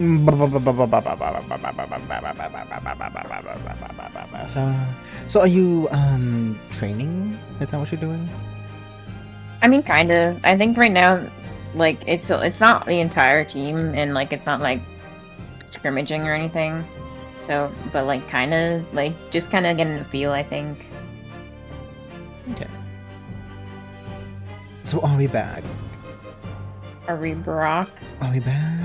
So are you training? Is that what you're doing? I mean, kind of. I think right now, like it's not the entire team, and like it's not like scrimmaging or anything. So, but like kind of like just kind of getting a feel, I think. Okay. So are we back? Are we Brock? Are we back?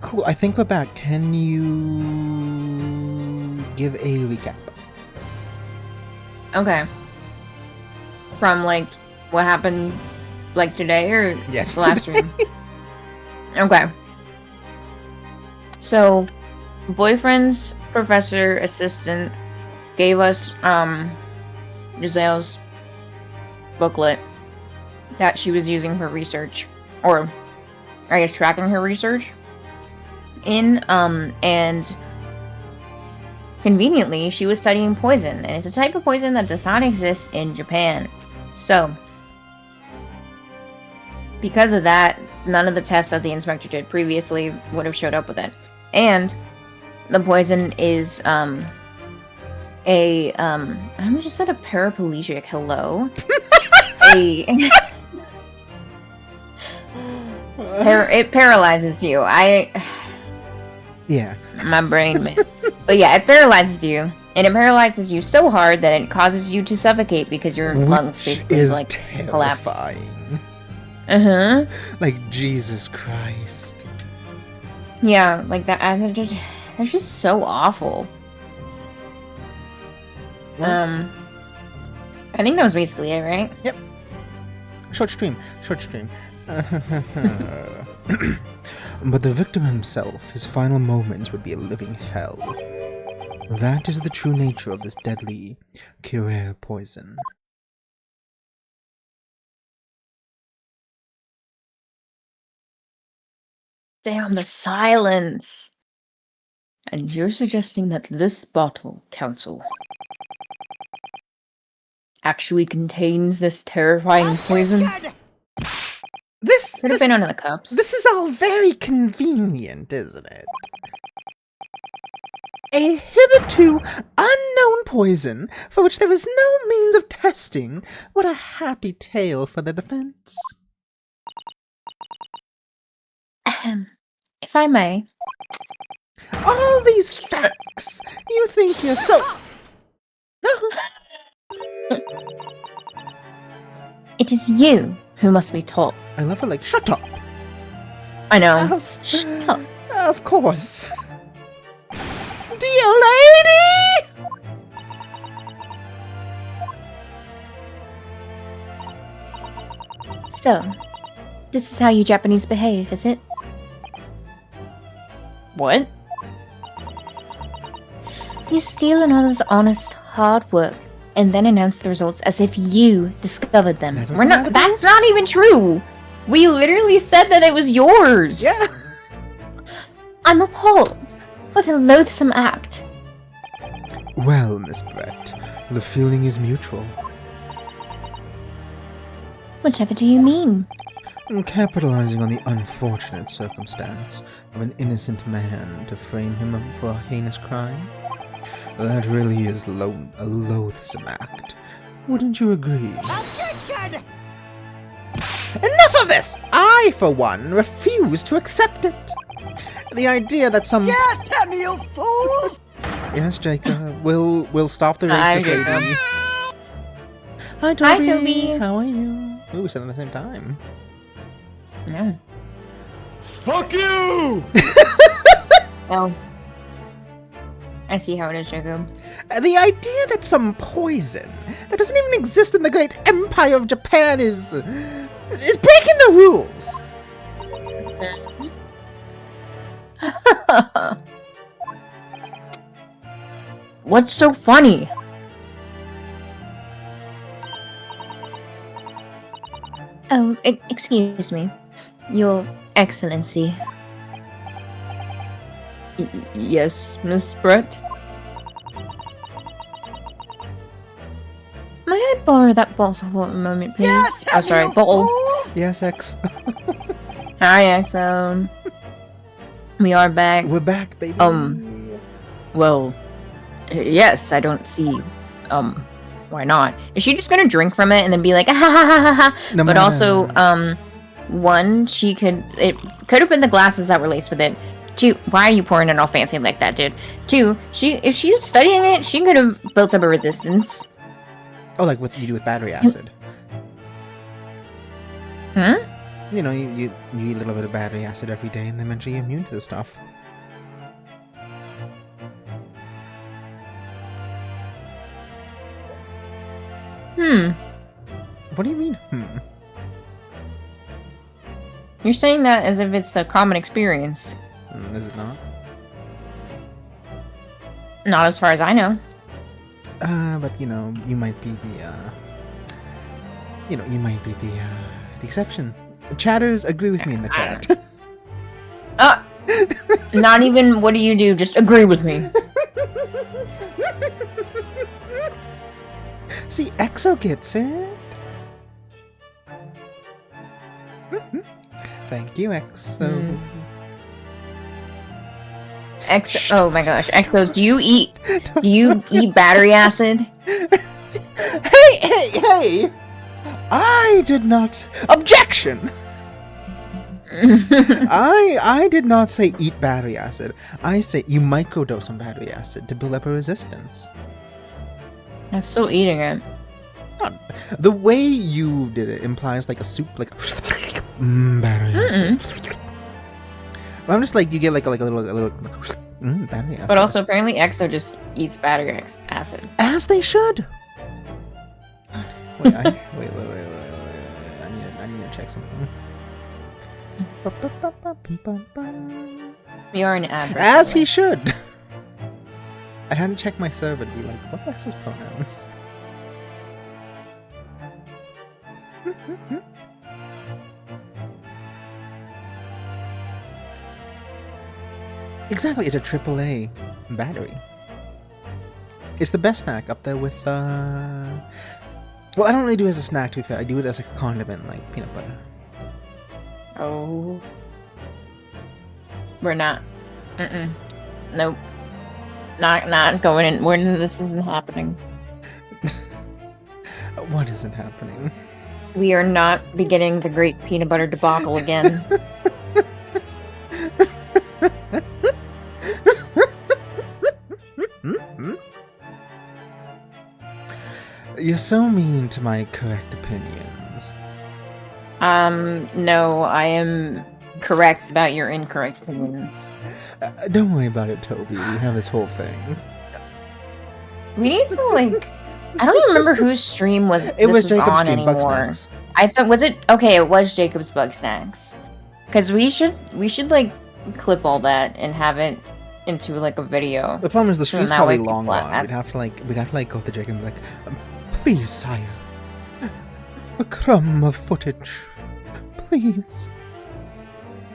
Cool. I think we're back. Can you give a recap? Okay. From like what happened like today or Yes, the last stream? Okay. So, boyfriend's professor assistant gave us Giselle's booklet that she was using for research, or I guess tracking her research in, and conveniently she was studying poison, and it's a type of poison that does not exist in Japan. So because of that, none of the tests that the inspector did previously would have showed up with it. And the poison is I just said a paraplegic. Hello. It paralyzes you. Yeah. My brain, man. But yeah, it paralyzes you, and it paralyzes you so hard that it causes you to suffocate because your lungs basically is like terrifying. Collapse. Like Jesus Christ. Yeah, like that. That's just so awful. Well, I think that was basically it, right? Yep. Short stream. But the victim himself, his final moments would be a living hell. That is the true nature of this deadly Curie poison. Damn, the silence. And you're suggesting that this bottle, Council, actually contains this terrifying poison? This could have been under the cups. This is all very convenient, isn't it? A hitherto unknown poison for which there is no means of testing. What a happy tale for the defense. If I may. All these facts. You think you're so... It is you who must be taught. I love her like, shut up. I know. Shut up. Of course. Dear lady! So, this is how you Japanese behave, is it? What? You steal another's honest, hard work, and then announce the results as if you discovered them. That's not even true! We literally said that it was yours! Yeah! I'm appalled. What a loathsome act. Well, Miss Brett, the feeling is mutual. Whatever do you mean? Capitalizing on the unfortunate circumstance of an innocent man to frame him up for a heinous crime? That really is a loathsome act. Wouldn't you agree? Objection! Enough of this! I, for one, refuse to accept it. The idea that some... Get him, you fools! Yes, Jacob, we'll stop the racist lady. Hi, Toby. Hi, Toby. How are you? Ooh, we said it at the same time. Yeah. Fuck you! Oh. I see how it is, Jacob. The idea that some poison that doesn't even exist in the great empire of Japan is breaking the rules. What's so funny? Oh, excuse me. Your Excellency. Yes, Miss Brett? May I borrow that bottle for a moment, please? Yes, oh, sorry, bottle. Yes, X. Hi, Exo. We are back. We're back, baby. Well, yes, I don't see, why not? Is she just gonna drink from it and then be like, ah, ha, ha, ha, ha, ha? No But matter- also, one, it could have been the glasses that were laced with it. Two, why are you pouring it all fancy like that, dude? Two, if she's studying it, she could have built up a resistance. Oh, like what you do with battery acid. Hmm? You know, you eat a little bit of battery acid every day, and then eventually you're immune to the stuff. What do you mean? You're saying that as if it's a common experience. Is it not? Not as far as I know. But you know, you might be the, the exception. Chatters, agree with me in the chat. Not even what do you do, just agree with me. See, Exo gets it. Thank you, Exo. Oh my gosh, Exos, do you eat battery acid? Hey! I did not. Objection! I did not say eat battery acid. I say you microdose on battery acid to build up a resistance. I'm still eating it. The way you did it implies like a soup, like battery acid. But I'm just like you get like a little battery acid. But also, apparently, Exo just eats battery acid. As they should. Wait, wait. I need to check something. We are an ad. As he should. I had to check my server and be like, what the heck's his pronouns? Exactly, it's a AAA battery. It's the best snack up there with, well, I don't really do it as a snack, to be fair. I do it as a condiment, like peanut butter. Oh. We're not. Nope. Not going in. This isn't happening. What isn't happening? We are not beginning the great peanut butter debacle again. You're so mean to my correct opinions. No, I am correct about your incorrect opinions. Don't worry about it, Toby. We have this whole thing. We need to, like... I don't even remember whose stream It was this Jacob's on stream, anymore. Bugsnax. I thought, was it? Okay, it was Jacob's Bugsnax. Because we should, like, clip all that and have it into, like, a video. The problem is the So stream's now, probably like, long people gone. ask- We'd have to like go to Jacob and be like, please, sire, a crumb of footage, please.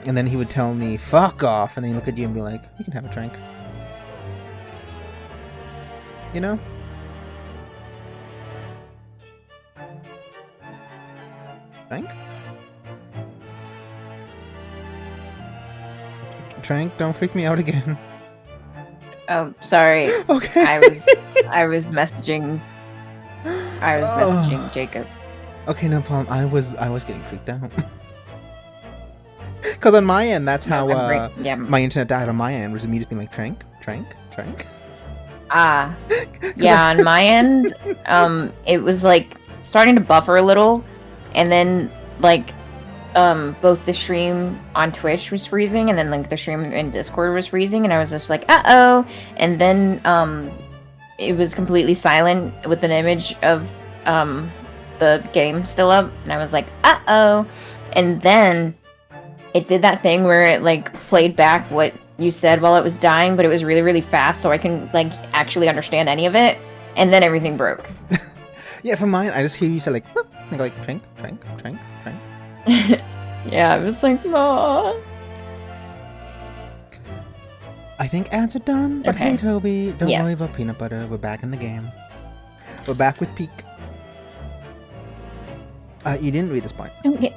And then he would tell me, fuck off, and then he'd look at you and be like, you can have a drink. You know? Trank? Trank, don't freak me out again. Oh, sorry. Okay. I was messaging Jacob. Okay, no problem. I was getting freaked out. Because on my end, that's how Yeah. my internet died on my end, was me just being like, trank, trank, trank. Ah. Yeah, on my end, it was like starting to buffer a little, and then like both the stream on Twitch was freezing, and then like the stream in Discord was freezing, and I was just like, uh-oh. And then it was completely silent with an image of the game still up, and I was like, uh-oh. And then it did that thing where it like played back what you said while it was dying, but it was really, really fast, so I couldn't like actually understand any of it, and then everything broke. Yeah, for mine, I just hear you say like, "Whoop," and go like, trank, trank, trank, trank. Yeah, I was like, oh. I think ads are done, but Okay. hey, Toby, don't Yes. worry about peanut butter. We're back in the game. We're back with Peak. You didn't read this part. Okay.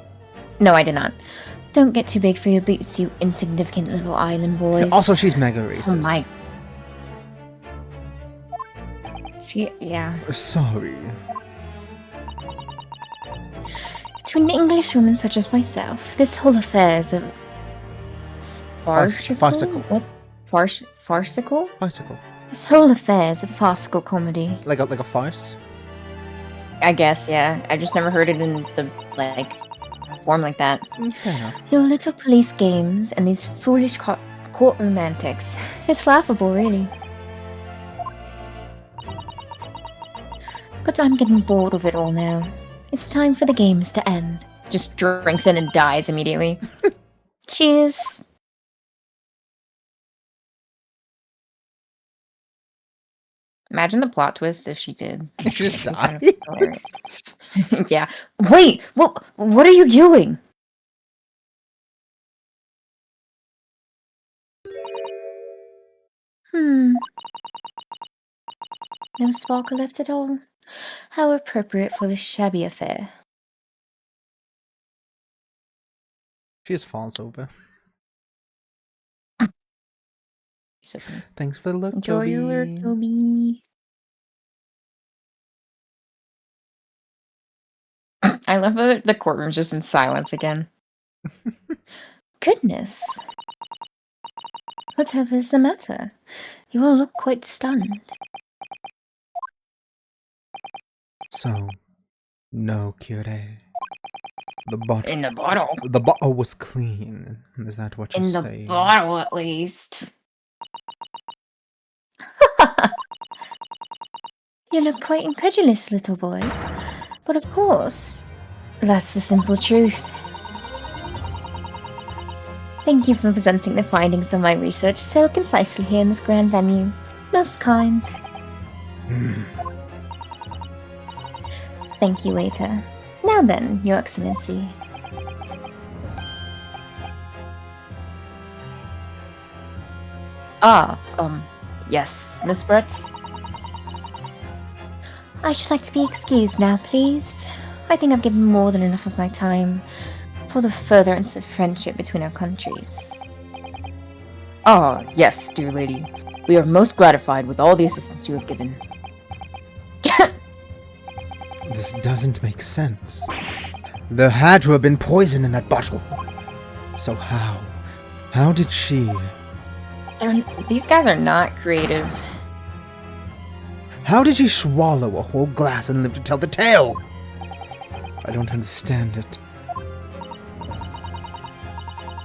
No, I did not. Don't get too big for your boots, you insignificant little island boys. Also, she's mega racist. Oh my. Yeah. Sorry. To an English woman such as myself, this whole affair is a Farcical. What? Farcical? Bicycle. This whole affair is a farcical comedy. Like a farce? I guess, yeah. I just never heard it in the, form like that. Fair enough. Your little police games and these foolish courtroom antics. It's laughable, really. But I'm getting bored of it all now. It's time for the games to end. Just drinks in and dies immediately. Cheers! Imagine the plot twist if she did. She just died. Hilarious. Yeah. Wait! What are you doing? No sparkle left at all? How appropriate for this shabby affair. She just falls over. So funny. Thanks for the look, Enjoy Toby. your lurk, Toby. I love that the courtroom's just in silence again. Goodness. Whatever is the matter? You all look quite stunned. So, no cure. The bottle. In the bottle. The bottle was clean. Is that what you're In the saying? bottle, at least. You look quite incredulous, little boy. But of course, that's the simple truth. Thank you for presenting the findings of my research so concisely here in this grand venue. Most kind. Thank you, waiter. Now then, Your Excellency. Yes, Miss Brett? I should like to be excused now, please. I think I've given more than enough of my time for the furtherance of friendship between our countries. Yes, dear lady. We are most gratified with all the assistance you have given. This doesn't make sense. There had to have been poison in that bottle. So how? How did she... These guys are not creative. How did she swallow a whole glass and live to tell the tale? I don't understand it.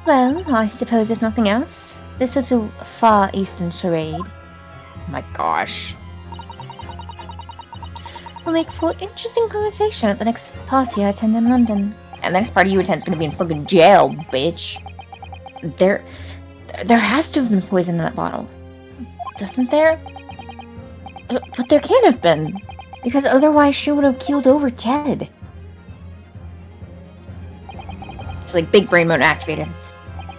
Well, I suppose if nothing else, this little Far Eastern charade. Oh my gosh. Will make for interesting conversation at the next party I attend in London. And the next party you attend is gonna be in fucking jail, bitch. There has to have been poison in that bottle. Doesn't there? But there can't have been. Because otherwise she would have keeled over Ted. It's like big brain mode activated.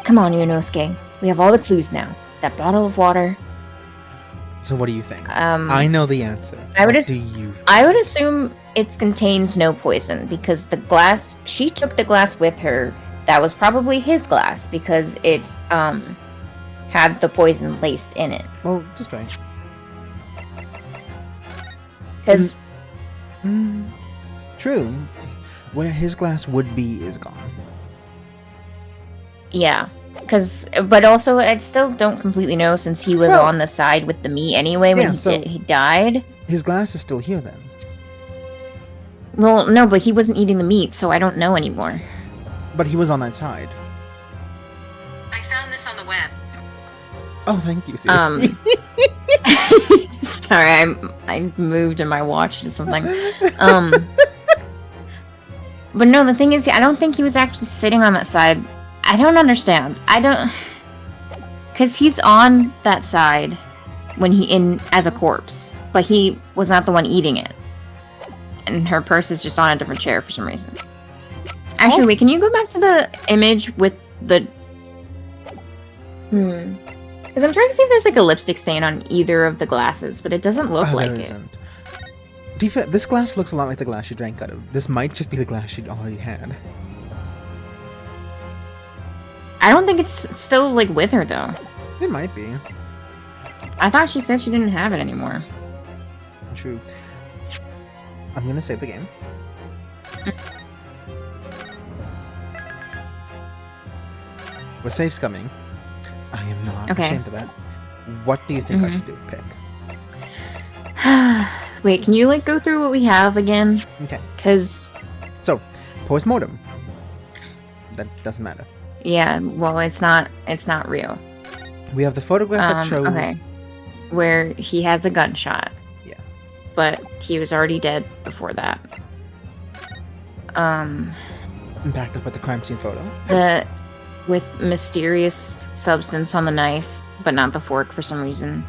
Come on, Yonosuke. We have all the clues now. That bottle of water. So what do you think? I know the answer. I would What do you think? I would assume it contains no poison because the glass, she took the glass with her. That was probably his glass because it had the poison laced in it. Well, just wait. Because True. Where his glass would be is gone. yeah, but also I still don't completely know since he was Well, on the side with the meat anyway when he died. His glass is still here then. Well, no, but he wasn't eating the meat, so I don't know anymore. But he was on that side. I found this on the web. Oh, thank you, Siri. Sorry, I moved in my watch to something. But no, the thing is, I don't think he was actually sitting on that side. I don't understand. Because he's on that side when as a corpse, but he was not the one eating it. And her purse is just on a different chair for some reason. Actually, wait, can you go back to the image with the... Because I'm trying to see if there's like a lipstick stain on either of the glasses, but it doesn't look like there it. isn't. This glass looks a lot like the glass she drank out of. This might just be the glass she'd already had. I don't think it's still, like, with her, though. It might be. I thought she said she didn't have it anymore. True. I'm gonna save the game. With save scumming, I am not Okay. ashamed of that. What do you think I should do? Pick. Wait, can you, like, go through what we have again? Okay. Because, So, postmortem. That doesn't matter. yeah, well, it's not real. We have the photograph that shows. Okay. Where he has a gunshot. Yeah. But he was already dead before that. Backed up with the crime scene photo. With mysterious substance on the knife, but not the fork for some reason.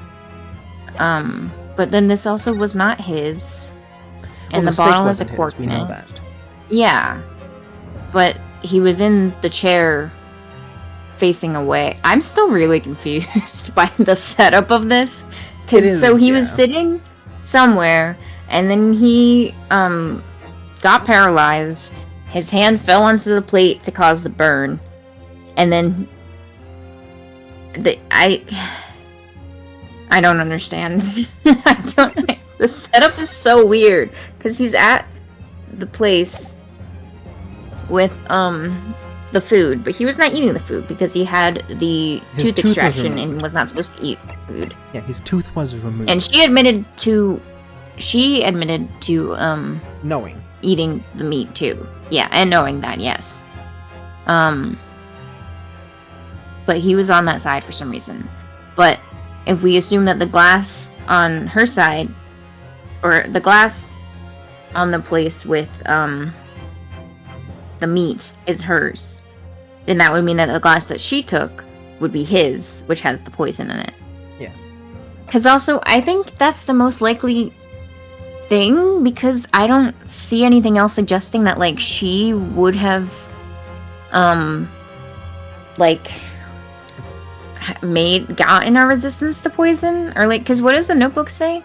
But then this also was not his. And Well, the bottle has a wasn't his, cork we in know it. that. Yeah. But he was in the chair facing away. I'm still really confused by the setup of this. It is, So he was yeah. sitting somewhere, and then he got paralyzed. His hand fell onto the plate to cause the burn. And then I don't understand. The setup is so weird because he's at the place with the food, but he was not eating the food because he had the His tooth tooth was extraction removed. and was not supposed to eat food. Yeah, his tooth was removed. And she admitted to knowing. eating the meat too. Yeah, and knowing that, yes. But he was on that side for some reason. But if we assume that the glass on her side, or the glass on the place with the meat is hers, then that would mean that the glass that she took would be his, which has the poison in it. Yeah. Because also, I think that's the most likely thing, because I don't see anything else suggesting that, like, she would have, like, gotten a resistance to poison, or, like, because what does the notebook say?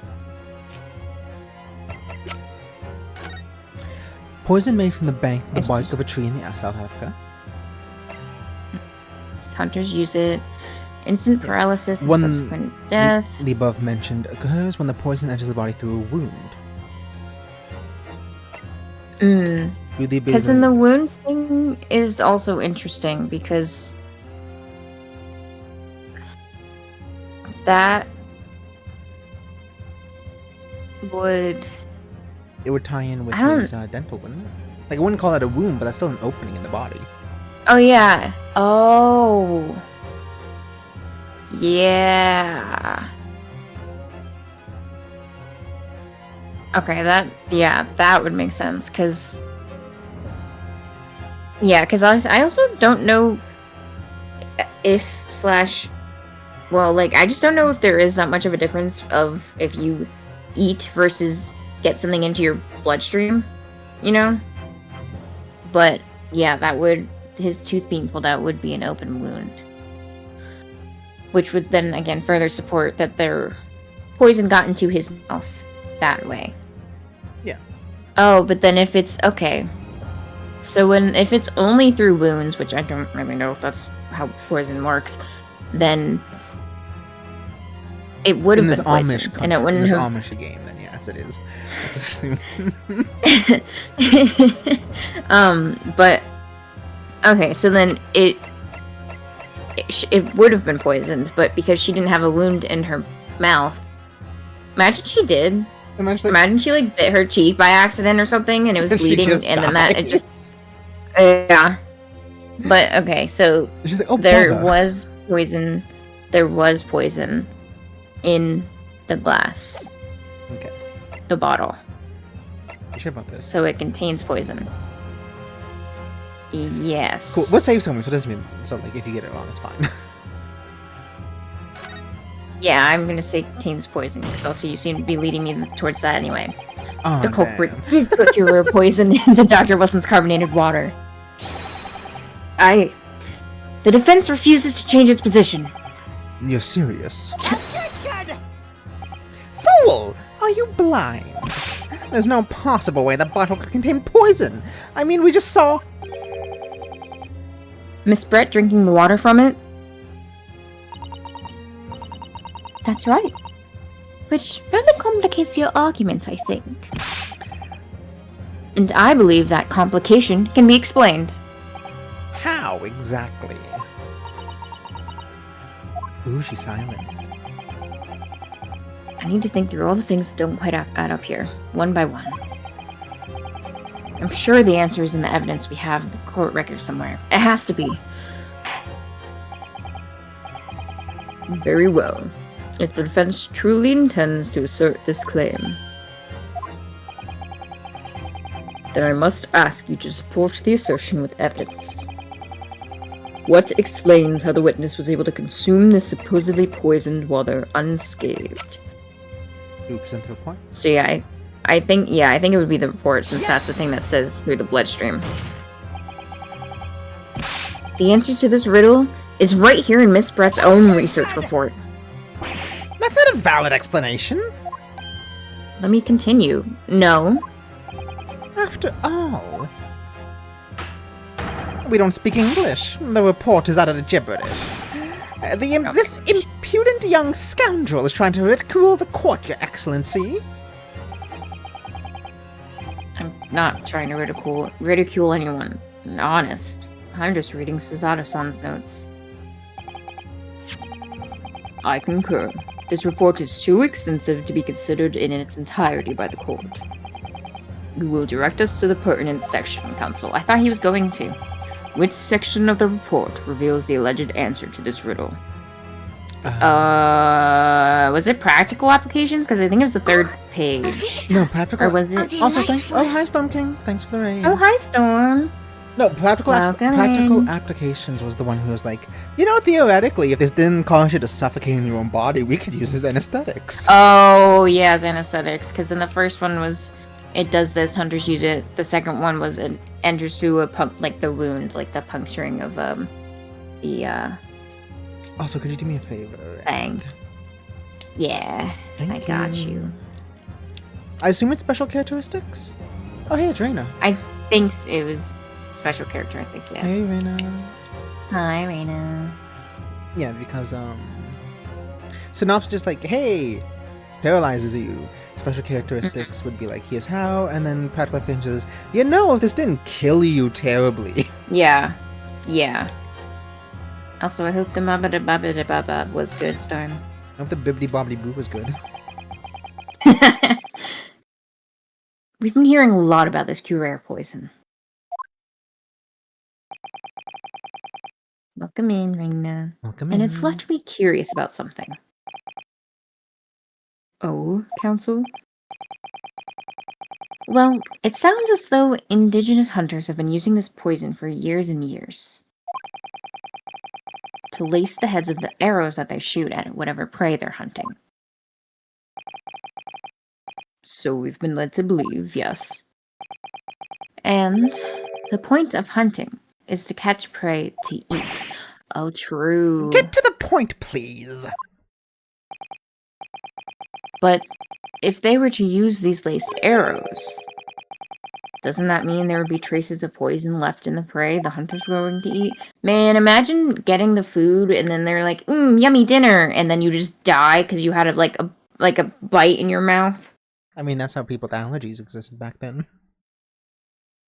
Poison made from the bark It's of just- a tree in South Africa. Hunters use it. Instant Yeah. paralysis and One- subsequent death. The above mentioned occurs when the poison enters the body through a wound. Because then the wound thing is also interesting, because that would... It would tie in with I don't- his dental, wouldn't it? Like, I wouldn't call that a wound, but that's still an opening in the body. Oh, yeah. Oh. Yeah. Okay, that would make sense, because... Yeah, because I also don't know if / well, like, I just don't know if there is that much of a difference of if you eat versus get something into your bloodstream, you know? But, yeah, that would... His tooth being pulled out would be an open wound. Which would then, again, further support that their poison got into his mouth that way. Yeah. Oh, but then if it's... Okay. So if it's only through wounds, which I don't really know if that's how poison works, then it would have In been this poisoned, Amish country, and it wouldn't in this have... Amish game, then yes, it is. Let's assume. But okay, so then it would have been poisoned, but because she didn't have a wound in her mouth, imagine she did. Imagine she like bit her cheek by accident or something, and it was She bleeding, just and then that it dies. just yeah. But okay, so She's like, oh, there bother. was poison. There was poison in the glass, Okay, the bottle, you sure about this? so it contains poison. Yes. Cool. We'll save something, so it doesn't mean so. Like, if you get it wrong, it's fine. Yeah, I'm gonna say contains poison, because also you seem to be leading me towards that anyway. Oh, The culprit damn. did put your poison into Dr. Wilson's carbonated water. The defense refuses to change its position. You're serious? Attention! Fool! Are you blind? There's no possible way the bottle could contain poison. I mean, we just saw. Miss Brett drinking the water from it? That's right. Which rather complicates your argument, I think. And I believe that complication can be explained. How exactly? Ooh, she's silent. I need to think through all the things that don't quite add up here, one by one. I'm sure the answer is in the evidence we have in the court record somewhere. It has to be. Very well. If the defense truly intends to assert this claim, then I must ask you to support the assertion with evidence. What explains how the witness was able to consume this supposedly poisoned water unscathed? You present the report? So yeah, I think it would be the report, since that's the thing that says through the bloodstream. The answer to this riddle is right here in Miss Brett's own research report. That's not a valid explanation. Let me continue. No. After all, we don't speak English. The report is uttered gibberish. This impudent young scoundrel is trying to ridicule the court, Your Excellency. I'm not trying to ridicule anyone. I'm honest. I'm just reading Suzato-san's notes. I concur. This report is too extensive to be considered in its entirety by the court. You will direct us to the pertinent section, counsel. I thought he was going to. Which section of the report reveals the alleged answer to this riddle? Was it practical applications? Because I think it was the third page. No, practical. Or was it? Also, hi, Storm King. Thanks for the raid. Oh, hi, Storm. No, practical applications was the one who was like, theoretically, if this didn't cause you to suffocate in your own body, we could use this as anesthetics. Oh, yeah, as anesthetics. Because in the first one was, it does this, hunters use it. The second one was it enters through the wound, like the puncturing of the Also, could you do me a favor? Thing. Yeah, I got you. I assume it's special characteristics? Oh, hey, it's Reina. I think it was special characteristics, yes. Hey, Reina. Hi, Reina. Yeah, because, Synopsis just like, hey, paralyzes you. Special characteristics would be like, here's how, and then practical applications is, if this didn't kill you terribly. Yeah. Also, I hope the Mabba was good, Storm. I hope the Bibbidi Bobbidi Boo was good. We've been hearing a lot about this Curare poison. Welcome in, Reina. Welcome in. And it's left me curious about something. Oh, Council? Well, it sounds as though indigenous hunters have been using this poison for years and years. To lace the heads of the arrows that they shoot at whatever prey they're hunting. So we've been led to believe, yes. And the point of hunting is to catch prey to eat. Oh, true. Get to the point, please. But if they were to use these laced arrows, doesn't that mean there would be traces of poison left in the prey the hunters were going to eat? Man, imagine getting the food and then they're like, yummy dinner, and then you just die because you had a bite in your mouth. I mean, that's how people with allergies existed back then.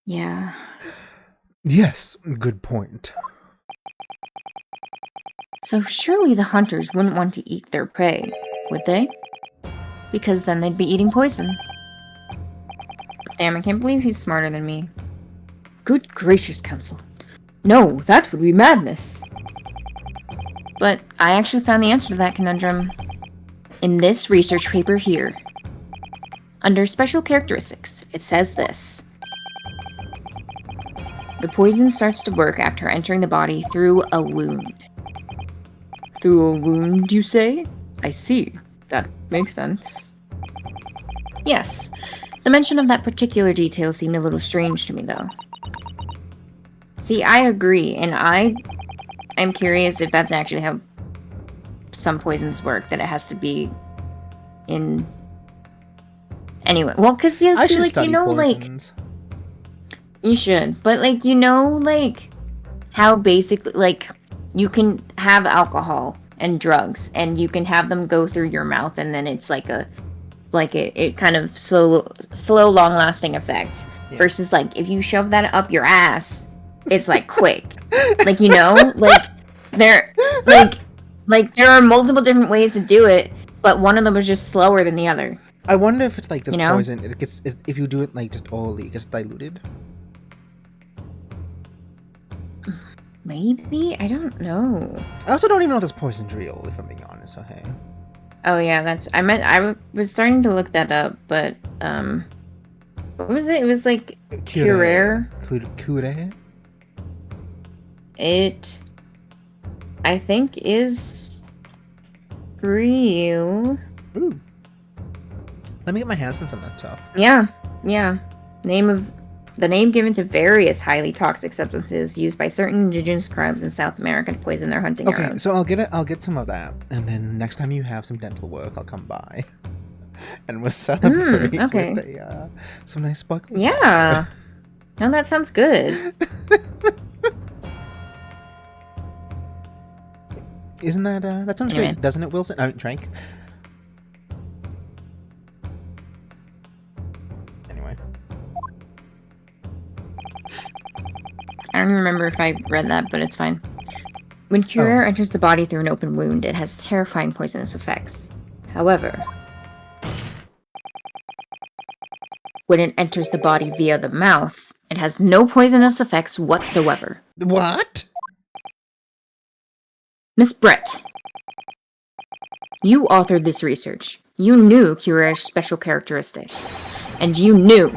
Yeah. Yes, good point. So surely the hunters wouldn't want to eat their prey, would they? Because then they'd be eating poison. Damn, I can't believe he's smarter than me. Good gracious, Council. No, that would be madness. But I actually found the answer to that conundrum in this research paper here. Under special characteristics, it says this. The poison starts to work after entering the body through a wound. Through a wound, you say? I see. That makes sense. Yes. The mention of that particular detail seemed a little strange to me, though. See, I agree, and I am curious if that's actually how some poisons work, that it has to be in... Anyway, well, because, I should study poisons. You should, but, how basically, like, you can have alcohol and drugs, and you can have them go through your mouth, and then it's like it kind of slow, long-lasting effect. Yeah. Versus, like, if you shove that up your ass, it's like quick. Like, you know, like there are multiple different ways to do it, but one of them was just slower than the other. I wonder if it's like this You know? poison. It gets if you do it like just orally, it gets diluted. Maybe? I don't know. I also don't even know if this poison's real, if I'm being honest. Okay. Oh yeah, I was starting to look that up, but what was it? It was like Curare. Curare. It, I think, is real. Ooh. Let me get my hands on some of that stuff. Yeah. The name given to various highly toxic substances used by certain indigenous tribes in South America to poison their hunting Okay, grounds. so I'll get some of that, and then next time you have some dental work, I'll come by, and we'll celebrate okay. with some nice sparkling. Yeah. No, that sounds good. Isn't that sounds Anyway. great, doesn't it, Wilson? Trank. Anyway. I don't even remember if I read that, but it's fine. When Curare enters the body through an open wound, it has terrifying poisonous effects. However, when it enters the body via the mouth, it has no poisonous effects whatsoever. What? Miss Brett, you authored this research. You knew Curare's special characteristics. And you knew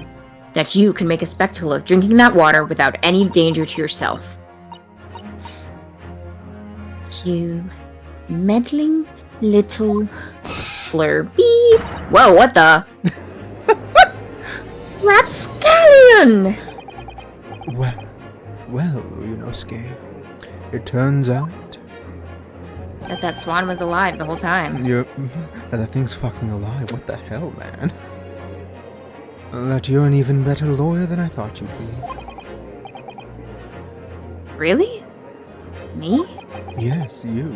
that you can make a spectacle of drinking that water without any danger to yourself. You meddling little slurpee. Whoa, what the? Rapscallion! Well, Ryunosuke, it turns out That swan was alive the whole time. Yep. That thing's fucking alive. What the hell, man? That you're an even better lawyer than I thought you'd be. Really? Me? Yes, you.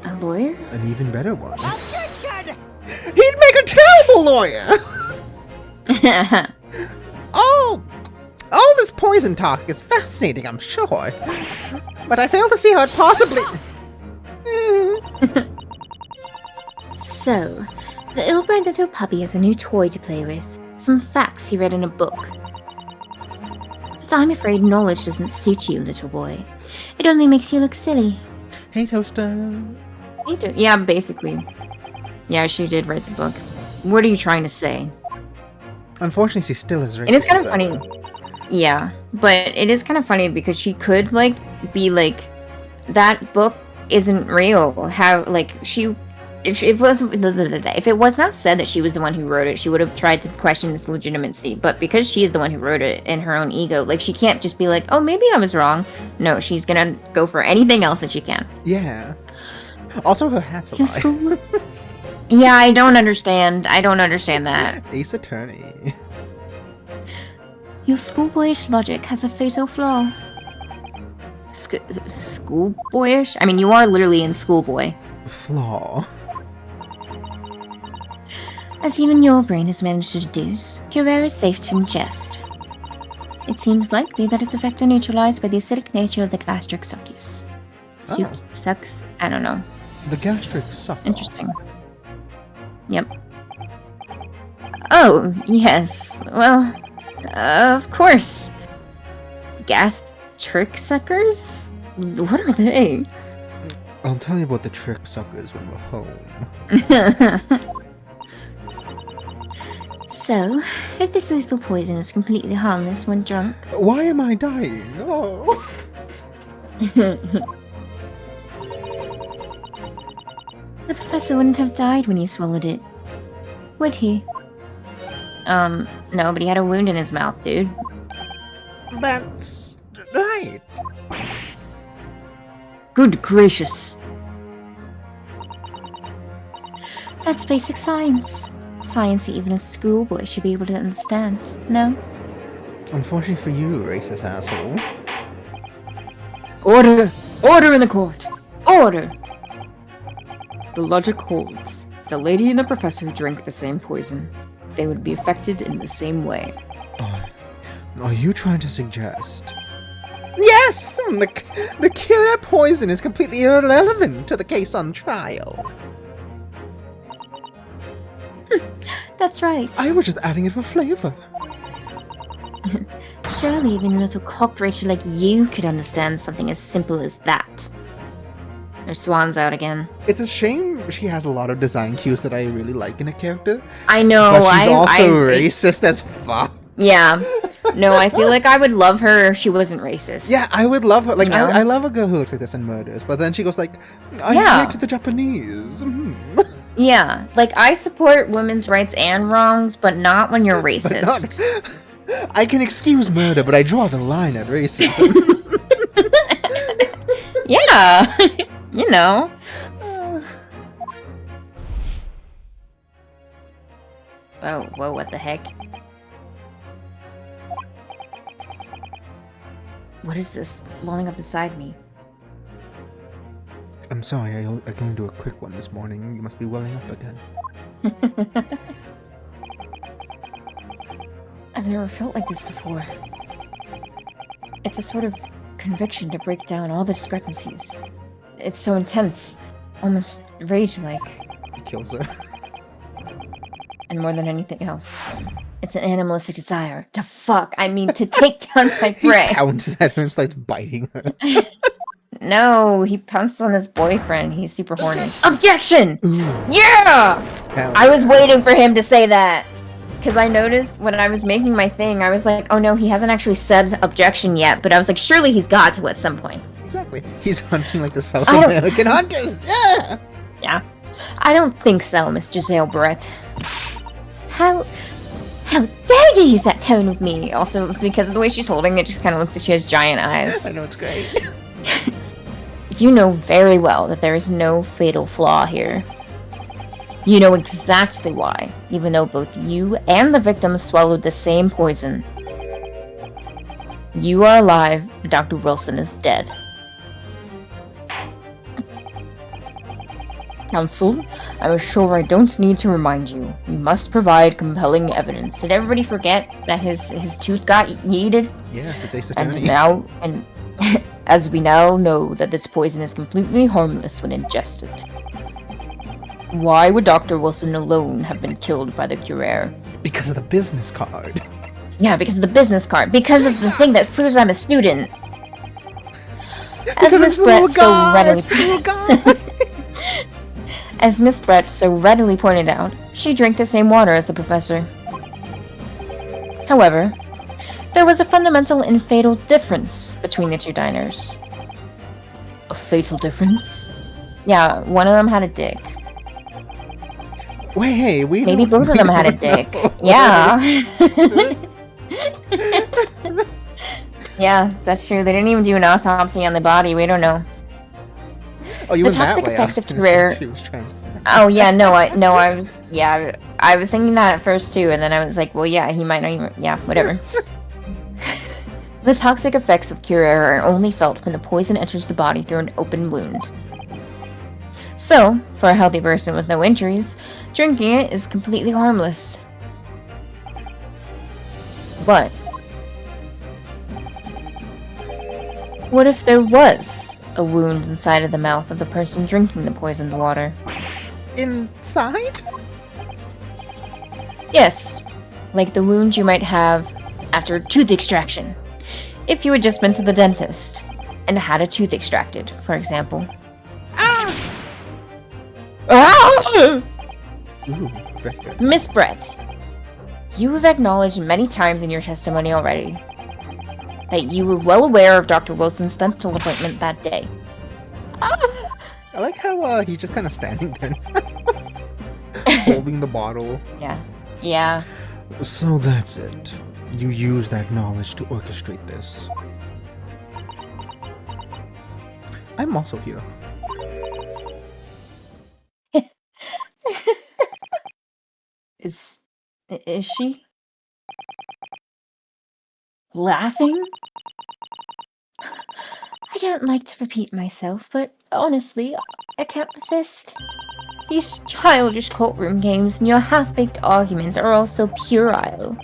A lawyer? An even better one. Attention! He'd make a terrible lawyer! Oh! All this poison talk is fascinating, I'm sure. But I fail to see how it possibly... So, the ill-bred little puppy has a new toy to play with. Some facts he read in a book. But I'm afraid knowledge doesn't suit you, little boy. It only makes you look silly. Hey, Toaster. Yeah, basically. Yeah, she did write the book. What are you trying to say? Unfortunately, she still is racist. It is kind of funny. Yeah, but it is kind of funny because she could, like, be like, that book isn't real. How, like, if it was not said that she was the one who wrote it, she would have tried to question its legitimacy. But because she is the one who wrote it in her own ego, like, she can't just be like, oh, maybe I was wrong. No, she's gonna go for anything else that she can. Yeah. Also, her hat's a Your lie. school? Yeah, I don't understand. I don't understand that. Ace Attorney. Your schoolboyish logic has a fatal flaw. Schoolboyish? I mean, you are literally in schoolboy. Flaw. As even your brain has managed to deduce, Curare is safe to ingest. It seems likely that its effects are neutralized by the acidic nature of the gastric succus. Sucks? I don't know. The gastric suck. Interesting. Yep. Oh, yes. Well, of course. Gastric suckers? What are they? I'll tell you about the trick suckers when we're home. So, if this lethal poison is completely harmless when drunk... Why am I dying? Oh. The professor wouldn't have died when he swallowed it. Would he? No, but he had a wound in his mouth, dude. That's right. Good gracious. That's basic science. Science that even a schoolboy should be able to understand, no? Unfortunately for you, racist asshole. Order! Order in the court! Order! The logic holds. If the lady and the professor drink the same poison, they would be affected in the same way. Are you trying to suggest? Yes! The killer poison is completely irrelevant to the case on trial. That's right. I was just adding it for flavor. Surely even a little cockroach like you could understand something as simple as that. Her swan's out again. It's a shame she has a lot of design cues that I really like in a character. I know. But she's also racist as fuck. Yeah. No, I feel like I would love her if she wasn't racist. Yeah, I would love her. Like, You know? I love a girl who looks like this and murders, but then she goes like, I hate the Japanese. Yeah. Like, I support women's rights and wrongs, but not when you're racist. I can excuse murder, but I draw the line at racism. Yeah. You know. Whoa, what the heck? What is this welling up inside me? I'm sorry, I can only do a quick one this morning. You must be welling up again. I've never felt like this before. It's a sort of conviction to break down all the discrepancies. It's so intense, almost rage-like. He kills her. And more than anything else, it's an animalistic desire to to take down my prey. He pounces at her and starts biting her. No, he pounced on his boyfriend. He's super horny. Objection! Ooh. Yeah! Hell I was waiting for him to say that. Because I noticed when I was making my thing, I was like, oh no, he hasn't actually said objection yet. But I was like, surely he's got to at some point. Exactly. He's hunting like the South American hunters. Yeah! Yeah. I don't think so, Miss Giselle Brett. How dare you use that tone with me? Also, because of the way she's holding it, just kind of looks like she has giant eyes. I know, it's great. You know very well that there is no fatal flaw here. You know exactly why, even though both you and the victim swallowed the same poison. You are alive, but Dr. Wilson is dead. Counsel, I'm sure I don't need to remind you. You must provide compelling evidence. Did everybody forget that his tooth got yeeted? Yes, that's Ace And Attorney. now, as we now know that this poison is completely harmless when ingested. Why would Dr. Wilson alone have been killed by the Curer? Because of the business card. Yeah, because of the business card. Because of the thing that proves I'm a student. Because I'm the little guy. As Miss Brett so readily pointed out, she drank the same water as the professor. However, there was a fundamental and fatal difference between the two diners. A fatal difference? Yeah, one of them had a dick. Wait, hey, Maybe both of them had a dick. Yeah. Yeah, that's true. They didn't even do an autopsy on the body. We don't know. Oh, you The went that toxic way. effects of I was gonna say career- she was trans. Oh yeah, I was thinking that at first too, and then I was like, well, yeah, he might not even. Yeah, whatever. The toxic effects of Curer are only felt when the poison enters the body through an open wound. So, for a healthy person with no injuries, drinking it is completely harmless. But what if there was a wound inside of the mouth of the person drinking the poisoned water? Inside? Yes, like the wound you might have after a tooth extraction. If you had just been to the dentist and had a tooth extracted, for example. Ah! Ooh, very good. Miss Brett, you have acknowledged many times in your testimony already that you were well aware of Dr. Wilson's dental appointment that day. I like how he's just kind of standing there, holding the bottle. Yeah. So that's it. You use that knowledge to orchestrate this. I'm also here. Is she laughing? I don't like to repeat myself, but honestly, I can't resist. These childish courtroom games and your half-baked arguments are all so puerile.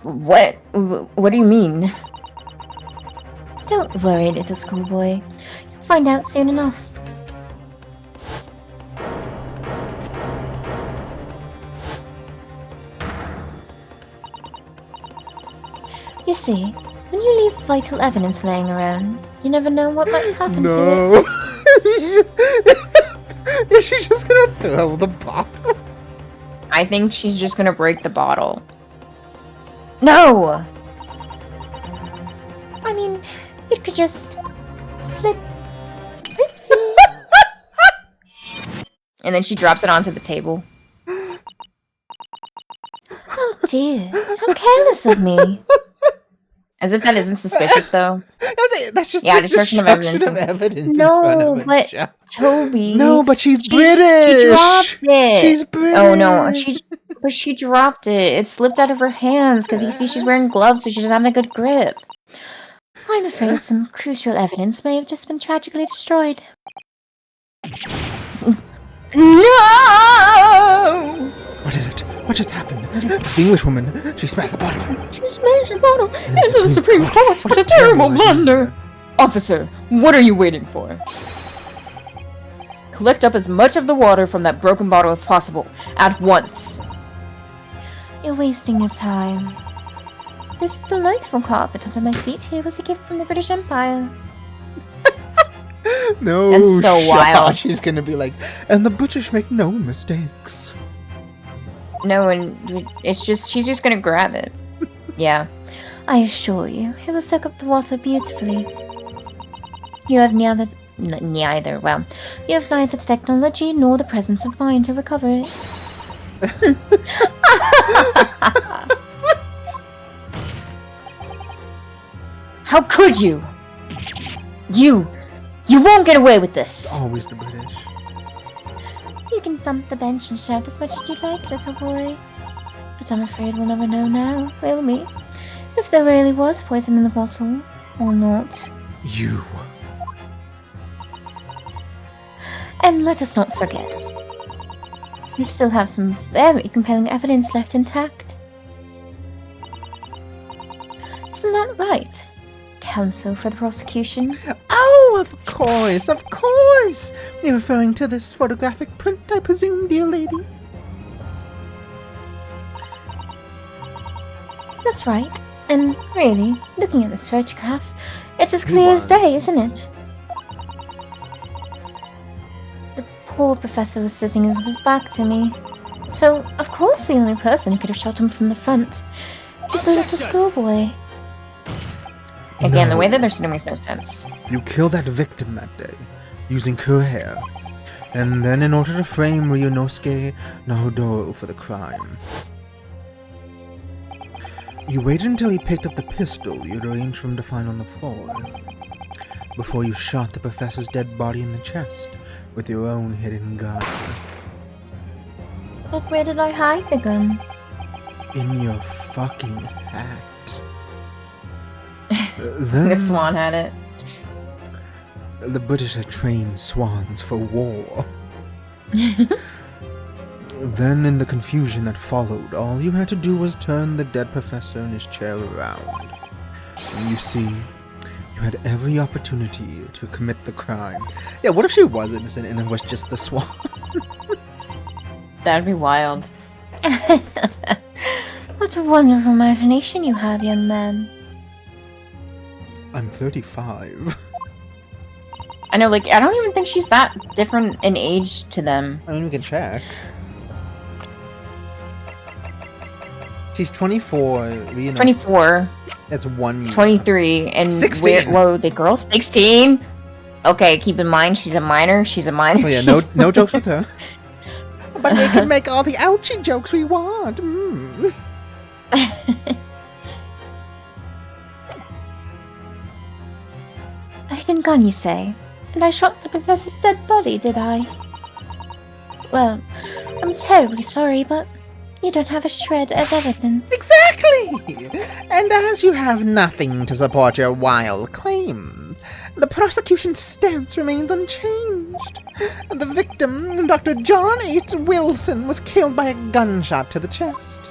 What? What do you mean? Don't worry, little schoolboy. You'll find out soon enough. You see, when you leave vital evidence laying around, you never know what might happen to it. No. Is she just gonna throw the bottle? I think she's just gonna break the bottle. No! I mean, it could just slip. Oopsie. And then she drops it onto the table. Oh dear, how careless of me. As if that isn't suspicious, though. That's just Yeah, like destruction of evidence. No, but Toby. No, but she's She British. dropped it. She's British. Oh no, she dropped it. It slipped out of her hands because you see she's wearing gloves, so she doesn't have a good grip. I'm afraid some crucial evidence may have just been tragically destroyed. No! What is it? What just happened? It's the English woman. She smashed the bottle. She smashed the bottle into the Supreme Court. What a terrible blunder! Officer, what are you waiting for? Collect up as much of the water from that broken bottle as possible, at once. You're wasting your time. This delightful carpet under my feet here was a gift from the British Empire. No, That's so wild. She's gonna be like, and the British make no mistakes. No, and it's just, she's just gonna grab it. Yeah. I assure you, it will soak up the water beautifully. You have neither the technology nor the presence of mind to recover it. How could you? You won't get away with this. Always the British. You can thump the bench and shout as much as you like, little boy. But I'm afraid we'll never know now, will we? If there really was poison in the bottle, or not. You. And let us not forget, we still have some very compelling evidence left intact. Isn't that right, counsel for the prosecution? Oh, of course, of course! You're referring to this photographic print, I presume, dear lady? That's right. And really, looking at this photograph, it's as clear as day, isn't it? The poor professor was sitting with his back to me. So, of course the only person who could have shot him from the front is the little schoolboy. Again, the way that they're sitting makes no sense. You killed that victim that day, using her hair. And then in order to frame Ryunosuke Nahodoro for the crime, you waited until he picked up the pistol you'd arranged for him to find on the floor, before you shot the professor's dead body in the chest with your own hidden gun. But where did I hide the gun? In your fucking hat. Then The swan had it. the British had trained swans for war. Then, in the confusion that followed, all you had to do was turn the dead professor in his chair around. And you see, you had every opportunity to commit the crime. Yeah, what if she was innocent and it was just the swan? That'd be wild. What a wonderful imagination you have, young man. I'm 35. I know, like, I don't even think she's that different in age to them. I mean, we can check. She's 24. You know, 24, That's 1 year. 23, and 16. whoa, the girl 16? Okay, keep in mind, she's a minor. She's a minor. So yeah, no jokes with her. But we can make all the ouchie jokes we want. Mm. A hidden gun, you say? And I shot the professor's dead body, did I? Well, I'm terribly sorry, but you don't have a shred of evidence. Exactly! And as you have nothing to support your wild claim, The prosecution's stance remains unchanged. The victim, Dr. John H. Wilson, was killed by a gunshot to the chest.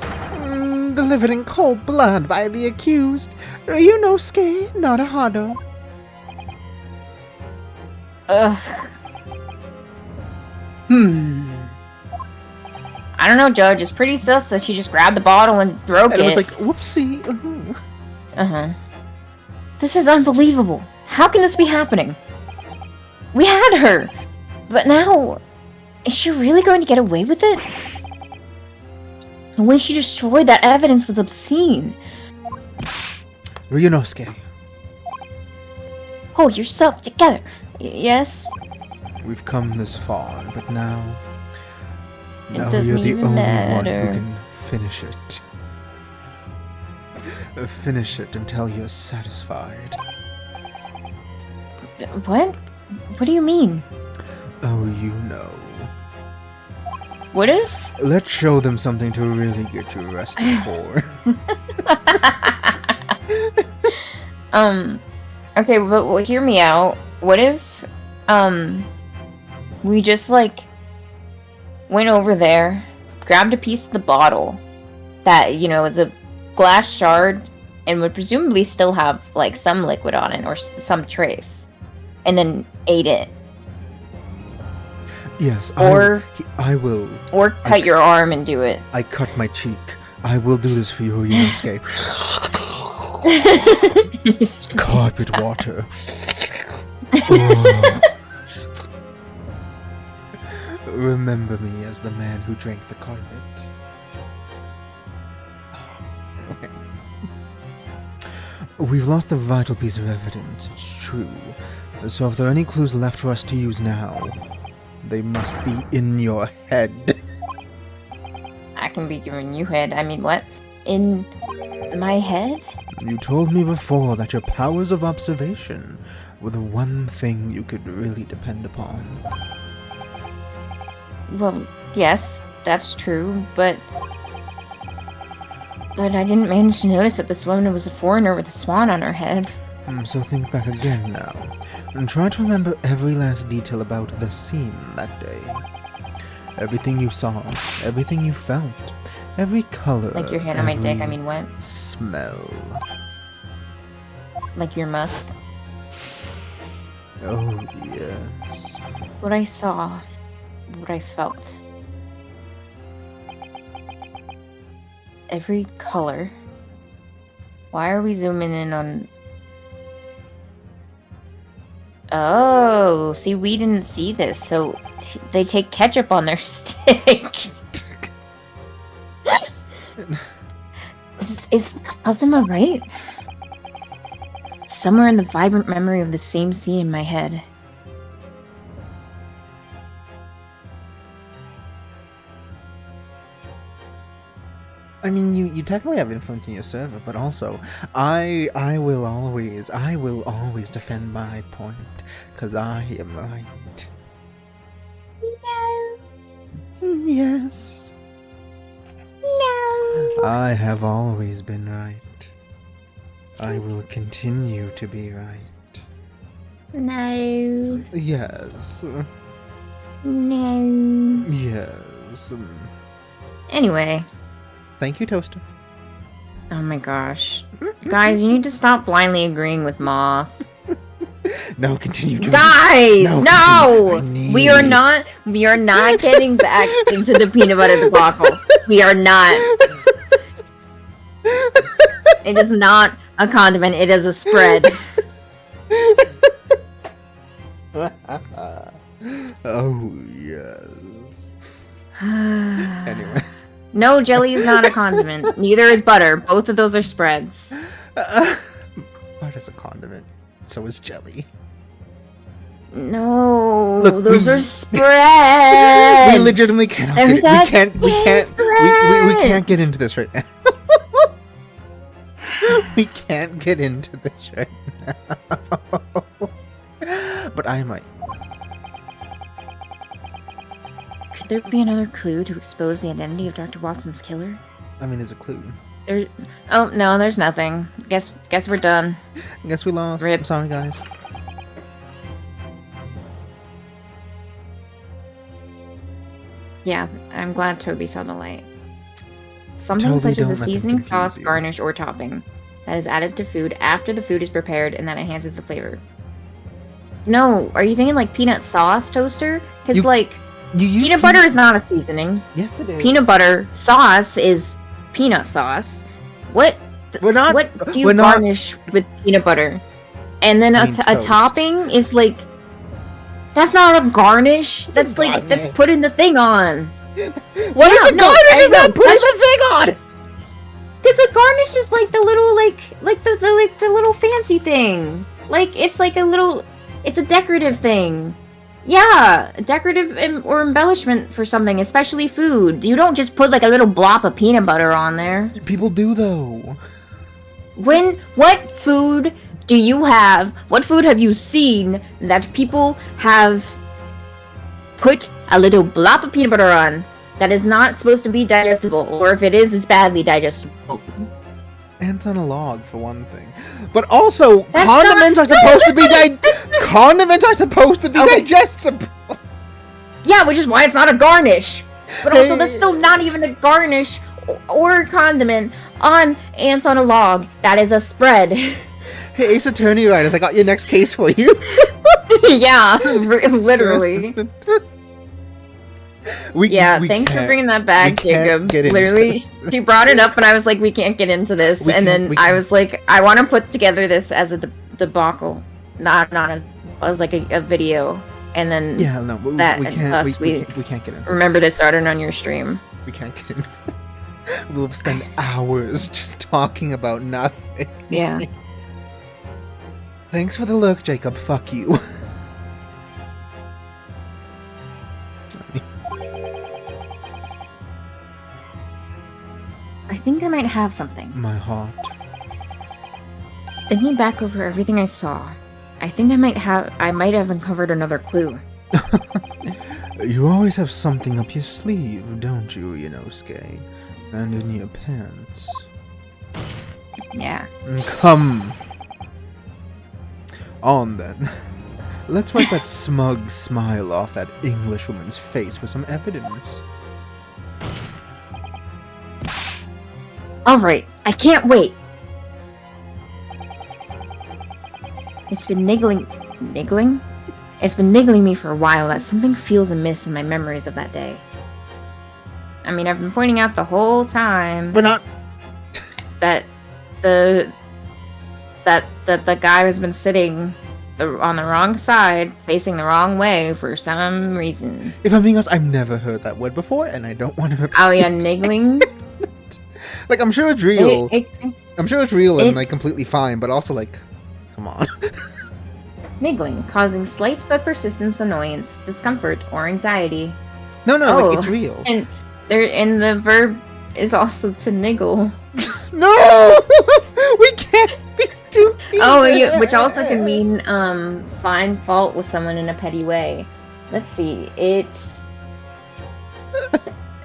Delivered in cold blood by the accused, Ryunosuke Naruhado. Ugh. I don't know, Judge. It's pretty sus that she just grabbed the bottle and broke And it. it was like, whoopsie. Ooh. Uh-huh. This is unbelievable. How can this be happening? We had her! But now... Is she really going to get away with it? The way she destroyed that evidence was obscene. Ryunosuke, Hold yourself together. Yes? we've come this far, but now It doesn't you're the even only matter. one who can finish it. Finish it until you're satisfied. What? What do you mean? Oh, you know. What if? Let's show them something to really get you arrested for. Okay, but hear me out. What if, we just, like, went over there, grabbed a piece of the bottle that, you know, is a glass shard and would presumably still have, like, some liquid on it or some trace, and then ate it. Yes, Or- I will. Or cut your arm and do it. I cut my cheek. I will do this for you, Ryunosuke. Carpet water. Oh. Remember me as the man who drank the carpet. Okay. We've lost a vital piece of evidence, it's true. So if there are any clues left for us to use now, they must be in your head. I can be giving you head. I mean, what? In my head? You told me before that your powers of observation were the one thing you could really depend upon. Well, yes, that's true, but I didn't manage to notice that this woman was a foreigner with a swan on her head. So think back again now, and try to remember every last detail about the scene that day. Everything you saw, everything you felt, every color, Like your hand on my dick, I every mean what? smell. Like your musk. Oh, yes. What I saw, what I felt. Every color. Why are we zooming in on... Oh, see, we didn't see this, so they take ketchup on their stick. Is Kazuma right? Somewhere in the vibrant memory of the same scene in my head. I mean, you technically have influence in your server, but also, I will always defend my point, because I am right. No. Yes. No. I have always been right. I will continue to be right. No. Yes. No. Yes. Anyway. Thank you, Toaster. Oh my gosh. Guys, you need to stop blindly agreeing with Moth. No, continue to. Guys, No, no! continue. We are not getting back into the peanut butter debacle. We are not. It is not a condiment, it is a spread. Oh, yes. Anyway. No, jelly is not a condiment. Neither is butter. Both of those are spreads. Butter's a condiment. So is jelly. No, Look, those are spreads. We legitimately cannot There's get we can't get into this right now. We can't get into this right now. But I might. Could there be another clue to expose the identity of Dr. Watson's killer? I mean, there's a clue. There. Oh no, there's nothing. Guess we're done. Guess we lost. Rip. I'm sorry, guys. Yeah, I'm glad Toby saw the light. Something Toby, such as don't a let them seasoning confuse sauce, you. garnish, or topping that is added to food after the food is prepared and that enhances the flavor. No, are you thinking like peanut sauce toaster? Because You- like You use peanut butter is not a seasoning. Yes, it is. Peanut butter sauce is peanut sauce. What We're not. what do you we're not- garnish with peanut butter? And then I a, mean, a toast. topping is like that's not a garnish. That's like that's garnish. putting the thing on. What is Yeah, a no, garnish I if not know, putting the thing on? Because a garnish is like the little like the little fancy thing. Like it's like a little it's a decorative thing. Yeah, decorative or embellishment for something, especially food. You don't just put like a little blob of peanut butter on there. People do though. What food do you have? What food have you seen that people have put a little blob of peanut butter on that is not supposed to be digestible, or if it is, it's badly digestible? Ants on a log for one thing, but also That's condiments not- are supposed no, to be that's not- condiments are supposed to be Okay. digestible. Yeah, which is why it's not a garnish. But also, Hey. that's still not even a garnish or a condiment on ants on a log. That is a spread. Hey, Ace Attorney writers, I got your next case for you. Yeah, literally. Yeah, we thanks for can't- bringing that back, we can't Jacob. get into Literally, this. she brought it up, and I was like, we can't get into this. We And can't- then we I can't. was like, I want to put together this as a debacle, not as like a video. And then Yeah, no, we that can't. and thus we we can't get into this. remember to start it on your stream. We can't get into this. We'll spend hours just talking about nothing. Yeah. Thanks for the look, Jacob. Fuck you. I think I might have something. My heart. Thinking back over everything I saw, I think I might have uncovered another clue. You always have something up your sleeve, don't you, Inosuke? And in your pants. Yeah. Come on, then. Let's wipe that smug smile off that Englishwoman's face with some evidence. Alright, I can't wait! It's been niggling? It's been niggling me for a while that something feels amiss in my memories of that day. I mean, I've been pointing out the whole time We're not. that the guy has been sitting on the wrong side, facing the wrong way for some reason. If I'm being honest, I've never heard that word before, and I don't want to repeat Oh yeah, it. niggling? Like, I'm sure it's real. It- I'm sure it's real and, it's- like, completely fine, but also, like, come on. Niggling, causing slight but persistent annoyance, discomfort, or anxiety. No, Oh. like, it's real. And the verb is also to niggle. No! We can't be doing Oh, that! which also can mean find fault with someone in a petty way. Let's see. It's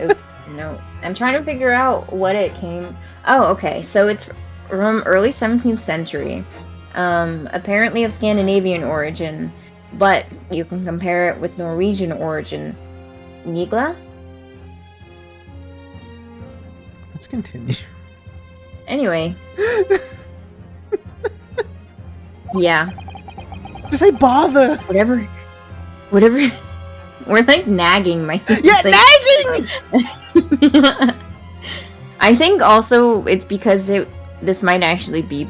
Oop, no. I'm trying to figure out what it came. Oh, okay. So it's from early 17th century. Apparently of Scandinavian origin, but you can compare it with Norwegian origin. Nigla? Let's continue. Anyway. Yeah. Just say bother! Whatever. We're like nagging my Yeah, like- nagging! I think also it's because this might actually be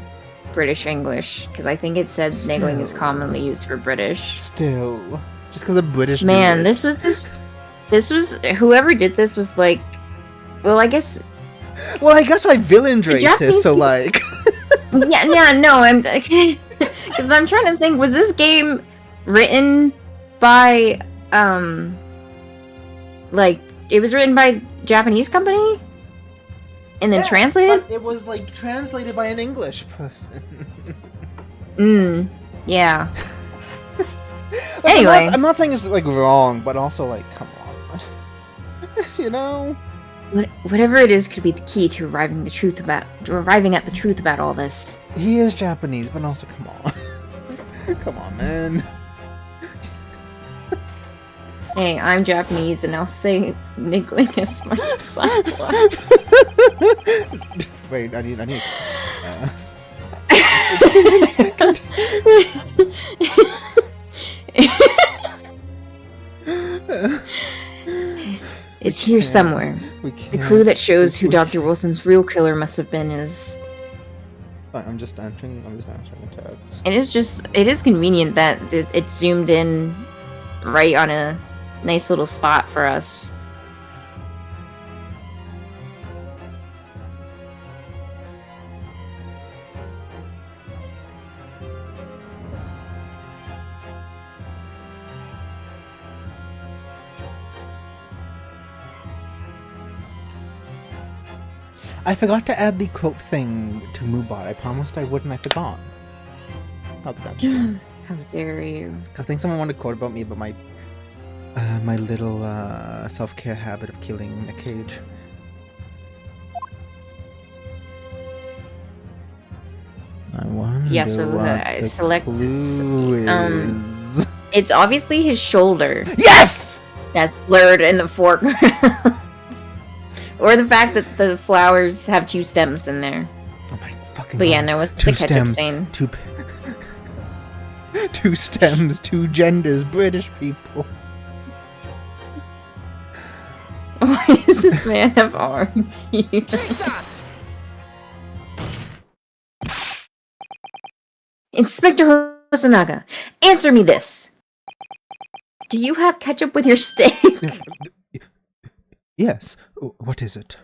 British English, because I think it said niggling is Still. commonly used for British. Still. Just because the British do Man, it. this was whoever did this was like, well, I guess Well, I guess my villain's The racist, Japanese so, people- like... yeah, no, I'm because I'm trying to think, was this game written by like it was written by Japanese company and then translated? But it was, like, translated by an English person. Yeah. Like, Anyway. I'm not saying it's, like, wrong, but also, like, come on. You know? Whatever it is could be the key to arriving at the truth about all this. He is Japanese, but also, come on. Come on, man. Hey, I'm Japanese, and I'll say niggling as much as I want. Wait, I need. It's here somewhere. We The can't. clue that shows who Dr. Wilson's real killer must have been is... I'm just answering a text. It is convenient that it's zoomed in right on a nice little spot for us. I forgot to add the quote thing to Moobot. I promised I would, and I forgot. Not that that's true. How dare you? I think someone wanted to quote about me about my my little self-care habit of killing a cage. I wonder Yeah, so what I the select clue is. it's obviously his shoulder Yes! that's blurred in the foreground. Or the fact that the flowers have two stems in there. Oh my fucking But god. yeah, no, it's Two the ketchup stems, stain. two stems, two genders, British people. Why does this man have arms here? Take that! Inspector Hosonaga, answer me this. Do you have ketchup with your steak? Yes. What is it?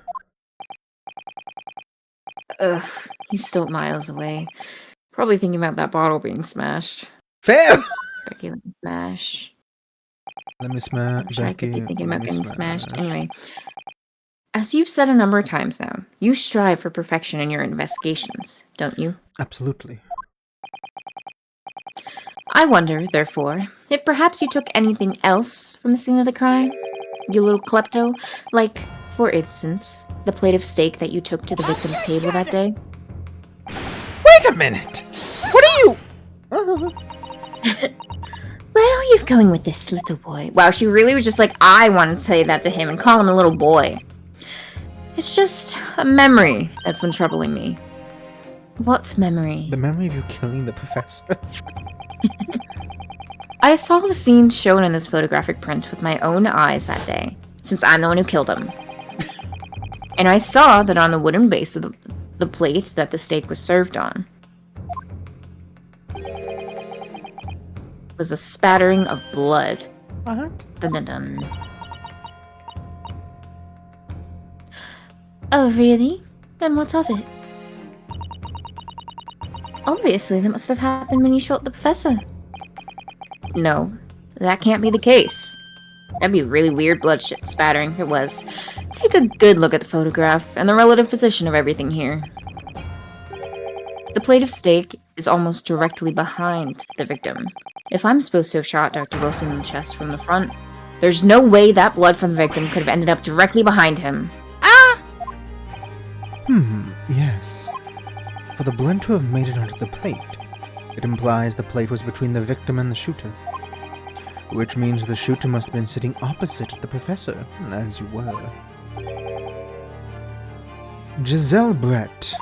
Ugh, he's still miles away. Probably thinking about that bottle being smashed. Fair! Becky, let me smash. Let me smash. Wish I could be thinking let about me getting smash. smashed. Anyway, as you've said a number of times now, you strive for perfection in your investigations, don't you? Absolutely. I wonder, therefore, if perhaps you took anything else from the scene of the crime? You little klepto? Like, for instance, the plate of steak that you took to the victim's table that day? Wait a minute! What are you? Where are you going with this, little boy? Wow, she really was just like, I want to say that to him and call him a little boy. It's just a memory that's been troubling me. What memory? The memory of you killing the professor. I saw the scene shown in this photographic print with my own eyes that day, since I'm the one who killed him. And I saw that on the wooden base of the plate that the steak was served on was a spattering of blood. What? Dun dun dun. Oh, really? Then what's of it? Obviously, that must have happened when you shot the professor. No, that can't be the case. That'd be really weird blood spattering if it was. Take a good look at the photograph and the relative position of everything here. The plate of steak is almost directly behind the victim. If I'm supposed to have shot Dr. Wilson in the chest from the front, there's no way that blood from the victim could have ended up directly behind him. Yes. For the blood to have made it onto the plate, it implies the plate was between the victim and the shooter. Which means the shooter must have been sitting opposite the professor, as you were. Giselle Brett.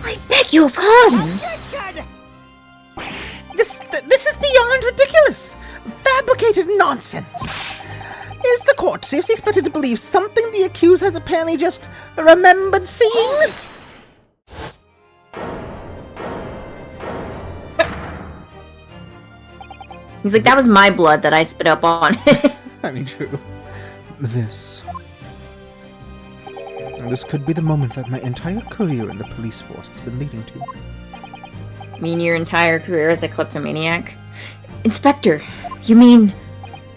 I beg your pardon! Attention! This is beyond ridiculous! Fabricated nonsense! Is the court seriously expected to believe something the accused has apparently just remembered seeing? He's like, that was my blood that I spit up on. I mean, true. This could be the moment that my entire career in the police force has been leading to. mean your entire career as a kleptomaniac? Inspector, you mean...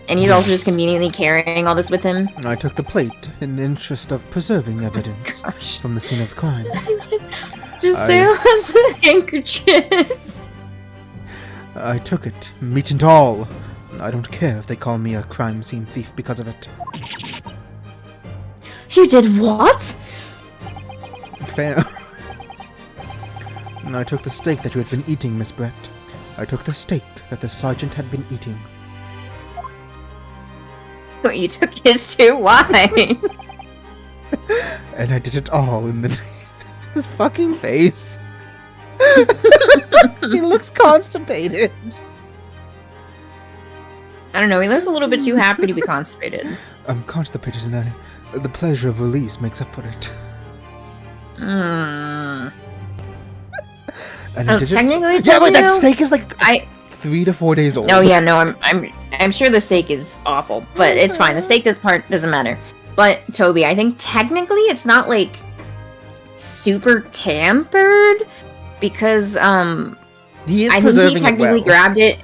And he's also just conveniently carrying all this with him? I took the plate in the interest of preserving evidence Gosh. from the scene of crime. Giselle has a handkerchief. I took it, meat and all. I don't care if they call me a crime scene thief because of it. You did what? Fair. I took the steak that you had been eating, Miss Brett. I took the steak that the sergeant had been eating. What, you took his too? Why? And I did it all in the... his fucking face. He looks constipated. I don't know, he looks a little bit too happy to be constipated. I'm constipated and the pleasure of release makes up for it. Mm. And I did Technically, it... Yeah, but that steak is like 3 to 4 days old. Oh yeah, no, I'm sure the steak is awful, but it's fine. The steak part doesn't matter. But Toby, I think technically it's not like super tampered because He is I think preserving he technically it well. grabbed it.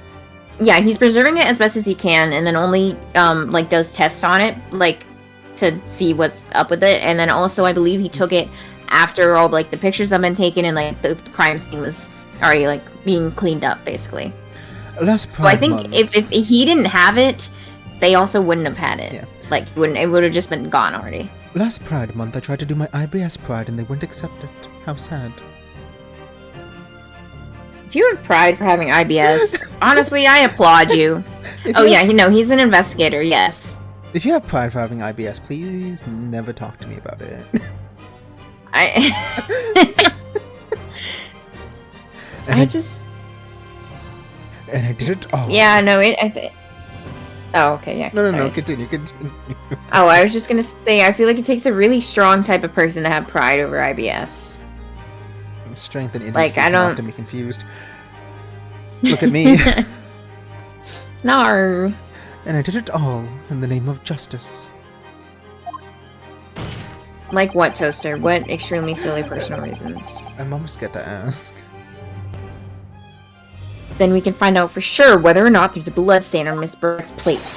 Yeah, he's preserving it as best as he can, and then only like does tests on it, like to see what's up with it. And then also, I believe he took it after all like the pictures have been taken and like the crime scene was already like being cleaned up, basically. Last So I Pride think Month. if he didn't have it, they also wouldn't have had it. Yeah. Like it would have just been gone already. Last Pride Month, I tried to do my IBS Pride and they wouldn't accept it. How sad. If you have pride for having IBS, honestly, I applaud you. Oh yeah, he's an investigator. Yes. If you have pride for having IBS, please never talk to me about it. I And I just And I did it all. yeah no it I think. Oh okay yeah. No, sorry. continue. Oh, I was just gonna say I feel like it takes a really strong type of person to have pride over IBS. Strength and Like, idiocy I can don't- often be confused. Look at me. No. And I did it all in the name of justice. Like what, Toaster? What extremely silly personal reasons? I'm almost scared to ask. Then we can find out for sure whether or not there's a blood stain on Miss Brett's plate.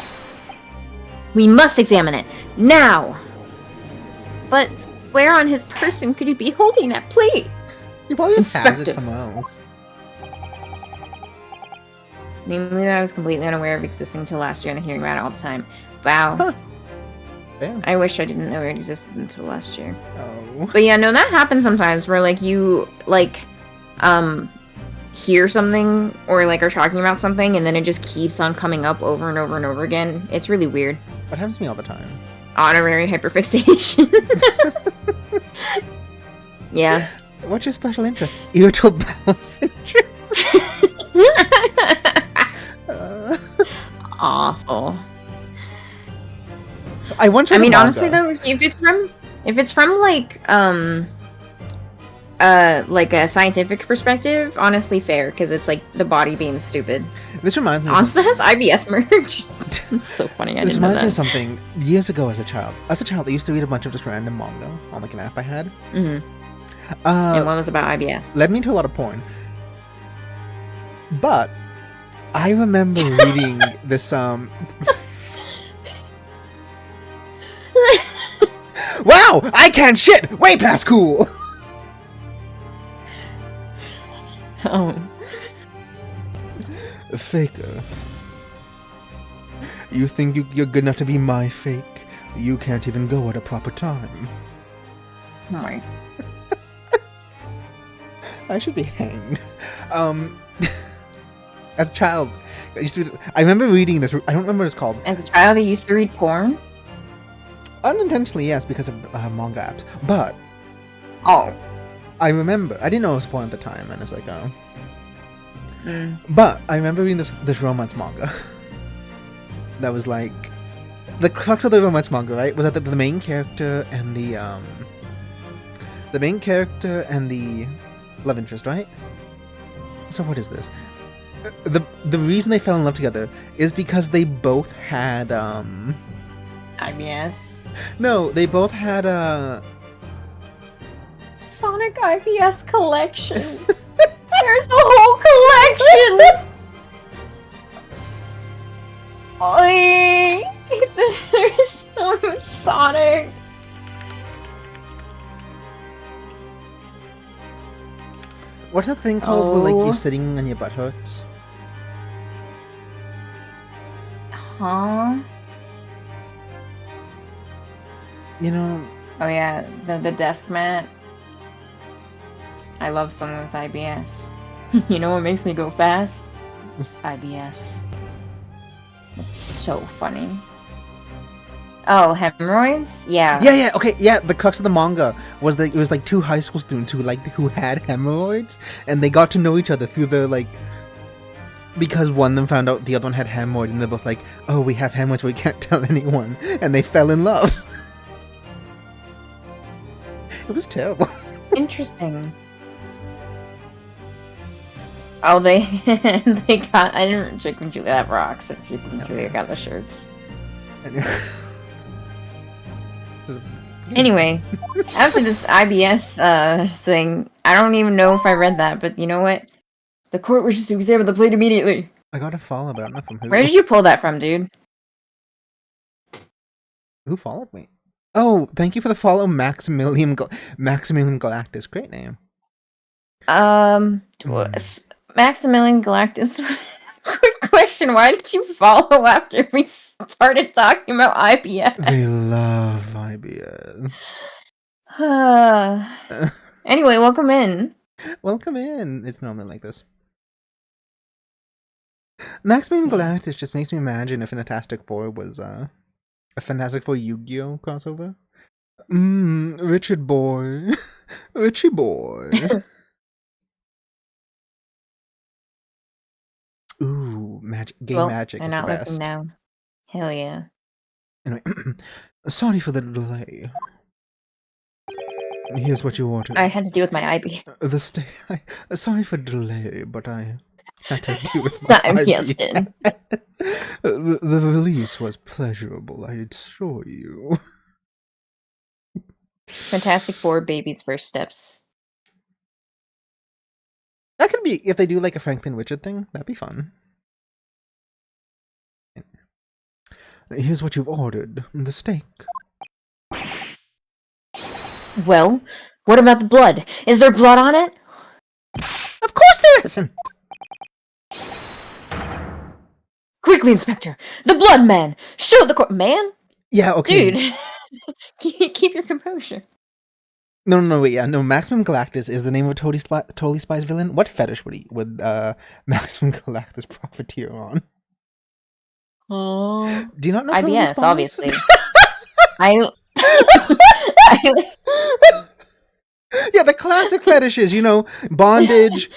We must examine it now. But where on his person could he be holding that plate? He probably just has it Inspector. somewhere else. Namely that I was completely unaware of existing until last year and hearing about it all the time. Wow. Huh. Yeah. I wish I didn't know it existed until last year. Oh. But yeah, no, that happens sometimes where like you like hear something or like are talking about something and then it just keeps on coming up over and over and over again. It's really weird. That happens to me all the time. Honorary hyperfixation. Yeah. What's your special interest? Irritable bowel syndrome. Awful. I once read I a mean, manga. honestly though, if it's from like a scientific perspective, honestly fair, because it's like the body being stupid. This reminds me. Of Honestly has IBS merch. It's so funny. I This didn't know reminds me of that. something years ago as a child. As a child, I used to read a bunch of just random manga on like an app I had. Mhm. And one was about IBS. Led me to a lot of porn. But I remember reading this Wow! I can't shit! Way past cool! Oh. Faker. You think you're good enough to be my fake? You can't even go at a proper time. Oh my. I should be hanged. As a child, I remember reading this. I don't remember what it's called. As a child, I used to read porn. Unintentionally, yes, because of manga apps. But Oh. I remember. I didn't know it was porn at the time, and it's like, oh. Mm. But I remember reading this romance manga. That was like the crux of the romance manga, right? Was that the main character and the love interest, right? So what is this? The reason they fell in love together is because they both had IBS. no, they both had Sonic IBS collection. There's a whole collection. Oi! There's so much Sonic. what's that thing called where like Oh. you're sitting and your butt hurts? Huh? You know, Oh yeah, the desk mat. I love someone with IBS. You know what makes me go fast? IBS. It's so funny. Oh, hemorrhoids? Yeah. Yeah, okay, yeah. The crux of the manga was that it was like two high school students who had hemorrhoids, and they got to know each other through the because one of them found out the other one had hemorrhoids, and they're both like, "Oh, we have hemorrhoids, we can't tell anyone," and they fell in love. It was terrible. Interesting. Oh, they they got. I didn't Chick and Julia have rocks, and Chick and Julia got the shirts. Anyway, after this IBS thing, I don't even know if I read that, but you know what? The court wishes to examine the plate immediately. I got a follow, but I don't know from who. Where did you pull that from, dude? Who followed me? Oh, thank you for the follow, Maximilian Galactus. Great name. Maximilian Galactus. Quick question: why did you follow after we started talking about IBS? They love IBS. Anyway, welcome in. Welcome in. It's normally like this. Maximilian Galactus just makes me imagine if Fantastic Four was a Fantastic Four Yu-Gi-Oh crossover. Richard boy. Richie boy. Ooh, magic. Magic I'm is not the looking best. now. Hell yeah. Anyway, sorry for the delay. Here's what you wanted. I had to deal with my IB. Sorry for delay, but I had to deal with my IBS. the release was pleasurable, I assure you. Fantastic Four Baby's First Steps. That could be, if they do like a Franklin Richard thing, that'd be fun. Here's what you've ordered. The steak. Well, what about the blood? Is there blood on it? Of course there isn't! Quickly, Inspector! The blood man! Show the court... Man? Yeah, okay. Dude! Keep your composure. No, wait, yeah, no, Maximum Galactus is the name of a Totally Spies villain. What fetish would Maximum Galactus profiteer on? Oh. Do you not know IBS, Totally Spies? obviously. Yeah, the classic fetishes, bondage,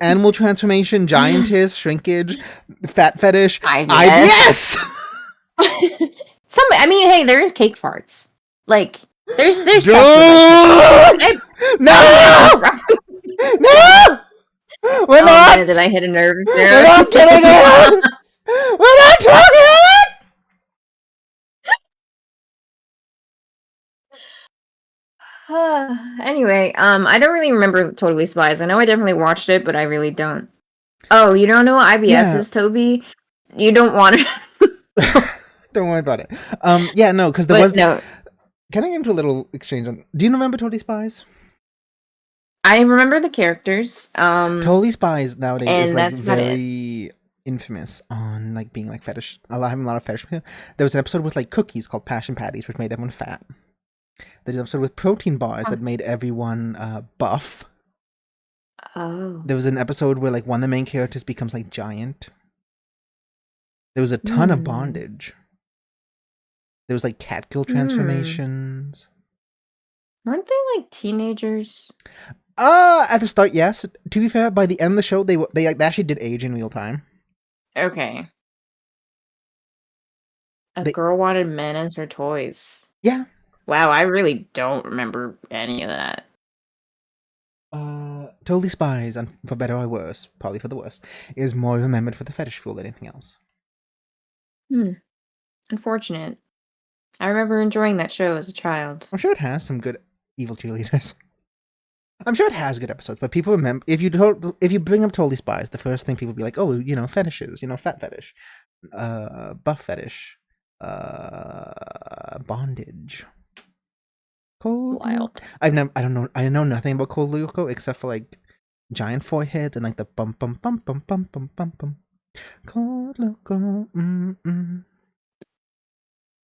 animal transformation, giantess, shrinkage, fat fetish, IBS! Hey, there is cake farts. Like, there's Don't! No! No! We're not! Man, did I hit a nerve there? We're not getting it! We're not talking about it! Anyway, I don't really remember Totally Spies. I know I definitely watched it, but I really don't. Oh, you don't know what IBS is, Toby? You don't want to... Don't worry about it. Yeah, no, because there was... No. Can I get into a little exchange on... Do you remember Totally Spies? I remember the characters. Totally Spies nowadays is like that's very infamous on like being like fetish. Having a lot of fetish. There was an episode with like cookies called Passion Patties, which made everyone fat. There's an episode with protein bars that made everyone buff. Oh. There was an episode where like one of the main characters becomes like giant. There was a ton of bondage. There was like catkill transformations. Weren't they like teenagers? At the start, yes. To be fair, by the end of the show, they actually did age in real time. Okay. A girl wanted men as her toys. Yeah. Wow, I really don't remember any of that. Totally Spies, and for better or worse, probably for the worst, is more remembered for the fetish fool than anything else. Unfortunate. I remember enjoying that show as a child. I'm sure it has some good evil cheerleaders. I'm sure it has good episodes, but people remember if you bring up Totally Spies, the first thing people be like, oh, fetishes, fat fetish, buff fetish, bondage. Cold Wild. I know nothing about Cold Lyoko except for like giant foreheads and like the bum bum bum bum bum bum bum bum. Cold Lyoko.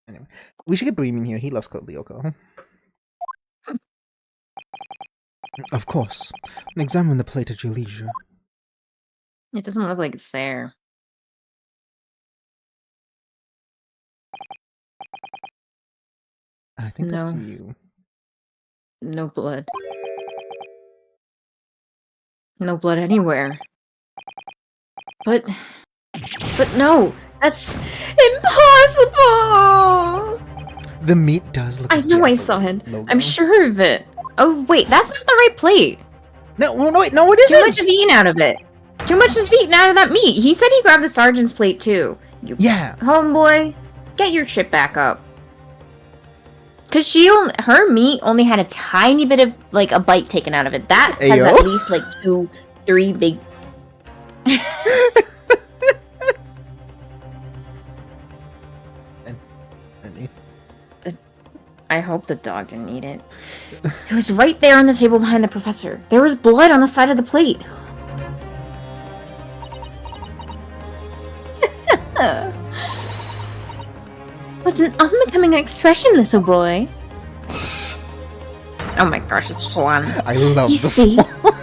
Anyway, we should get Bream in here. He loves Cold Lyoko. Of course. Examine the plate at your leisure. It doesn't look like it's there. I think that's No. you. No blood. No blood anywhere. But no! That's impossible! The meat does look I like know the I saw Apple it. logo. I'm sure of it. Oh, wait, that's not the right plate. No, wait, no, it Too isn't! much is eaten out of it. Too much is eaten out of that meat. He said he grabbed the sergeant's plate, too. You Yeah. homeboy, get your chip back up. Cause her meat only had a tiny bit of, like, a bite taken out of it. That has Ayo. at least, like, 2-3 big... I hope the dog didn't eat it. It was right there on the table behind the professor. There was blood on the side of the plate. What's an unbecoming expression, little boy? Oh my gosh, it's Swan. I love You the see? swan.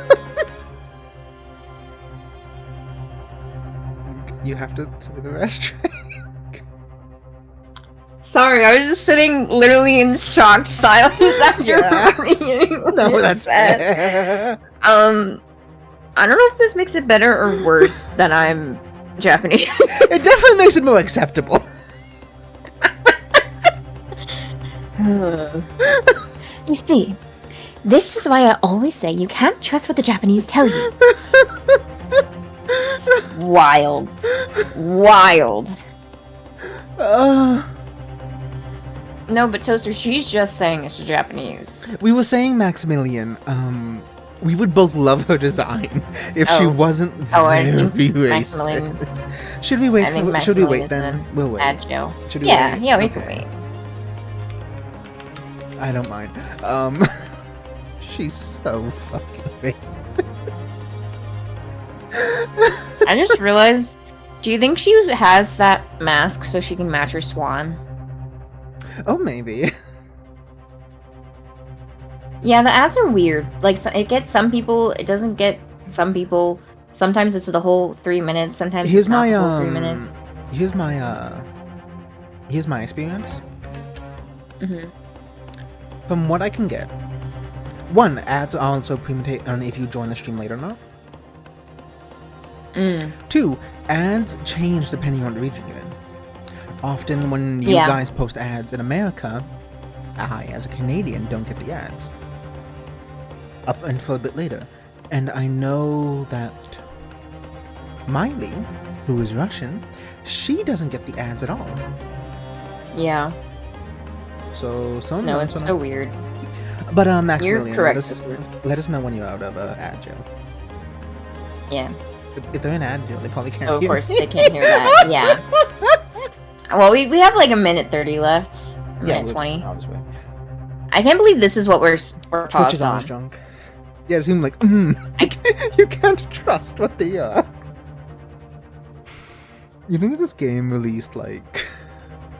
You have to say the rest. Sorry, I was just sitting literally in shocked silence after Yeah. reading what No, it that's said. I don't know if this makes it better or worse that I'm Japanese. It definitely makes it more acceptable. You see, this is why I always say you can't trust what the Japanese tell you. Wild. Wild. No, but Toaster, she's just saying it's Japanese. We were saying Maximilian, we would both love her design if she Oh. wasn't I very think racist. Maximilian- Should we wait I think for, should we Maximilian wait is then? an We'll wait. Agile. Should we Yeah, wait? yeah, we can Okay. wait. I don't mind. She's so fucking racist. I just realized, do you think she has that mask so she can match her swan? Oh, maybe. Yeah, the ads are weird. Like, it gets some people, it doesn't get some people. Sometimes it's the whole 3 minutes, sometimes Here's it's not my the whole 3 minutes. Here's my experience. hmm From what I can get, one, ads are also premeditate on if you join the stream late or not. Mm. Two, ads change depending on the region you're in. Often when you Yeah. guys post ads in America, I, as a Canadian, don't get the ads. Up until a bit later. And I know that Miley, who is Russian, she doesn't get the ads at all. Yeah. So, some No, of them it's don't- so weird. But Maximilian, You're correct, let us, sister. let us know when you're out of ad jail. Yeah. If they're in ad jail, they probably can't Oh, of hear course, me. they can't hear that. Yeah. Well, we have like a minute 30 left. A minute we'll- 20. I'll just wait. I can't believe this is what we're Twitch paused is on. always drunk. Yeah, it seemed like, I- you can't trust what they are. You know that this game released like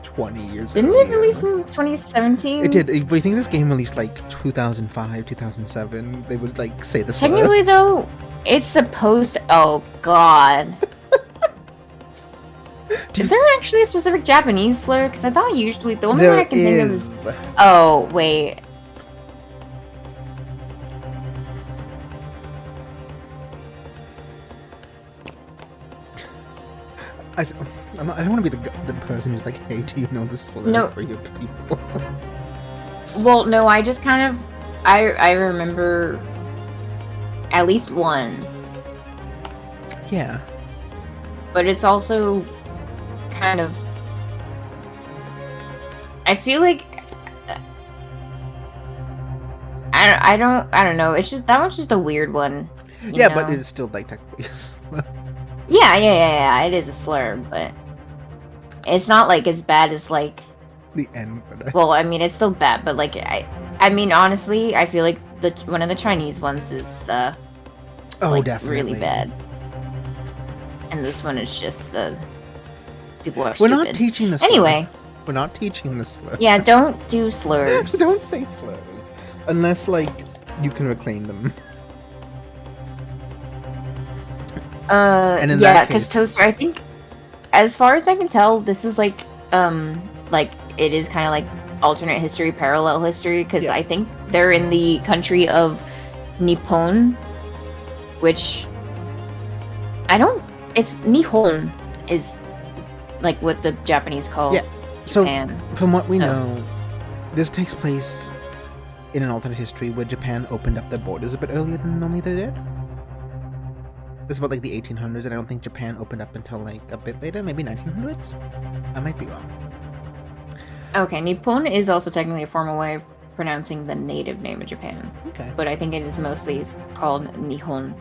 20 years Didn't earlier? it release in 2017? It did, but you think this game released like 2005, 2007? They would like say the slur. Technically, though, it's supposed to... Oh, God. Do Is you- there actually a specific Japanese slur? Because I thought usually the only one There I can think of is... is. Oh, wait. I don't want to be the person who's like, hey, do you know the slur No. for your people? Well, no, I just kind of... I remember at least one. Yeah. But it's also kind of... I feel like... I don't know. It's just... That one's just a weird one. you Yeah, but know? it's still like technically a slur. Yeah. It is a slur, but... It's not like as bad as like... The N word. Well, I mean, it's still bad, but like... I mean, honestly, I feel like one of the Chinese ones is... Oh, like, definitely. really bad. And this one is just... people are We're stupid. not teaching the slur. Anyway. We're not teaching the slur. Yeah, don't do slurs. Don't say slurs. Unless, like, you can reclaim them. And in Yeah, that because case- Toaster, I think, as far as I can tell, this is like it is kind of like alternate history, parallel history, because Yeah. I think they're in the country of Nippon, which it's Nihon is like what the Japanese call Yeah, so Japan. from what we So- know, this takes place in an alternate history where Japan opened up their borders a bit earlier than normally they did. This is about like the 1800s, and I don't think Japan opened up until like a bit later, maybe 1900s. I might be wrong. Okay, Nippon is also technically a formal way of pronouncing the native name of Japan, Okay. but I think it is mostly called Nihon.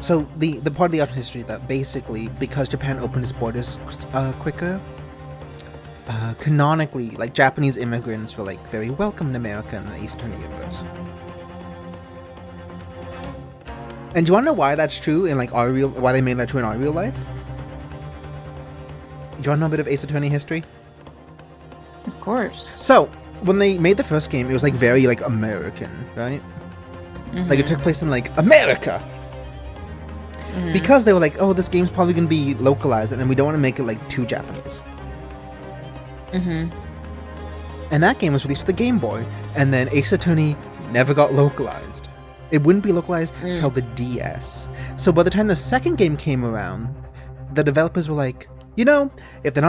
So the part of the alternate history that basically, because Japan opened its borders quicker, canonically, like Japanese immigrants were like very welcome in America in the Ace Attorney universe. And do you want to know why that's true in like why they made that true in our real life? Do you want to know a bit of Ace Attorney history? Of course. So when they made the first game, it was like very like American, right? Like it took place in like America. Mhm. Because they were like, oh, this game's probably gonna be localized, and we don't want to make it like too Japanese. Mhm. And that game was released for the Game Boy, and then Ace Attorney never got localized. It wouldn't be localized till the DS. So by the time the second game came around, the developers were like, you know, if they're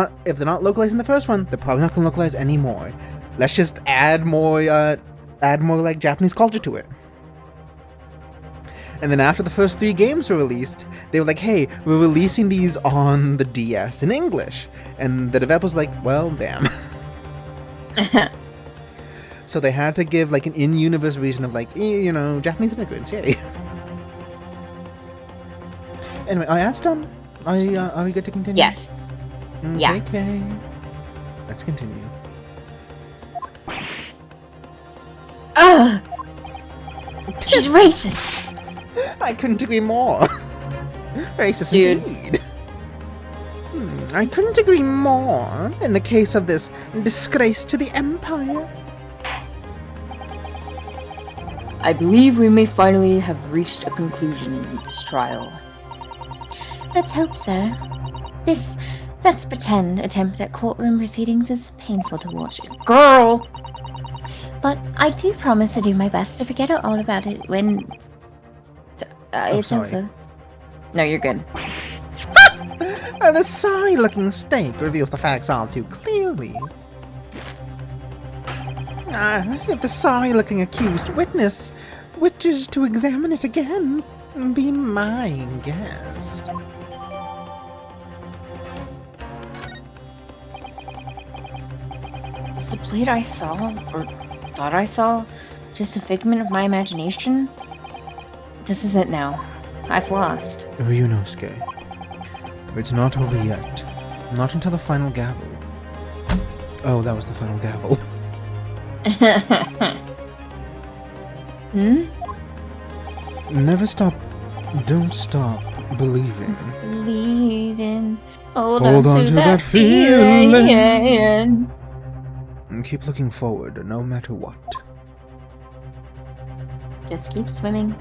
not localizing the first one, they're probably not gonna localize anymore. Let's just add more like Japanese culture to it. And then after the first 3 games were released, they were like, hey, we're releasing these on the DS in English. And the developers were like, well, damn. So they had to give like an in-universe reason of like, you know, Japanese immigrants, yay. Anyway, are ads done? Are we good to continue? Yes. Yeah. Okay. Let's continue. Ugh! She's racist! I couldn't agree more. Racist Dude. indeed. I couldn't agree more in the case of this disgrace to the Empire. I believe we may finally have reached a conclusion in this trial. Let's hope so. This, let's pretend, attempt at courtroom proceedings is painful to watch. Girl! But I do promise to do my best to forget all about it when it's sorry. over. No, you're good. The sorry-looking steak reveals the facts all too clearly. If the sorry-looking accused witness wishes to examine it again, be my guest. Is the blade I saw, or thought I saw, just a figment of my imagination? This is it now. I've lost. Ryunosuke, it's not over yet. Not until the final gavel. Oh, that was the final gavel. Hmm? Never stop. Don't stop believing. Leaving. Hold Hold on to that feeling. feeling. And keep looking forward, no matter what. Just keep swimming.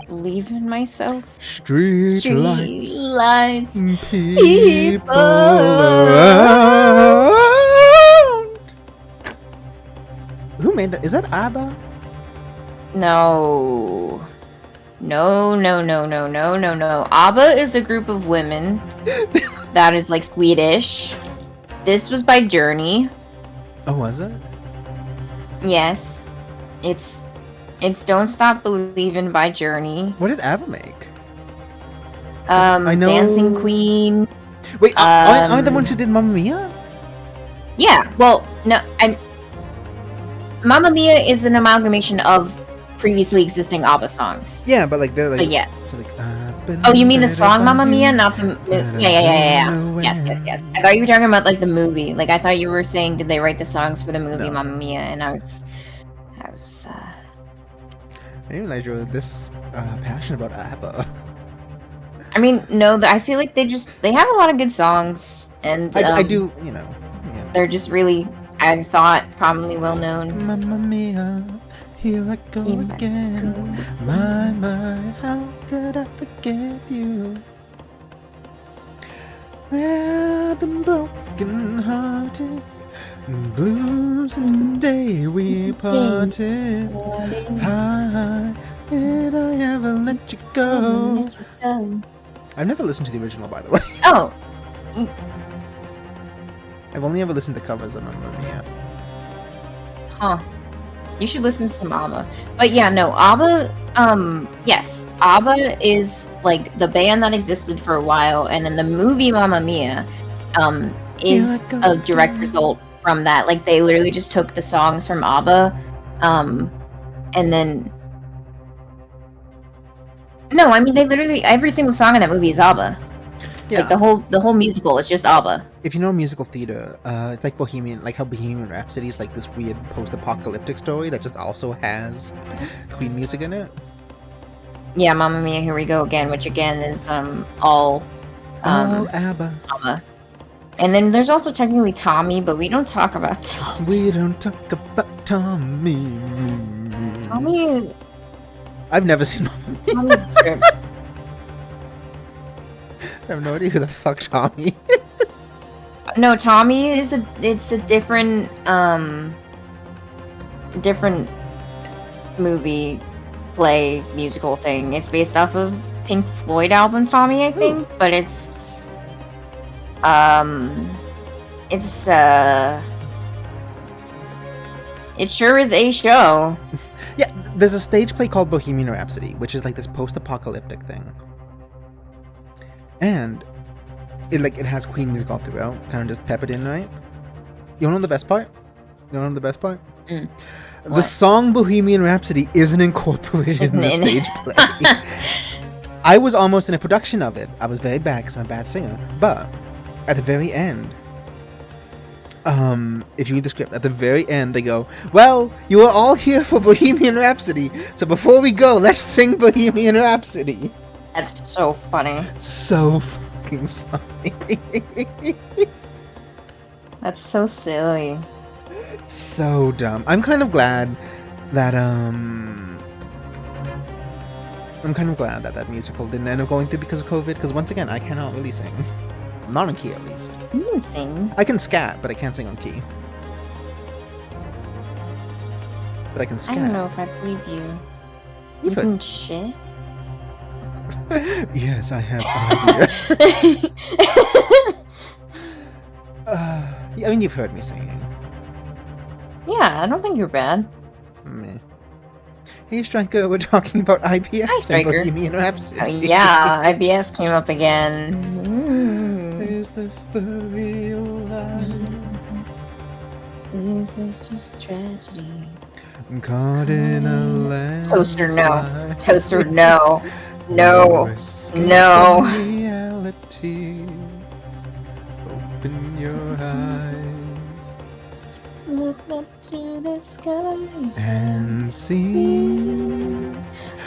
Believe in myself. Street Street lights. lights. People around. Who made that? Is that ABBA? No. No, no, no, no, no, no, no. ABBA is a group of women that is like Swedish. This was by Journey. Oh, was it? Yes. It's Don't Stop Believin' by Journey. What did ABBA make? I know- Dancing Queen. Wait, aren't the Um, ones who did Mamma Mia? Yeah, well, no, Mamma Mia is an amalgamation of previously existing ABBA songs. Yeah, but like they're like. But yeah. It's like, Oh, you mean the song Mamma Mia, not the yeah. Yes. I thought you were talking about like the movie. Like I thought you were saying, did they write the songs for the movie No. Mamma Mia? And I was. I didn't realize you were this passionate about ABBA. I mean, no, I feel like they have a lot of good songs, and I do, you know. Yeah. they're just really I thought commonly well known. Mamma mia, here I go Here I again. go. My, how could I forget you? Well, I've been broken hearted, blue since the day we parted. How did I ever let you go? I've never listened to the original, by the way. Oh, I've only ever listened to covers of Mamma Mia. huh. You should listen to some ABBA. But yeah, no, ABBA, yes, ABBA is like the band that existed for a while, and then the movie Mamma Mia, is a direct result from that. Like, they literally just took the songs from ABBA, and then... No, I mean, they literally, every single song in that movie is ABBA. Yeah. Like, the whole musical is just ABBA. If you know musical theater, it's like how Bohemian Rhapsody is like this weird post-apocalyptic story that just also has Queen music in it. Yeah, Mamma Mia, Here We Go Again, which again is all ABBA. ABBA. And then there's also technically Tommy, but we don't talk about Tommy. We don't talk about Tommy. Tommy, I've never seen Mamma Mia. Tommy's trip. I have no idea who the fuck Tommy is. No, Tommy is it's a different movie, play, musical thing. It's based off of Pink Floyd album Tommy, I think, but it's it sure is a show. Yeah, there's a stage play called Bohemian Rhapsody, which is like this post-apocalyptic thing. And it has Queen music all throughout, kind of just peppered in, right? You wanna know the best part? Mm. The What? song Bohemian Rhapsody isn't incorporated in the Isn't it? stage play. I was almost in a production of it. I was very bad because I'm a bad singer. But at the very end, if you read the script, at the very end they go, well, you are all here for Bohemian Rhapsody, so before we go, let's sing Bohemian Rhapsody. That's so funny. So fucking funny. That's so silly. So dumb. I'm kind of glad that that musical didn't end up going through because of COVID, because once again, I cannot really sing. Not on key, at least. You can sing. I can scat, but I can't sing on key. But I can I scat. don't know if I believe you. You You've heard- can shit. Yes, I have idea. I mean, you've heard me singing. Yeah, I don't think you're bad. Meh. Hey, Striker, we're talking about IBS Hi, and Striker. Bohemian Rhapsody. Yeah, IBS came up again. Is this the real life? This is just tragedy. Caught in a land. Toaster, no. Toaster, no. No. No. Reality. Open your eyes Look up to the skies and see.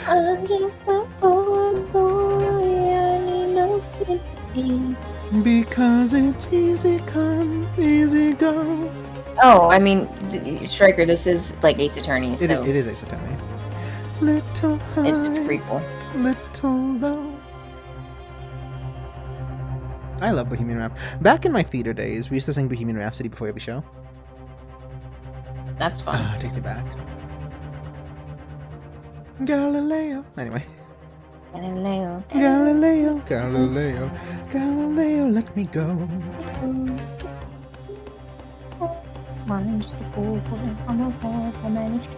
I'm just a poor boy. I need no sympathy. Because it's easy come, easy go. Oh, I mean, Striker, this is like Ace Attorney, It so is Ace Attorney. Little high, it's just a prequel. little low. I love Bohemian Rhapsody. Back in my theater days, we used to sing Bohemian Rhapsody before every show. That's fun. Ah, takes me back. Galileo. Anyway. Galileo. Galileo, Galileo, Galileo, let me go.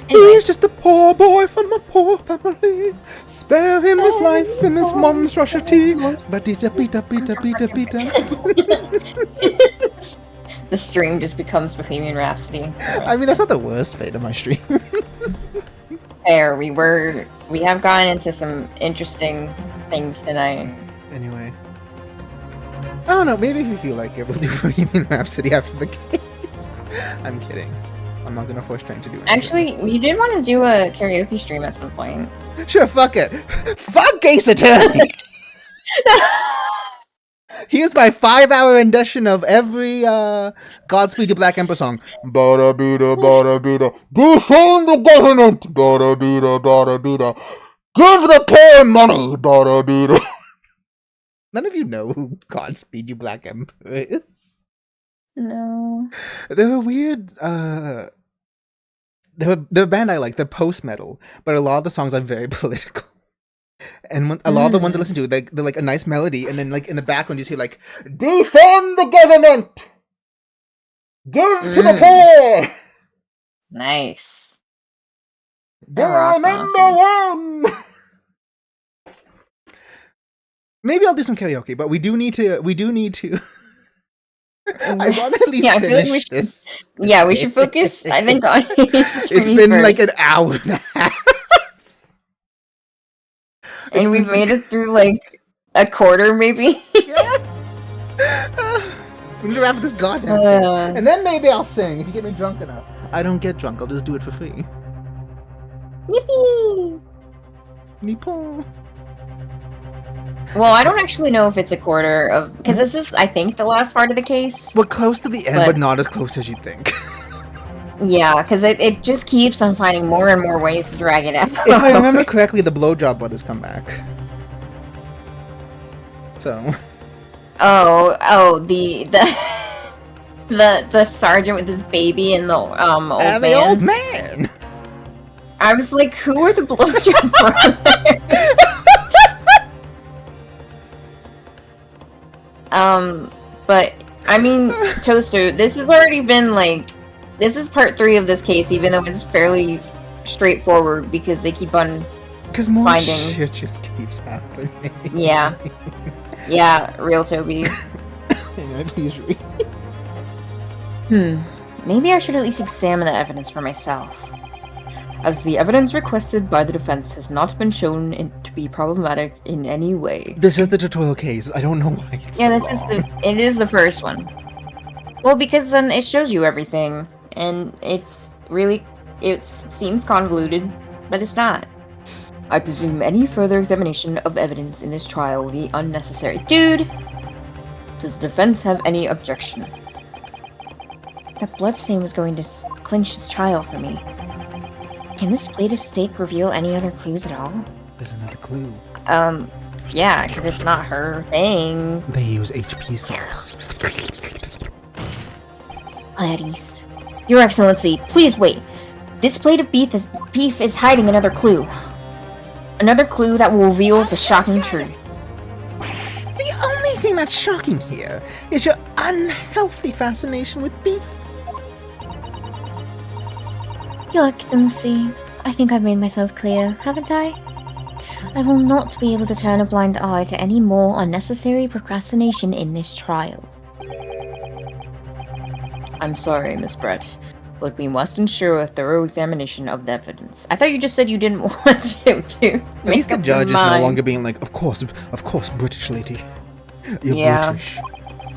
Anyway, He's just a poor boy from a poor family. Spare him his life in this monstrosity. Ba-dee-da, bee-da, bee-da, bee-da, bee-da. the stream just becomes Bohemian Rhapsody. I mean, that's not the worst fate of my stream. Fair, we have gotten into some interesting things tonight. Anyway. I don't know, maybe if you feel like it, we'll do Bohemian Rhapsody after the case. I'm kidding. I'm not gonna force trying to do it. Actually, you did want to do a karaoke stream at some point. Sure, fuck it. Fuck Ace Attorney! Here's my 5-hour rendition of every Godspeed You Black Emperor song. Bada bida, bada bida. Defund the government. Bada bida, bada bida. Give the poor money. Bada bida. None of you know who Godspeed You Black Emperor is. No. They're a weird. They're a band I like. They're post-metal, but a lot of the songs are very political. And a lot of the ones I listen to, they're like a nice melody, and then like in the background you see like, defund the government, give to the poor. Nice. They rocks, remember one. Maybe I'll do some karaoke, but we do need to. I want to at least Yeah, I feel like finish we should- this. Yeah, we should focus, I think, on his It's journey been first. like an hour and a half. And we've made it through like a quarter, maybe. We need to wrap this goddamn thing. And then maybe I'll sing if you get me drunk enough. I don't get drunk, I'll just do it for free. Yippee! Nippon. Well, I don't actually know if it's a quarter of, because this is, I think, the last part of the case. We're close to the end, But- but not as close as you think. Yeah, because it just keeps on finding more and more ways to drag it out. If I remember correctly, the blowjob brothers come back. So. the sergeant with his baby and the old man. The old man. I was like, who are the blowjob brothers? But I mean, Toaster, this has already been like, this is part 3 of this case, even though it's fairly straightforward because they keep on, Because more finding- shit just keeps happening. yeah, real Toby. Anyway, please read. Maybe I should at least examine the evidence for myself. As the evidence requested by the defense has not been shown to be problematic in any way. This is the tutorial case. I don't know why it's Yeah, so this long. is it is the first one. Well, because then it shows you everything, and it seems convoluted, but it's not. I presume any further examination of evidence in this trial will be unnecessary. Dude! Does the defense have any objection? That bloodstain was going to clinch this trial for me. Can this plate of steak reveal any other clues at all? There's another clue. Yeah, because it's not her thing. They use HP sauce. Gladys. Your Excellency, please wait. This plate of beef is hiding another clue. Another clue that will reveal the shocking truth. The only thing that's shocking here is your unhealthy fascination with beef. Your Excellency, I think I've made myself clear, haven't I? I will not be able to turn a blind eye to any more unnecessary procrastination in this trial. I'm sorry, Miss Brett, but we must ensure a thorough examination of the evidence. I thought you just said you didn't want to At least the judge is no longer being like, of course, British lady. You're Yeah. British.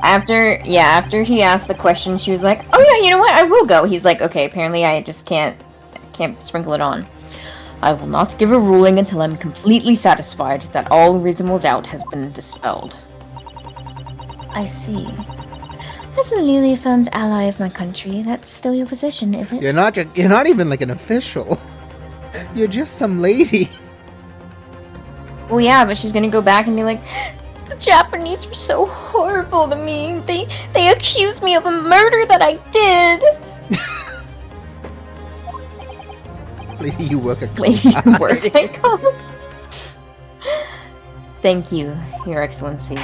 After he asked the question, she was like, "Oh yeah, you know what? I will go." He's like, "Okay, apparently I just can't sprinkle it on. I will not give a ruling until I'm completely satisfied that all reasonable doubt has been dispelled." I see. As a newly affirmed ally of my country, that's still your position, is it? You're not even like an official. You're just some lady. Well, yeah, but she's gonna go back and be like, "The Japanese were so horrible to me. They accused me of a murder that I did." Lady, you work at Lady, Kobai. work at Coles. Thank you, Your Excellency.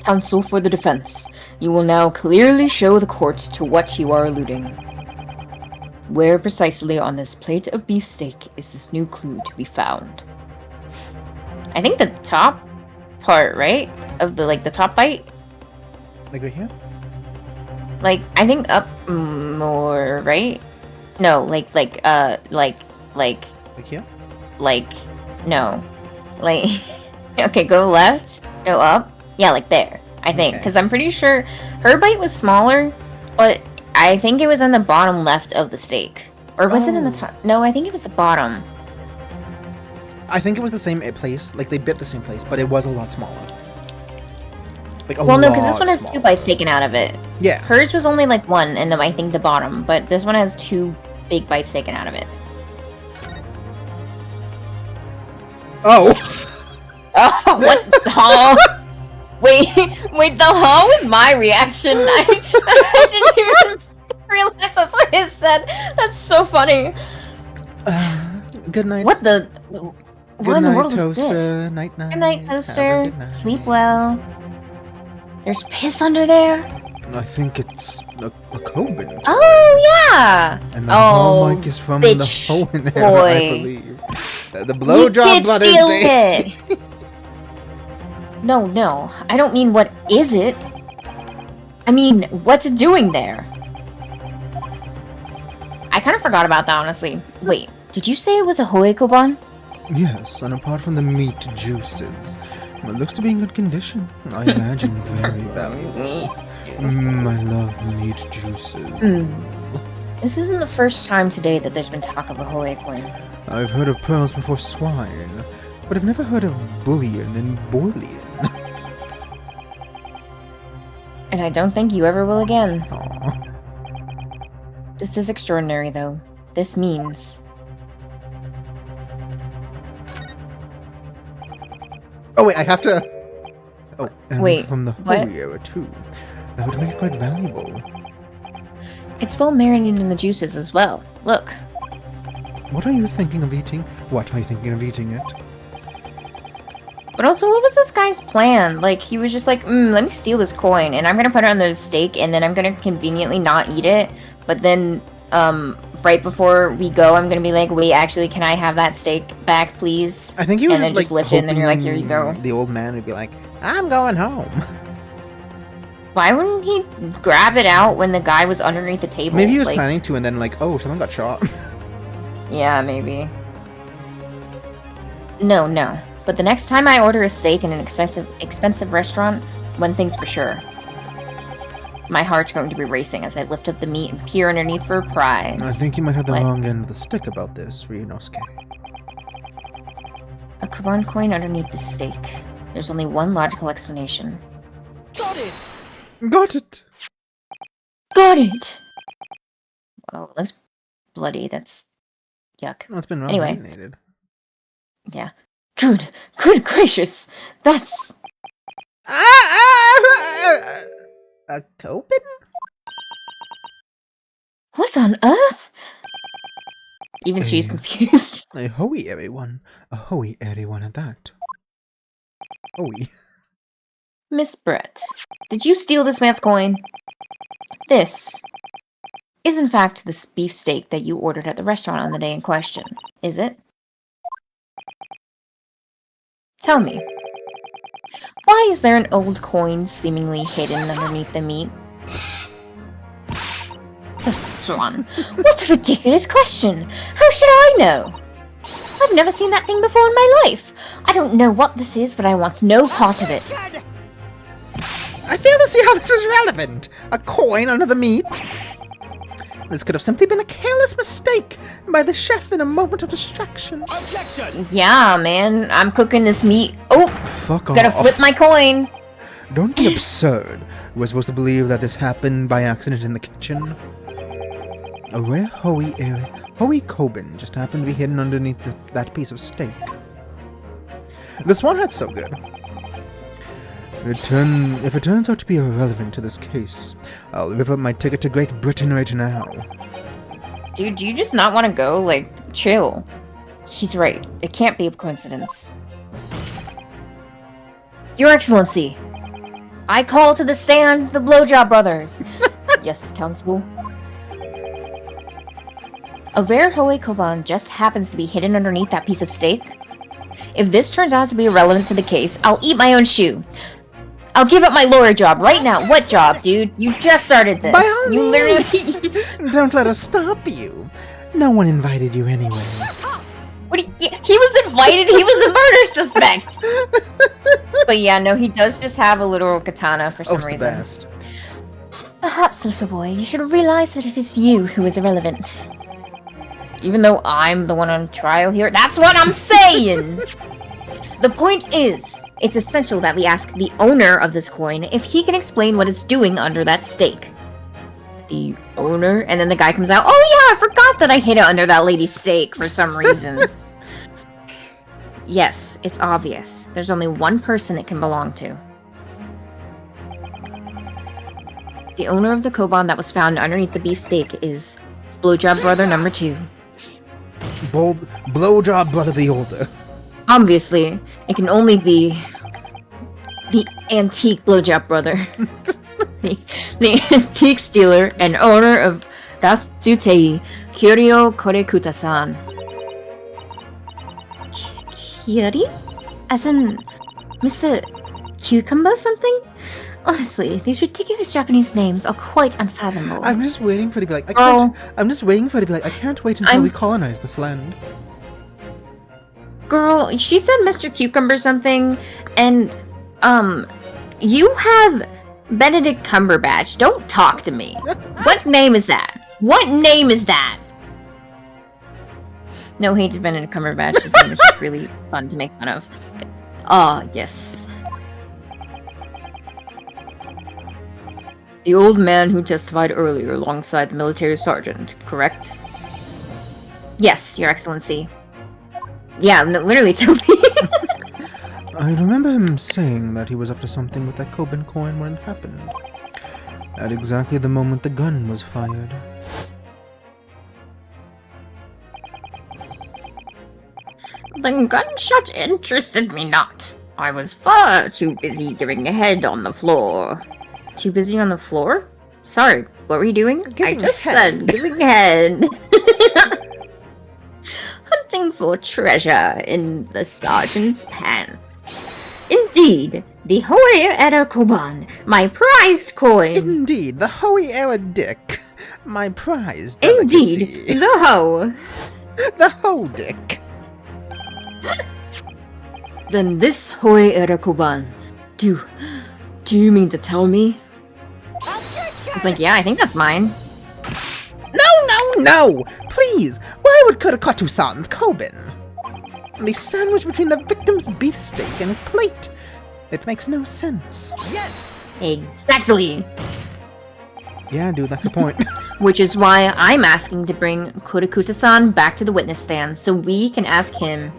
Counsel for the defense, you will now clearly show the court to what you are alluding. Where precisely on this plate of beefsteak is this new clue to be found? I think the top part, right? Of the top bite? Like right here? Like, I think up more, right? No, like, Like here? no. Like, okay, go left, go up. Yeah, like there, I think. Okay. Because I'm pretty sure her bite was smaller, but I think it was on the bottom left of the steak. Or was it in the Oh. top? No, I think it was the bottom. I think it was the same place. Like, they bit the same place, but it was a lot smaller. Like, a Well, no, lot because this one has smaller. 2 bites taken out of it. Yeah. Hers was only like 1, and then I think the bottom, but this one has 2 big bites taken out of it. Oh! Oh, what? Huh? Wait, the huh was my reaction. I didn't even realize that's what it said. That's so funny. Good night. What the? Good What in the night, world toaster. is this? Night, night. Good night, Have a toaster. good night. Sleep well. There's piss under there. I think it's a Coben. Oh yeah. And the Oh, hallmark is from the bitch Hoenn era, I boy. believe. The You blowjob did brothers, steal baby. it. No. I don't mean what is it. I mean, what's it doing there? I kind of forgot about that, honestly. Wait, did you say it was a Hoekoban? Yes, and apart from the meat juices, it looks to be in good condition. I imagine very valuable. I love meat juices. This isn't the first time today that there's been talk of a Hoekoban. I've heard of pearls before swine, but I've never heard of bullion and bullion. And I don't think you ever will again. Aw. This is extraordinary, though. This means... Oh wait, I have to... Oh, and Wait, from the what? Holy era too. That would make it quite valuable. It's well marinated in the juices as well. Look. What are you thinking of eating? What are you thinking of eating it? But also, what was this guy's plan? Like, he was just like, let me steal this coin, and I'm gonna put it on the steak, and then I'm gonna conveniently not eat it. But then, right before we go, I'm gonna be like, wait, actually, can I have that steak back, please? I think he was And just then like just lift it, and then you're like, here you go. hoping the old man would be like, I'm going home. Why wouldn't he grab it out when the guy was underneath the table? Maybe he was Like, planning to, and then like, oh, someone got shot. Yeah, maybe. No. But the next time I order a steak in an expensive restaurant, one thing's for sure. My heart's going to be racing as I lift up the meat and peer underneath for a prize. I think you might have the What? wrong end of the stick about this, Ryunosuke. A Kuban coin underneath the steak. There's only one logical explanation. Got it! Got it! Got it! Well, it looks bloody. That's... yuck. Well, it's been well Anyway. marinated. Yeah. Good gracious! That's... A Copen? What on earth? Even she's Eh. confused. A Hoey airy one. A Hoey airy one at that. Hoey. Miss Brett, did you steal this man's coin? This is in fact the beef steak that you ordered at the restaurant on the day in question, is it? Tell me, why is there an old coin seemingly hidden underneath the meat? Swan, what a ridiculous question! How should I know? I've never seen that thing before in my life. I don't know what this is, but I want no part of it. I fail to see how this is relevant. A coin under the meat? This could have simply been a careless mistake by the chef in a moment of distraction. Objection! Yeah, man, I'm cooking this meat. Oh, Fuck off. gotta flip my coin. Don't be absurd. We're supposed to believe that this happened by accident in the kitchen. A rare Hoey Coben just happened to be hidden underneath that piece of steak. This one had so good. If it turns out to be irrelevant to this case, I'll rip up my ticket to Great Britain right now. Dude, do you just not want to go? Like, chill. He's right. It can't be a coincidence. Your Excellency, I call to the stand the Blowjob Brothers. Yes, Counsel. A rare Hoei Koban just happens to be hidden underneath that piece of steak. If this turns out to be irrelevant to the case, I'll eat my own shoe. I'll give up my lawyer job right now. What job, dude? You just started this. By all You means. literally... Don't let us stop you. No one invited you anyway. What do you... He was invited. He was the murder suspect. But yeah, no, he does just have a literal katana for some it's the reason. best. Perhaps, little boy, you should realize that it is you who is irrelevant. even though I'm the one on trial here. That's what I'm saying! The point is, it's essential that we ask the owner of this coin if he can explain what it's doing under that stake. The owner? And then the guy comes out, oh yeah, I forgot that I hid it under that lady's stake for some reason. Yes, it's obvious. There's only one person it can belong to. The owner of the koban that was found underneath the beef steak is Blowjob Brother number 2. Blowjob Brother the Older. Obviously, it can only be the antique Blowjob Brother. the antique stealer and owner of Dasutei, Kyoryo Korekuta-san. Kyori? As in, Mr. Cucumber something? Honestly, these ridiculous Japanese names are quite unfathomable. I'm just waiting for it to be like, I can't wait until we colonize this land. Girl, she said Mr. Cucumber something, and, you have Benedict Cumberbatch. Don't talk to me. What name is that? What name is that? No hate to Benedict Cumberbatch, his name is just really fun to make fun of. Ah, yes. The old man who testified earlier alongside the military sergeant, correct? Yes, Your Excellency. Yeah, literally, Toby. I remember him saying that he was up to something with that Koban coin when it happened. At exactly the moment the gun was fired. The gunshot interested me not. I was far too busy giving a head on the floor. Too busy on the floor? Sorry, what were you doing? I just said giving head. Hunting for treasure in the sergeant's pants. Indeed, the Hoei Era Koban, my prized coin. Indeed, the Hoei Era Dick, my prized Indeed, delicacy. the hoe. The Ho Dick. Then this Hoei Era Koban. Do you mean to tell me? It's like, yeah, I think that's mine. No! Please! Why would Kurakatu-san's Koban be sandwiched between the victim's beefsteak and his plate? It makes no sense. Yes! Exactly! Yeah, dude, that's the point. Which is why I'm asking to bring Kurikuta-san back to the witness stand so we can ask him.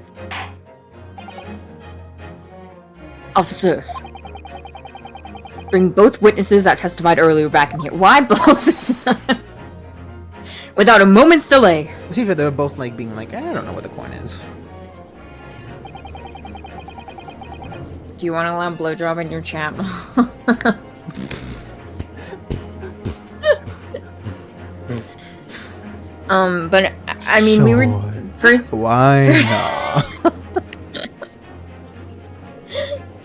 Officer, bring both witnesses that testified earlier back in here. Why both? Without a moment's delay. See if they were both like being like, I don't know what the coin is. Do you want to allow blowjob in your chat? But I mean, we were first. Why not?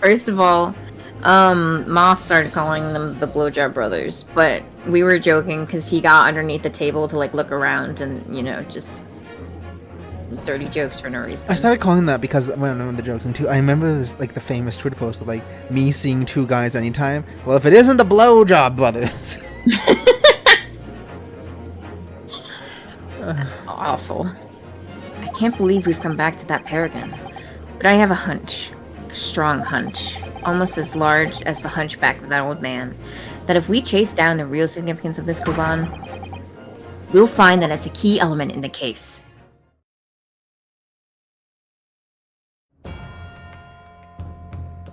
First of all, Moth started calling them the Blowjob Brothers, but we were joking because he got underneath the table to like look around and, you know, just dirty jokes for no reason. I started calling that because, well, no, the jokes, and too, I remember this, like, the famous Twitter post of, like, me seeing two guys anytime. Well, if it isn't the Blowjob Brothers. Awful. I can't believe we've come back to that pair again. But I have a hunch. A strong hunch. Almost as large as the hunchback of that old man. That if we chase down the real significance of this Koban, we'll find that it's a key element in the case.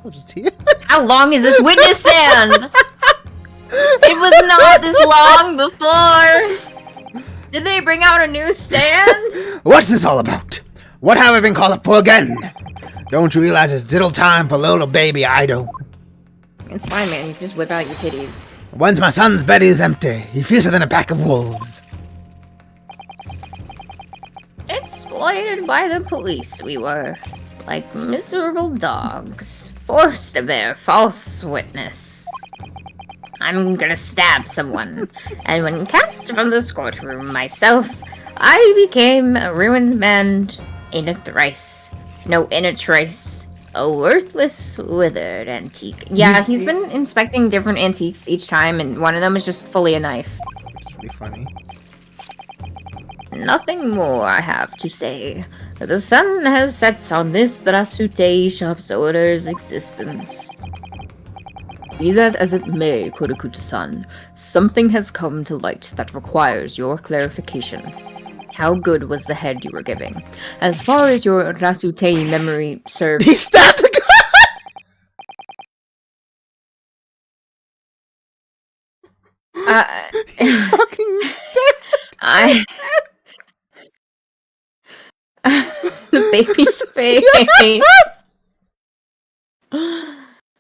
Just here. How long is this witness stand? It was not this long before. Did they bring out a new stand? What's this all about? What have I been called up for again? Don't you realize it's diddle time for little baby Ido? It's fine, man. You can just whip out your titties. Once my son's belly is empty, he fiercer than a pack of wolves. Exploited by the police, we were. Like miserable dogs, forced to bear false witness. I'm gonna stab someone, and when cast from this courtroom myself, I became a ruined man in a thrice. No, in a trace. A worthless, withered antique. Yeah, he's been inspecting different antiques each time, and one of them is just fully a knife. It's really funny. nothing more I have to say. The sun has set on this Rasute shop's owner's existence. Be that as it may, Kurokuta-san, something has come to light that requires your clarification. How good was the head you were giving? As far as your Rasute memory serves... He stabbed the guy! He fucking stabbed! The baby's face!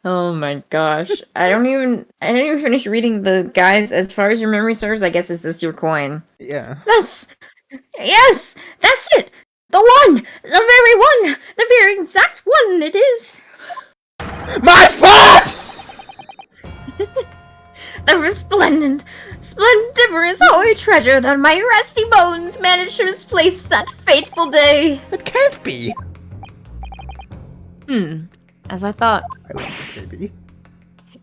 Oh my gosh. I didn't even finish reading the guys. As far as your memory serves, I guess it's just your coin. Yeah. Yes! That's it! The one! The very one! The very exact one it is! My fault! The resplendent, splendiferous holy treasure that my rusty bones managed to misplace that fateful day! It can't be! As I thought. I love the baby.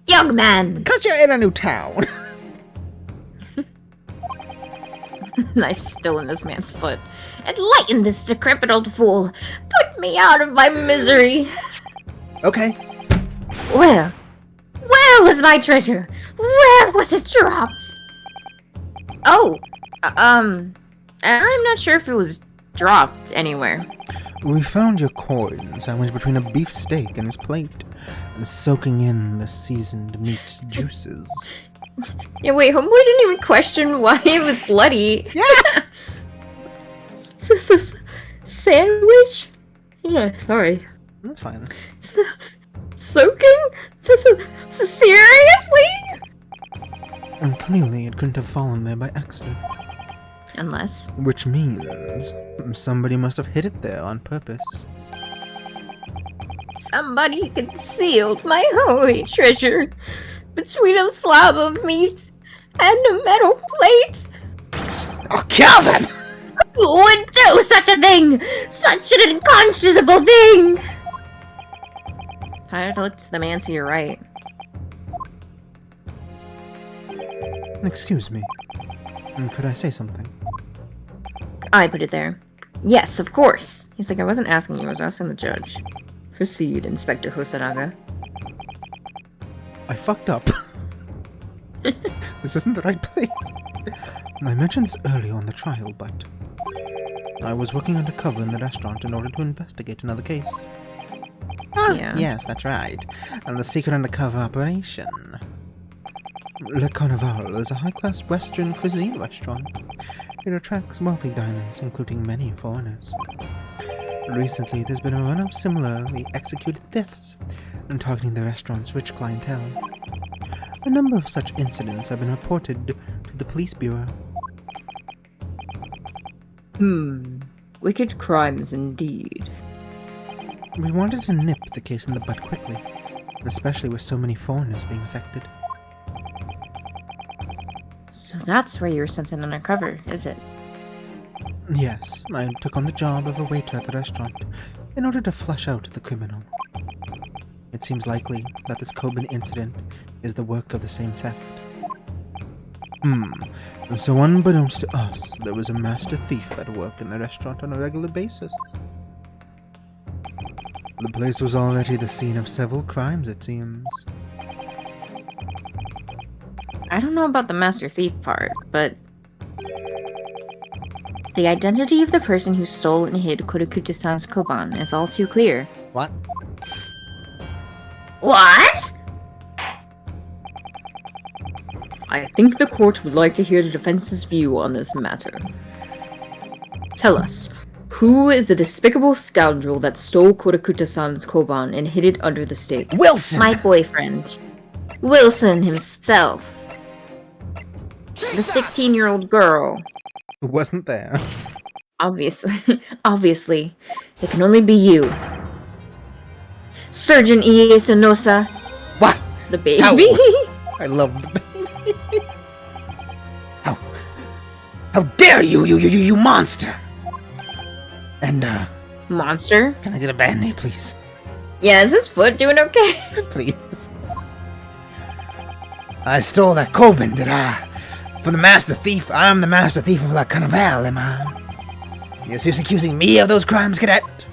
Young man! Because you're in a new town. Knife still in this man's foot. Enlighten this decrepit old fool! Put me out of my misery! Okay. Where was my treasure? Where was it dropped? Oh, I'm not sure if it was dropped anywhere. We found your coin sandwiched between a beef steak and his plate, soaking in the seasoned meat's juices. Yeah, wait, homeboy didn't even question why it was bloody. Yeah! Sandwich? Yeah, sorry. That's fine. Soaking? Seriously? And clearly it couldn't have fallen there by accident. Unless... Which means somebody must have hid it there on purpose. somebody concealed my holy treasure between a slab of meat and a metal plate. I'll kill them! Who would do such a thing? Such an unconscionable thing! I look to the man to your right. Excuse me. Could I say something? I put it there. Yes, of course. He's like, I wasn't asking you, I was asking the judge. Proceed, Inspector Hosanaga. I fucked up. This isn't the right place. I mentioned this earlier on the trial, but I was working undercover in the restaurant in order to investigate another case. Yeah. Yes, that's right. And the secret undercover operation. Le Carnival is a high-class Western cuisine restaurant. It attracts wealthy diners, including many foreigners. Recently, there's been a run of similarly executed thefts, targeting the restaurant's rich clientele. A number of such incidents have been reported to the police bureau. Wicked crimes indeed. We wanted to nip the case in the bud quickly, especially with so many foreigners being affected. So that's why you were sent in undercover, is it? Yes, I took on the job of a waiter at the restaurant in order to flush out the criminal. It seems likely that this Coben incident is the work of the same theft. So unbeknownst to us, there was a master thief at work in the restaurant on a regular basis. The place was already the scene of several crimes, it seems. I don't know about the master thief part, but the identity of the person who stole and hid Kurokuta-san's koban is all too clear. What? What? I think the court would like to hear the defense's view on this matter. Tell us, who is the despicable scoundrel that stole Kurokuta-san's koban and hid it under the steak? Wilson! My boyfriend. Wilson himself. The 16-year-old girl. Who wasn't there. Obviously, it can only be you. Surgeon Iesunosa. What? The baby. I love the baby. How dare you, you monster! And, Monster? can I get a band-aid, please? Yeah, is his foot doing okay? Please. I stole that Coben, did I? For the master thief, I'm the master thief of La Carnival, am I? You're seriously accusing me of those crimes, cadet?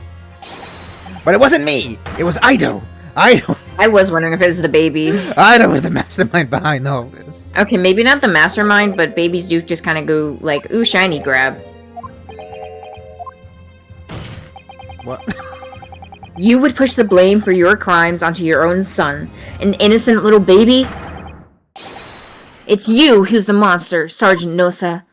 But it wasn't me! It was Ido! I was wondering if it was the baby. Ido was the mastermind behind all this. Okay, maybe not the mastermind, but babies do just kind of go like, ooh, shiny grab. What? You would push the blame for your crimes onto your own son, an innocent little baby? It's you who's the monster, Sergeant Nosa.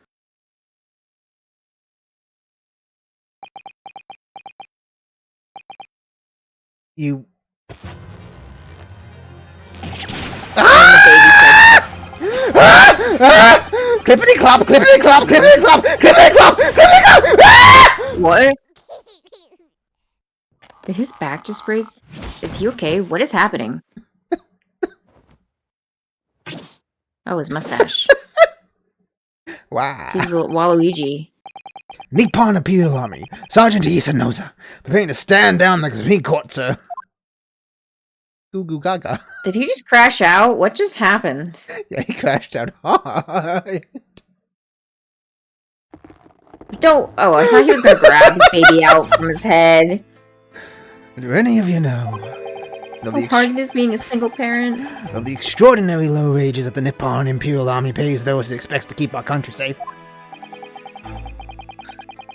You... Clippity clop, clippity clop, clippity clop, clippity clop, clippity clop! What? Did his back just break? Is he okay? What is happening? Oh, his mustache. Wow. He's a little Waluigi. Nippon Imperial Army, Sergeant Isanosa, preparing to stand down the Supreme Court, sir. Goo goo gaga. Did he just crash out? What just happened? Yeah, he crashed out hard. Don't. Oh, I thought he was gonna grab his baby out from his head. Do any of you know of How hard it is being a single parent? of the extraordinary low wages that the Nippon Imperial Army pays those it expects to keep our country safe?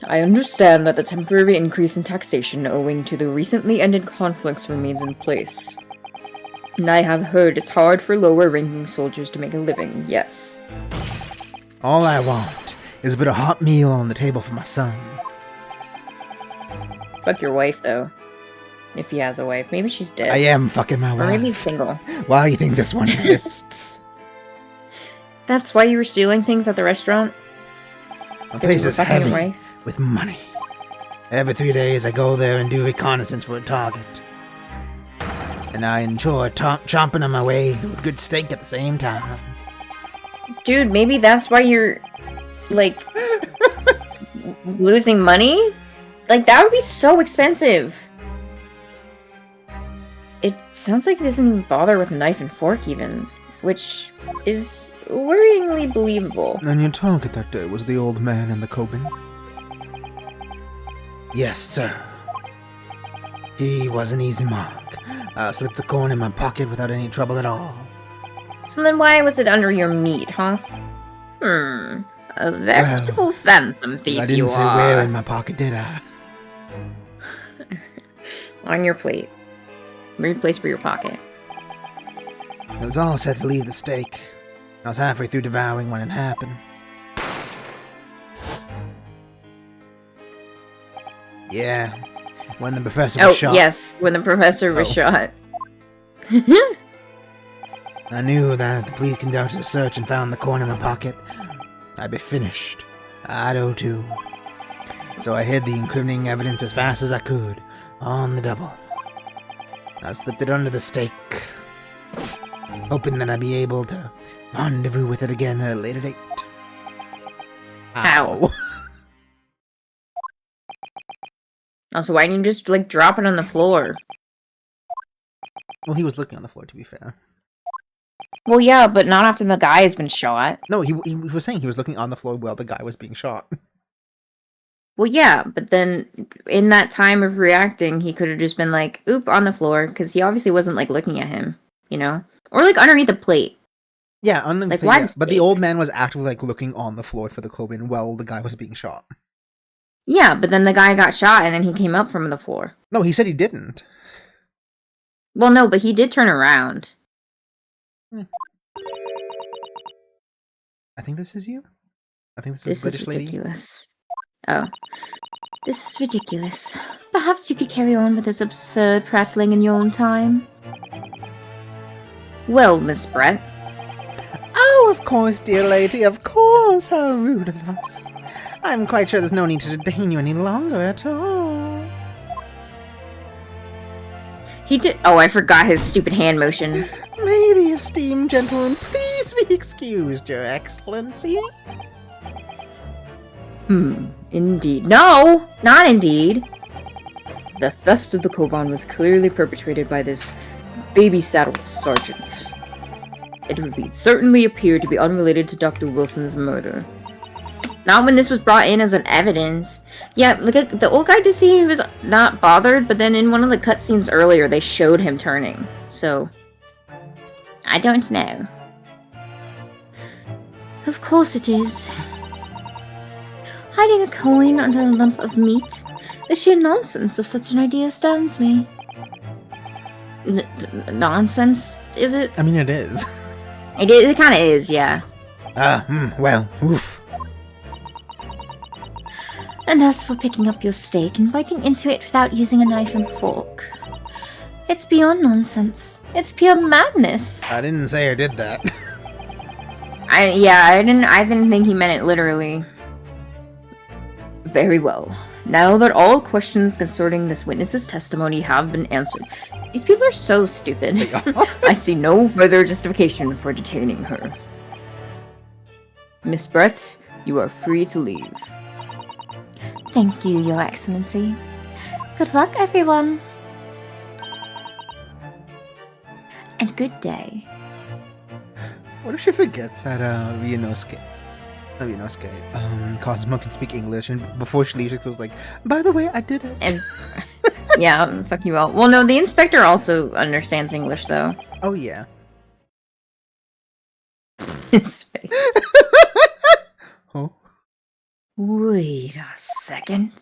I understand that the temporary increase in taxation owing to the recently ended conflicts remains in place. And I have heard it's hard for lower-ranking soldiers to make a living, yes. All I want is a bit of hot meal on the table for my son. Fuck your wife, though. If he has a wife. Maybe she's dead. I am fucking my Or maybe he's wife. single. Why do you think this one exists? That's why you were stealing things at the restaurant? The 'Cause you place were is fucking your heavy wife? with money. Every 3 days I go there and do reconnaissance for a target. And I enjoy chomping on my way through a good steak at the same time. Dude, maybe that's why you're, like, losing money? Like, that would be so expensive. It sounds like he doesn't even bother with a knife and fork, even. Which is worryingly believable. And your target that day was the old man in the Kobin? Yes, sir. He was an easy mark. I slipped the coin in my pocket without any trouble at all. So then why was it under your meat, huh? A veritable phantom thief I you didn't say are. where in my pocket, did I? On your plate. Weird place for your pocket. It was all set to leave the steak. I was halfway through devouring when it happened. Yeah, when the professor was shot. Yes, when the professor was shot. I knew that if the police conducted a search and found the coin in my pocket, I'd be finished. I'd owe too. So I hid the incriminating evidence as fast as I could, on the double. I slipped it under the steak, hoping that I'd be able to rendezvous with it again at a later date. Ow. Also, why didn't you just, like, drop it on the floor? Well, he was looking on the floor, to be fair. Well, yeah, but not after the guy has been shot. No, he was saying he was looking on the floor while the guy was being shot. Well, yeah, but then in that time of reacting, he could have just been like, oop, on the floor, because he obviously wasn't, like, looking at him, you know? Or, like, underneath the plate. Yeah, on the Like, plate, why yeah. the But the steak? old man was actively like looking on the floor for the Kobin while the guy was being shot. Yeah, but then the guy got shot, and then he came up from the floor. No, he said he didn't. Well, no, but he did turn around. I think this is you. I think this is This British is lady. ridiculous. Oh. This is ridiculous. Perhaps you could carry on with this absurd prattling in your own time? Well, Miss Brett. Oh, of course, dear lady, of course. How rude of us. I'm quite sure there's no need to detain you any longer at all. He did- Oh, I forgot his stupid hand motion. May the esteemed gentleman please be excused, Your Excellency. Indeed. No! Not indeed! The theft of the Koban was clearly perpetrated by this baby-saddled sergeant. It would certainly appear to be unrelated to Dr. Wilson's murder. Not when this was brought in as an evidence. Yeah, the old guy did say he was not bothered, but then in one of the cutscenes earlier, they showed him turning. So, I don't know. Of course it is. Hiding a coin under a lump of meat? The sheer nonsense of such an idea astounds me. Nonsense, is it? I mean, it is. It kind of is, yeah. Well, oof. And as for picking up your steak and biting into it without using a knife and fork, it's beyond nonsense. It's pure madness. I didn't say I did that. I didn't think he meant it literally. Very well. Now that all questions concerning this witness's testimony have been answered, these people are so stupid. I see no further justification for detaining her. Miss Brett, you are free to leave. Thank you, Your Excellency. Good luck, everyone. And good day. What if she forgets that Cosmo can speak English, and before she leaves, she goes like, "By the way, I did it." And yeah, fuck you all. Well, no, the inspector also understands English, though. Oh yeah. His face. Oh. Wait a second.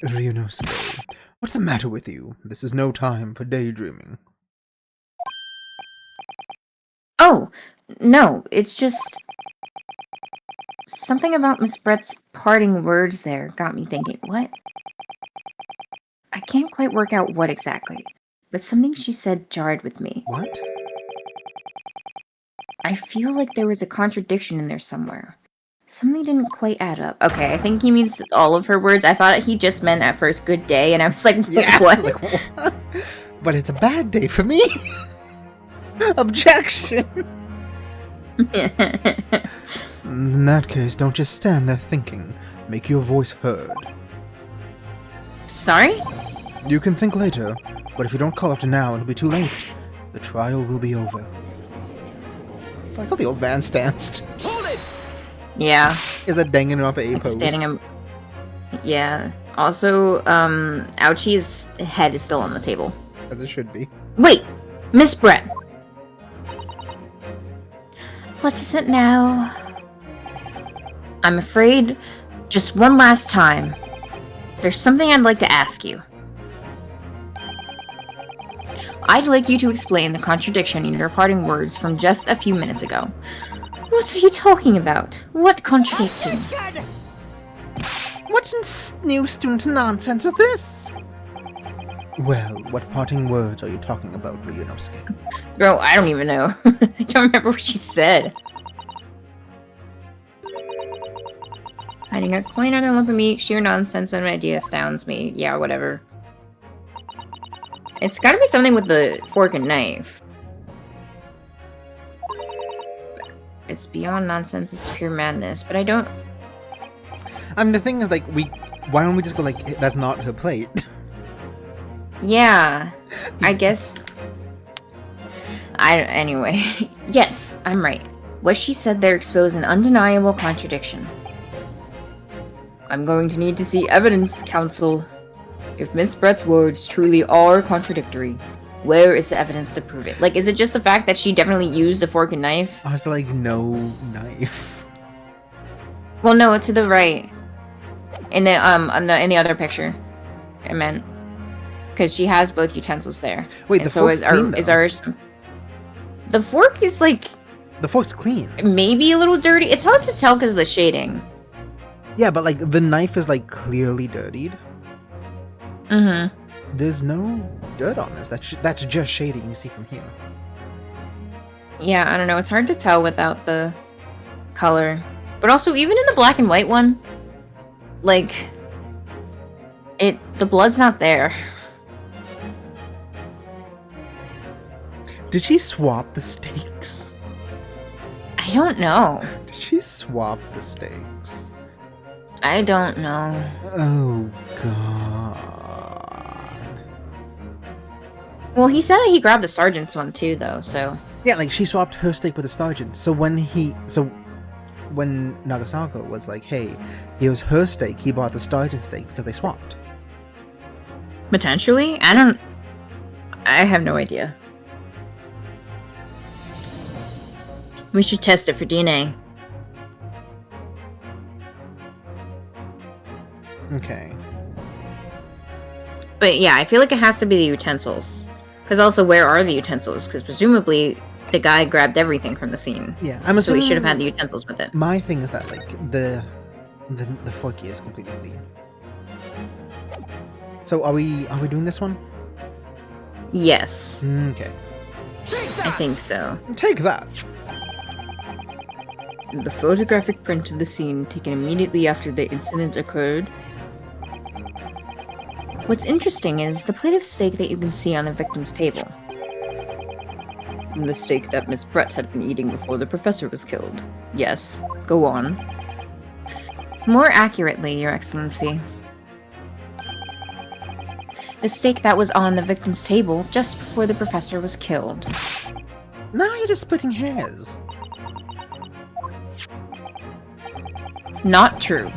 Ryunosuke, what's the matter with you? This is no time for daydreaming. Oh, no, it's just... something about Miss Brett's parting words there got me thinking, what? I can't quite work out what exactly, but something she said jarred with me. What? I feel like there was a contradiction in there somewhere. Something didn't quite add up. Okay, I think he means all of her words. I thought he just meant at first good day, and I was like, Yeah, what? I was like, what? But it's a bad day for me. Objection. In that case, don't just stand there thinking. Make your voice heard. Sorry? You can think later, but if you don't call after now, it'll be too late. The trial will be over. I like how the old man stands. Hold it! Yeah. Is that dangling off a pose? Standing him. Yeah. Also, Ouchie's head is still on the table. As it should be. Wait! Miss Brett! What is it now? I'm afraid, just one last time, there's something I'd like to ask you. I'd like you to explain the contradiction in your parting words from just a few minutes ago. What are you talking about? What contradiction? What new student nonsense is this? Well, what parting words are you talking about, Ryunosuke? Bro, I don't even know. I don't remember what she said. Hiding a coin under a lump of meat, sheer nonsense, and an idea astounds me. Yeah, whatever. It's gotta be something with the fork and knife. It's beyond nonsense, it's pure madness, but I don't... I mean, the thing is, like, why don't we just go, like, that's not her plate? Yeah, I guess... Anyway. Yes, I'm right. What she said there exposed an undeniable contradiction. I'm going to need to see evidence, Counsel. If Miss Brett's words truly are contradictory, where is the evidence to prove it? Like, is it just the fact that she definitely used a fork and knife? I was like, no knife. Well, no, to the right. In the other picture, I meant, because she has both utensils there. Wait, and the so fork's clean, is though. ours. The fork is like The fork's clean. maybe a little dirty. It's hard to tell because of the shading. Yeah, but like the knife is like clearly dirtied. Mm-hmm. There's no dirt on this. That's just shading you see from here. Yeah, I don't know. It's hard to tell without the color. But also, even in the black and white one, like, the blood's not there. Did she swap the steaks? I don't know. Did she swap the steaks? I don't know. Oh god. Well, he said that he grabbed the sergeant's one too, though, so... Yeah, like she swapped her steak with the sergeant. So when when Nagasako was like, hey, here's her steak, he bought the Sturgeon steak because they swapped. Potentially? I have no idea. We should test it for DNA. Okay. But yeah, I feel like it has to be the utensils. Because also, where are the utensils? Because presumably, the guy grabbed everything from the scene. Yeah, I'm So assuming... he should have had the utensils with it. My thing is that, like, the forky is completely clean. So, are we doing this one? Yes, Okay. I think so. Take that! The photographic print of the scene taken immediately after the incident occurred. What's interesting is the plate of steak that you can see on the victim's table. The steak that Miss Brett had been eating before the professor was killed. Yes, go on. More accurately, Your Excellency. The steak that was on the victim's table just before the professor was killed. Now you're just splitting hairs. Not true.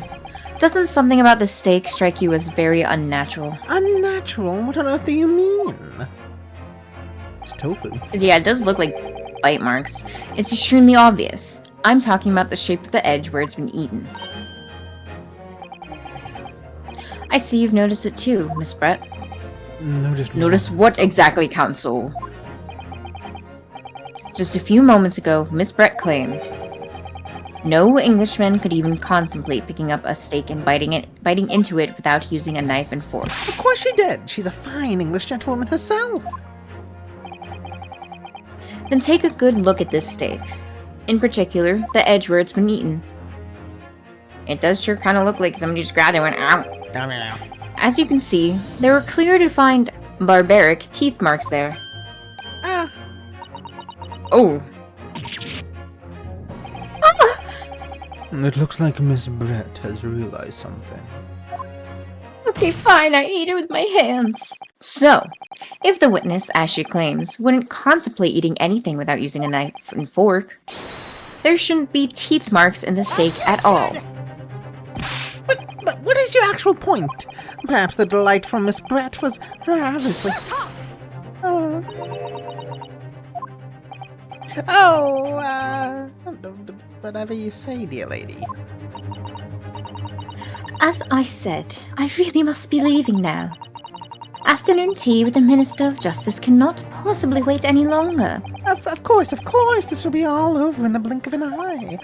Doesn't something about the steak strike you as very unnatural? Unnatural? What on earth do you mean? It's tofu. Yeah, it does look like bite marks. It's extremely obvious. I'm talking about the shape of the edge where it's been eaten. I see you've noticed it too, Miss Brett. Notice what exactly, Counsel? Just a few moments ago, Miss Brett claimed no Englishman could even contemplate picking up a steak and biting into it without using a knife and fork. Of course she did. She's a fine English gentlewoman herself. Then take a good look at this steak. In particular, the edge where it's been eaten. It does sure kind of look like somebody just grabbed it and went, ow. As you can see, there were clear defined barbaric teeth marks there. Ah. Oh. It looks like Miss Brett has realized something. Okay, fine, I ate it with my hands. So, if the witness, as she claims, wouldn't contemplate eating anything without using a knife and fork, there shouldn't be teeth marks in the steak at all. But what is your actual point? Perhaps the delight from Miss Brett was obviously... whatever you say, dear lady. As I said, I really must be leaving now. Afternoon tea with the Minister of Justice cannot possibly wait any longer. Of course, this will be all over in the blink of an eye.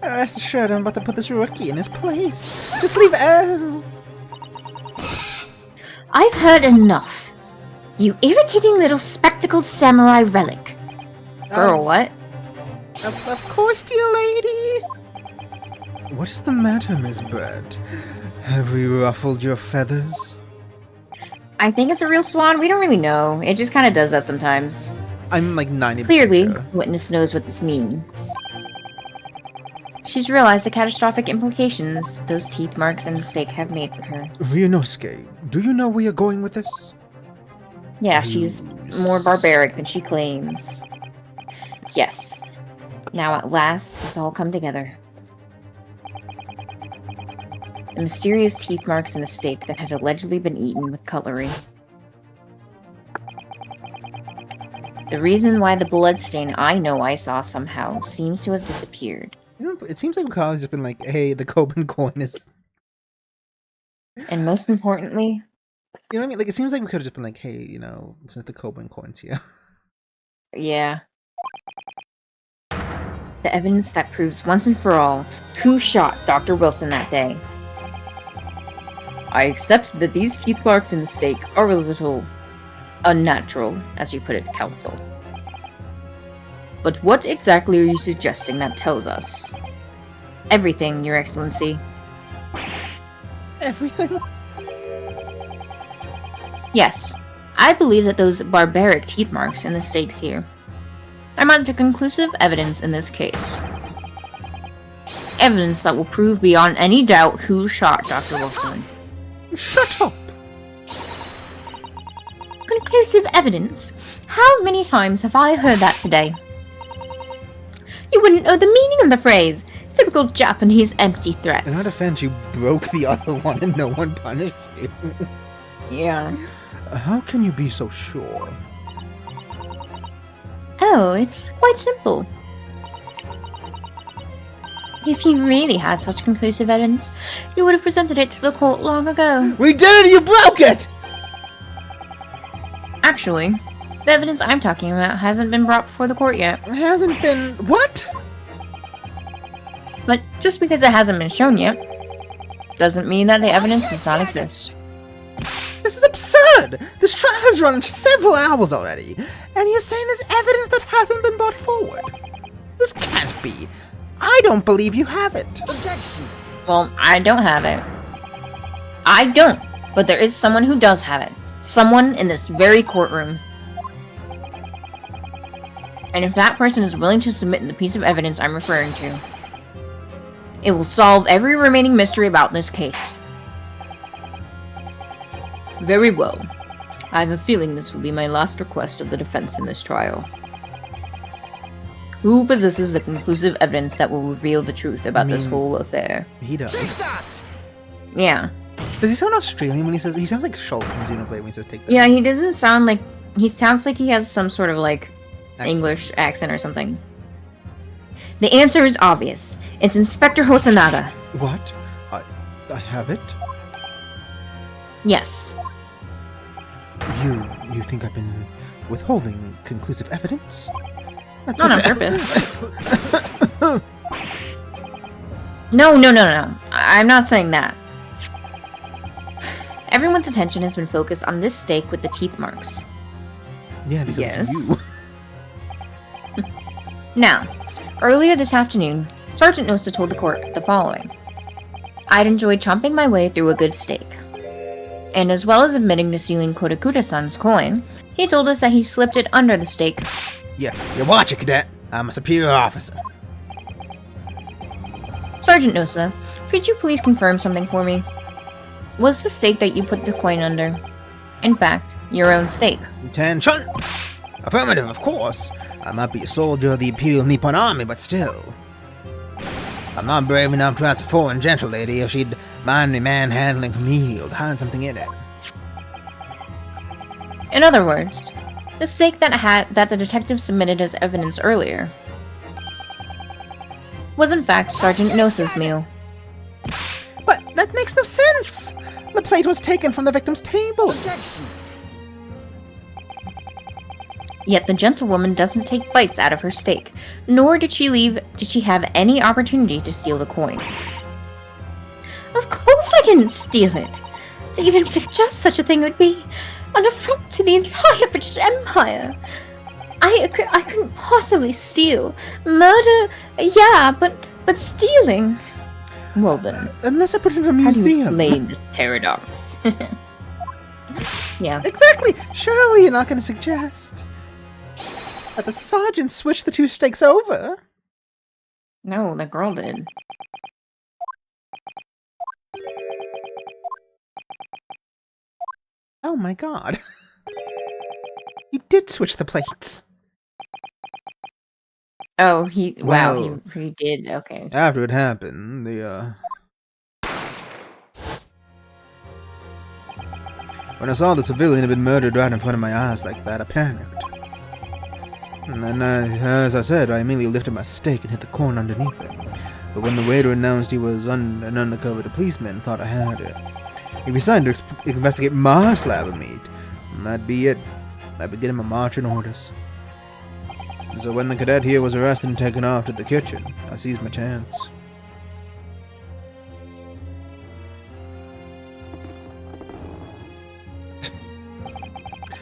Rest assured I'm about to put this rookie in his place. Just leave I've heard enough. You irritating little spectacled samurai relic. Girl, what? Of course, dear lady. What is the matter, Miss Brett? Have we ruffled your feathers? I think it's a real swan. We don't really know. It just kind of does that sometimes. I'm like 90% Clearly, sure. witness knows what this means. She's realized the catastrophic implications those teeth marks and the steak have made for her. Ryunosuke, do you know where you're going with this? Yeah, she's more barbaric than she claims. Yes. Now at last, it's all come together. The mysterious teeth marks in the steak that had allegedly been eaten with cutlery. The reason why the bloodstain I know I saw somehow seems to have disappeared. You know, it seems like Carl's just been like, hey, the Coben coin is... And most importantly... You know what I mean? Like, it seems like we could have just been like, hey, you know, since the Coben coin's here. Yeah. The evidence that proves once and for all who shot Dr. Wilson that day. I accept that these teeth marks in the steak are a little unnatural, as you put it, Counsel. But what exactly are you suggesting that tells us? Everything, Your Excellency. Everything? Yes, I believe that those barbaric teeth marks in the steaks here amount to conclusive evidence in this case. Evidence that will prove beyond any doubt who shot Dr. Wilson. Shut up! Conclusive evidence? How many times have I heard that today? You wouldn't know the meaning of the phrase. Typical Japanese empty threats. In our defense, you broke the other one and no one punished you. Yeah. How can you be so sure? Oh, it's quite simple. If you really had such conclusive evidence, you would have presented it to the court long ago. We did it! You broke it! Actually, the evidence I'm talking about hasn't been brought before the court yet. It hasn't been... What? But just because it hasn't been shown yet, doesn't mean that the evidence does not exist. This is absurd! This trial has run several hours already, and you're saying there's evidence that hasn't been brought forward. This can't be. I don't believe you have it. Objection. Well, I don't have it. I don't, but there is someone who does have it. Someone in this very courtroom. And if that person is willing to submit the piece of evidence I'm referring to, it will solve every remaining mystery about this case. Very well. I have a feeling this will be my last request of the defense in this trial. Who possesses the conclusive evidence that will reveal the truth about this whole affair? He does. Take that. Yeah. Does he sound Australian when he says... He sounds like Shulk from Xenoblade when he says take that. Yeah, he doesn't sound like... He sounds like he has some sort of, like, Accent. English accent or something. The answer is obvious. It's Inspector Hosanaga. What? I have it? Yes. You think I've been withholding conclusive evidence? That's Not on purpose. No. I'm not saying that. Everyone's attention has been focused on this stake with the teeth marks. Yeah, because Yes. of you. Now, earlier this afternoon, Sergeant Nosa told the court the following. I'd enjoyed chomping my way through a good steak. And as well as admitting to stealing Kodakuta-san's coin, he told us that he slipped it under the steak. Yeah, you watch it, cadet. I'm a superior officer. Sergeant Nosa, could you please confirm something for me? Was the stake that you put the coin under, in fact, your own stake? Attention! Affirmative, of course. I might be a soldier of the Imperial Nippon Army, but still. I'm not brave enough to ask a foreign gentle lady if she'd mind me manhandling from heel to hide something in it. In other words, the stake that the detective submitted as evidence earlier was in fact Sergeant Nosa's meal. But that makes no sense! The plate was taken from the victim's table! Objection. Yet the gentlewoman doesn't take bites out of her steak, nor did she have any opportunity to steal the coin. Of course I didn't steal it! To even suggest such a thing would be an affront to the entire British Empire! I couldn't possibly steal. Murder, yeah, but stealing... Well then, Unless I put it in a how do you museum. explain this paradox? Yeah. Exactly! Surely you're not going to suggest that the sergeant switched the two stakes over? No, the girl did. Oh my god. You did switch the plates. Oh, wow, Well- he did, okay. After it happened, when I saw the civilian had been murdered right in front of my eyes like that, I panicked. And then, as I said, I immediately lifted my stake and hit the corn underneath it. But when the waiter announced he was an undercover policeman, thought I had it. He decided to investigate my slab of meat. And that'd be it. I'd be getting my marching orders. So when the cadet here was arrested and taken off to the kitchen, I seized my chance.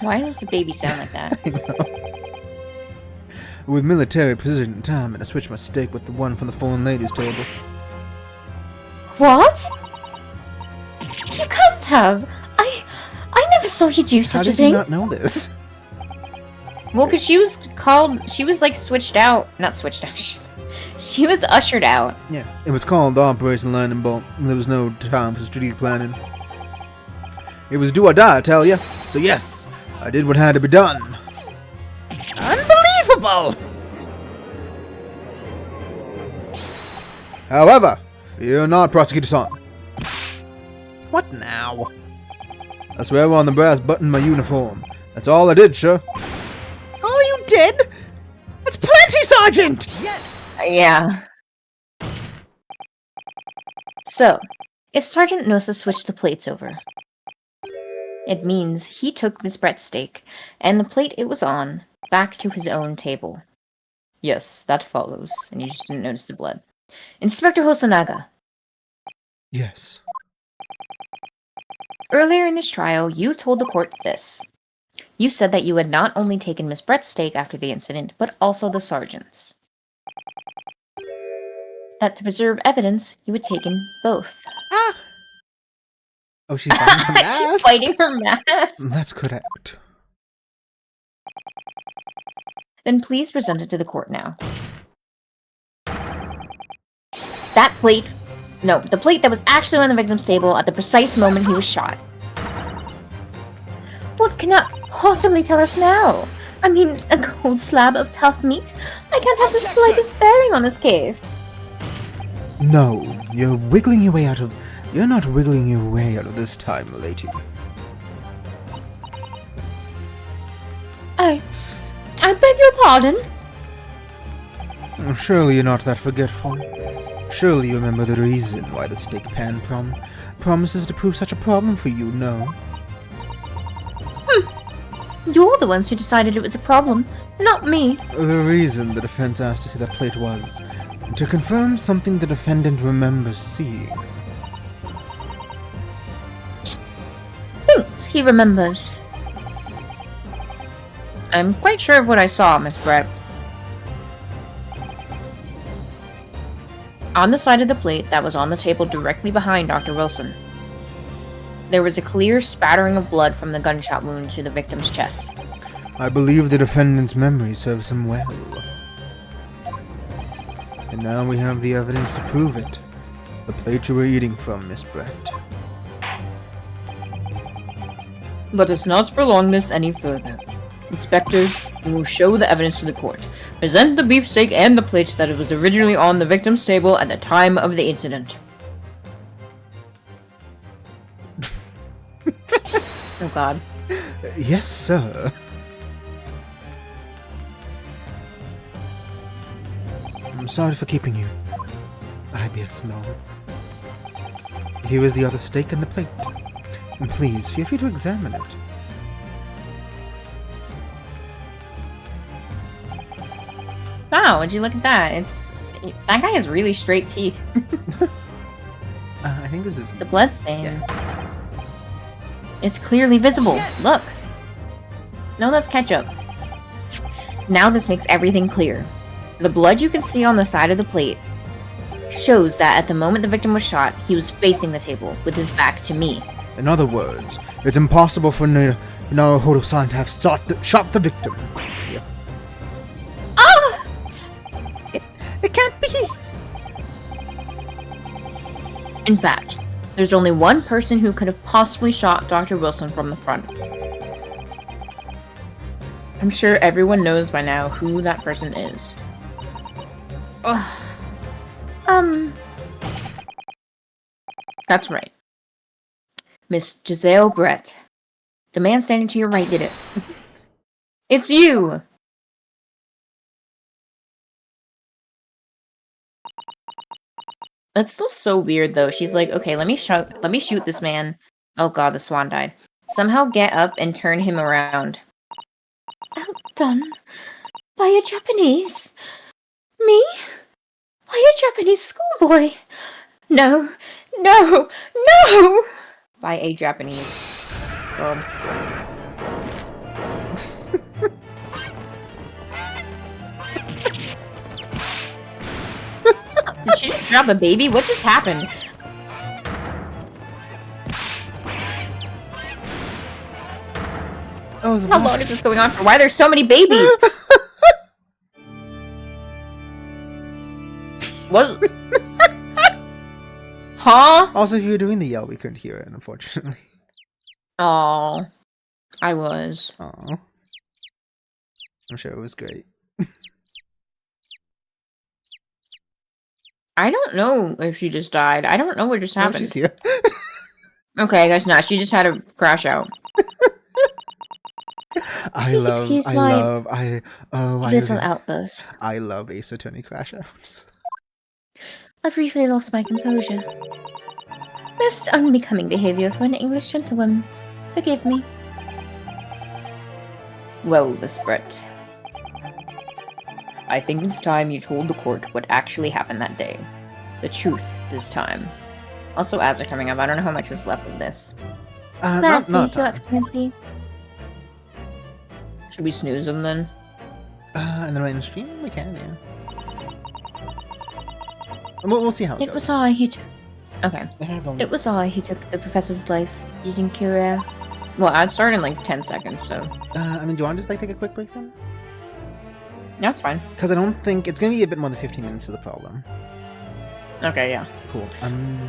Why does this baby sound like that? I know. With military precision and time, I switched my stake with the one from the foreign ladies' table. What? You can't have. I never saw you do How such a did you thing. not know this? Well, because she was like switched out. Not switched out. She was ushered out. Yeah, it was called Operation Lightning Bolt. There was no time for strategic planning. It was do or die, I tell ya. So yes, I did what had to be done. Unbelievable! However, fear not, Prosecutor Son. What now? I swear on the brass button my uniform. That's all I did, sir. Oh, you did? That's plenty, Sergeant! Yes! Yeah. So, if Sergeant Nosa switched the plates over, it means he took Miss Brett's steak and the plate it was on back to his own table. Yes, that follows, and you just didn't notice the blood. Inspector Hosanaga, Yes. earlier in this trial, you told the court this. You said that you had not only taken Miss Brett's steak after the incident, but also the sergeant's. That to preserve evidence, you had taken both. Ah! Oh, she's biting her mask? She's biting her mask. That's correct. Then please present it to the court now. That plate... No, the plate that was actually on the victim's table at the precise moment he was shot. What cannot possibly tell us now? I mean, a cold slab of tough meat? I can't have the slightest bearing on this case. No, you're wiggling your way out of... You're not wiggling your way out of this time, lady. I beg your pardon? Surely you're not that forgetful. Surely you remember the reason why the steak pan promises to prove such a problem for you, no? You're the ones who decided it was a problem, not me. The reason the defense asked to see that plate was to confirm something the defendant remembers seeing. Thinks he remembers. I'm quite sure of what I saw, Miss Brett. On the side of the plate that was on the table directly behind Dr. Wilson, there was a clear spattering of blood from the gunshot wound to the victim's chest. I believe the defendant's memory serves him well. And now we have the evidence to prove it. The plate you were eating from, Miss Brett. Let us not prolong this any further. Inspector, you will show the evidence to the court. Present the beefsteak and the plate that was originally on the victim's table at the time of the incident. Oh god. Yes, sir. I'm sorry for keeping you. IBS long. Here is the other steak and the plate. And please, feel free to examine it. Wow, would you look at that? That guy has really straight teeth. I think this is... The blood stain. It's clearly visible. Yes! Look. No, that's ketchup. Now this makes everything clear. The blood you can see on the side of the plate shows that at the moment the victim was shot, he was facing the table with his back to me. In other words, it's impossible for Naruhodo-san to have shot the victim. Yep. Ah! It can't be! In fact, there's only one person who could have possibly shot Dr. Wilson from the front. I'm sure everyone knows by now who that person is. Ugh. That's right. Miss Giselle Brett. The man standing to your right did it. It's you! That's still so weird, though. She's like, okay, let me shoot this man. Oh god, the swan died. Somehow get up and turn him around. Outdone by a Japanese? Me? By a Japanese schoolboy? No, no, no! By a Japanese girl. Did she just drop a baby? What just happened? Oh, How long is this going on for? Why are there so many babies? What? Huh? Also, if you were doing the yell, we couldn't hear it, unfortunately. Oh, I was. Aw. I'm sure it was great. I don't know if she just died. I don't know what just Oh, happened. she's here. Okay, I guess not. She just had a crash out. Please excuse my little outburst. I love Ace Attorney crash outs. I briefly lost my composure. Most unbecoming behavior for an English gentlewoman. Forgive me. Well, Miss Brett. I think it's time you told the court what actually happened that day. The truth this time. Also, ads are coming up. I don't know how much is left of this. Not Your time. Excellency. Should we snooze them then? And then right in the stream, we can, yeah. We'll see how it It goes. was I who Okay. It has only... It was I who took the professor's life using Curia. Well, I'd start in like 10 seconds, so. I mean, do you want to just like take a quick break then? That's fine. Because I don't think it's going to be a bit more than 15 minutes to the problem. Okay, yeah. Cool.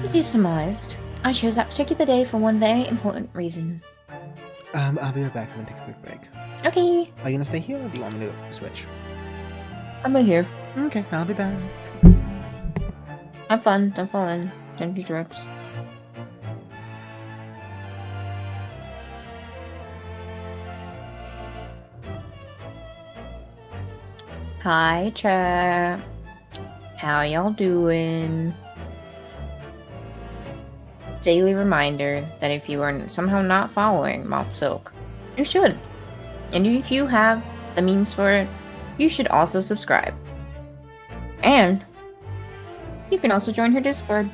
As you surmised, I chose that particular day for one very important reason. I'll be right back. I'm going to take a quick break. Okay. Are you going to stay here or do you want me to switch? I'm right here. Okay, I'll be back. Have fun. Don't fall in. Don't do drugs. Hi, chat. How y'all doing? Daily reminder that if you are somehow not following Moth Silk, you should. And if you have the means for it, you should also subscribe. And you can also join her Discord.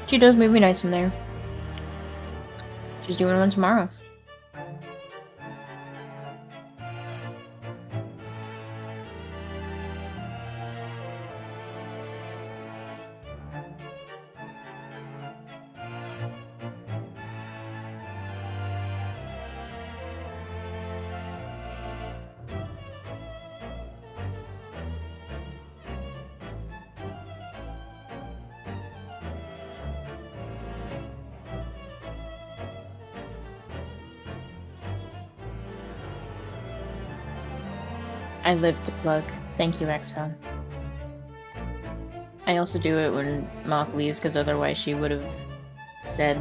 She does movie nights in there. She's doing one tomorrow. I live to plug. Thank you, Exxon. I also do it when Moth leaves, because otherwise she would have said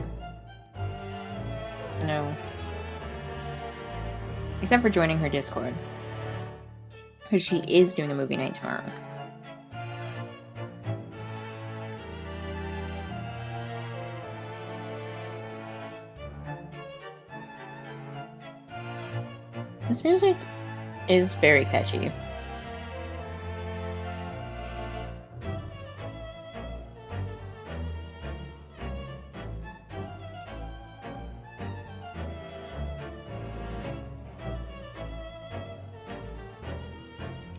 no. Except for joining her Discord. Because she is doing a movie night tomorrow. This music is very catchy.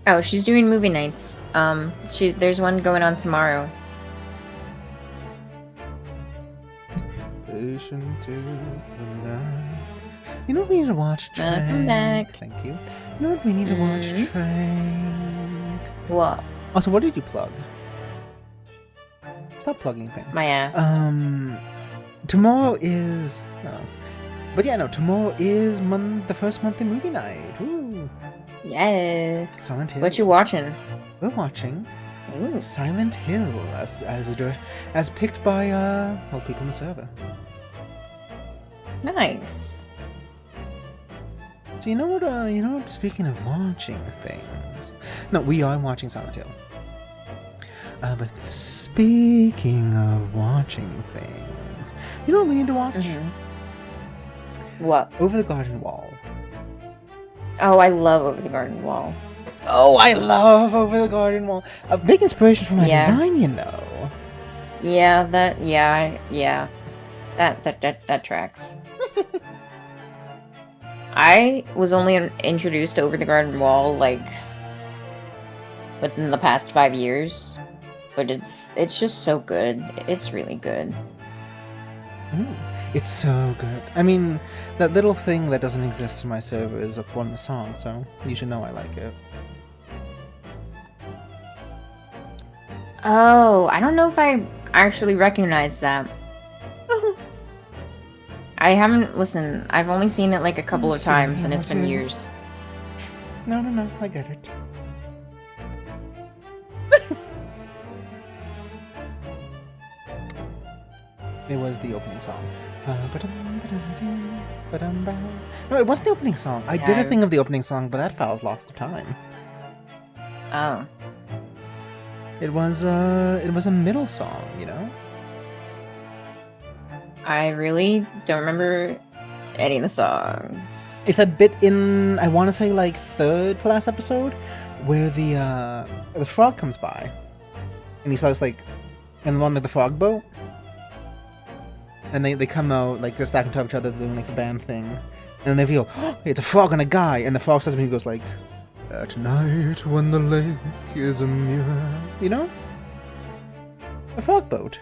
Oh, she's doing movie nights. There's one going on tomorrow. Patient is the night. You know what we need to watch, Trank? Welcome back. Thank you. You know what we need to watch, Trank? What? Also, what did you plug? Stop plugging things. My ass. Tomorrow is... Oh. But yeah, no, tomorrow is the first monthly movie night. Ooh. Yeah. Silent Hill. What you watching? We're watching Ooh. Silent Hill as picked by people on the server. Nice. So you know what? Speaking of watching things, no, we are watching Silent Hill. But speaking of watching things, you know what we need to watch? Mm-hmm. What? Over the Garden Wall. Oh, I love Over the Garden Wall. Oh, I love Over the Garden Wall. A big inspiration for my design, you know. Yeah, that tracks. I was only introduced to Over the Garden Wall like within the past 5 years, but it's just so good. It's really good. It's so good. I mean, that little thing that doesn't exist in my server is up on the song, so you should know I like it. Oh, I don't know if I actually recognize that. I haven't listened. I've only seen it like a couple of times, and it's been years. No, I get it. It was the opening song. No, it wasn't the opening song. I did a No. thing of the opening song, but that file's lost to time. Oh. It was a middle song, you know? I really don't remember any of the songs. It's that bit in, I want to say, like, third to last episode, where the frog comes by, and he starts, like, and on, like, the frog boat, and they come out, like, they're stacking on top of each other, doing, like, the band thing, and then they feel, oh, it's a frog and a guy, and the frog starts and he goes, like, at night when the lake is a mirror, you know? A frog boat.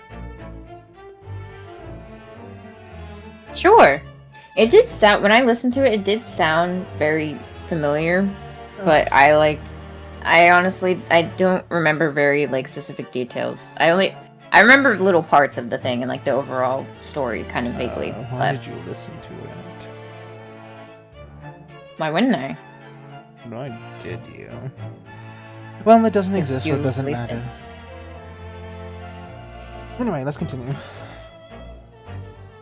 Sure. It did sound, when I listened to it, it did sound very familiar, but I honestly, I don't remember very, like, specific details. I remember little parts of the thing and, like, the overall story kind of vaguely. Why did you listen to it? Why wouldn't I? Why did you? Well, it doesn't Because exist, so it you doesn't wasted. matter. Anyway, let's continue.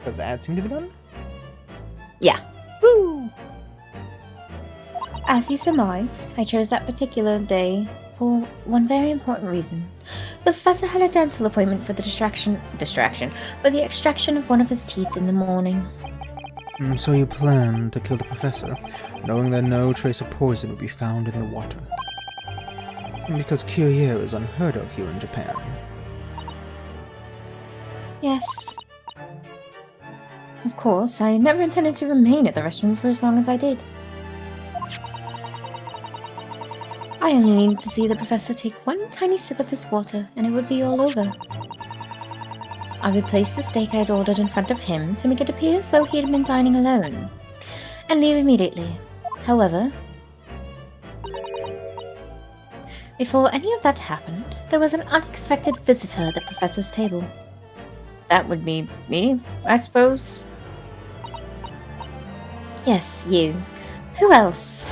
Does the ad seem to be done? Yeah. Woo! As you surmised, I chose that particular day for one very important reason. The professor had a dental appointment for the for the extraction of one of his teeth in the morning. So you plan to kill the professor, knowing that no trace of poison will be found in the water. Because Curie is unheard of here in Japan. Yes. Of course, I never intended to remain at the restaurant for as long as I did. I only needed to see the professor take one tiny sip of his water, and it would be all over. I would place the steak I had ordered in front of him to make it appear as though he had been dining alone, and leave immediately. However, before any of that happened, there was an unexpected visitor at the professor's table. That would be me, I suppose. Yes, you. Who else?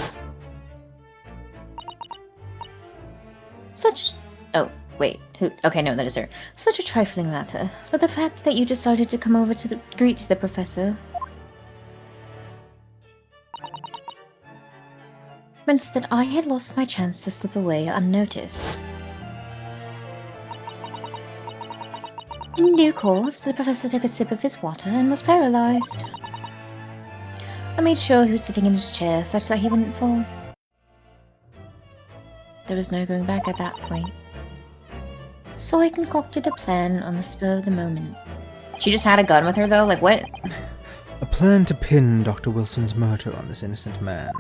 Oh, wait. Who? Okay, no, that is her. Such a trifling matter, but the fact that you decided to come over to greet the professor meant that I had lost my chance to slip away unnoticed. In due course, the professor took a sip of his water and was paralyzed. I made sure he was sitting in his chair such that he wouldn't fall. There was no going back at that point. So I concocted a plan on the spur of the moment. She just had a gun with her, though? Like, what? A plan to pin Dr. Wilson's murder on this innocent man.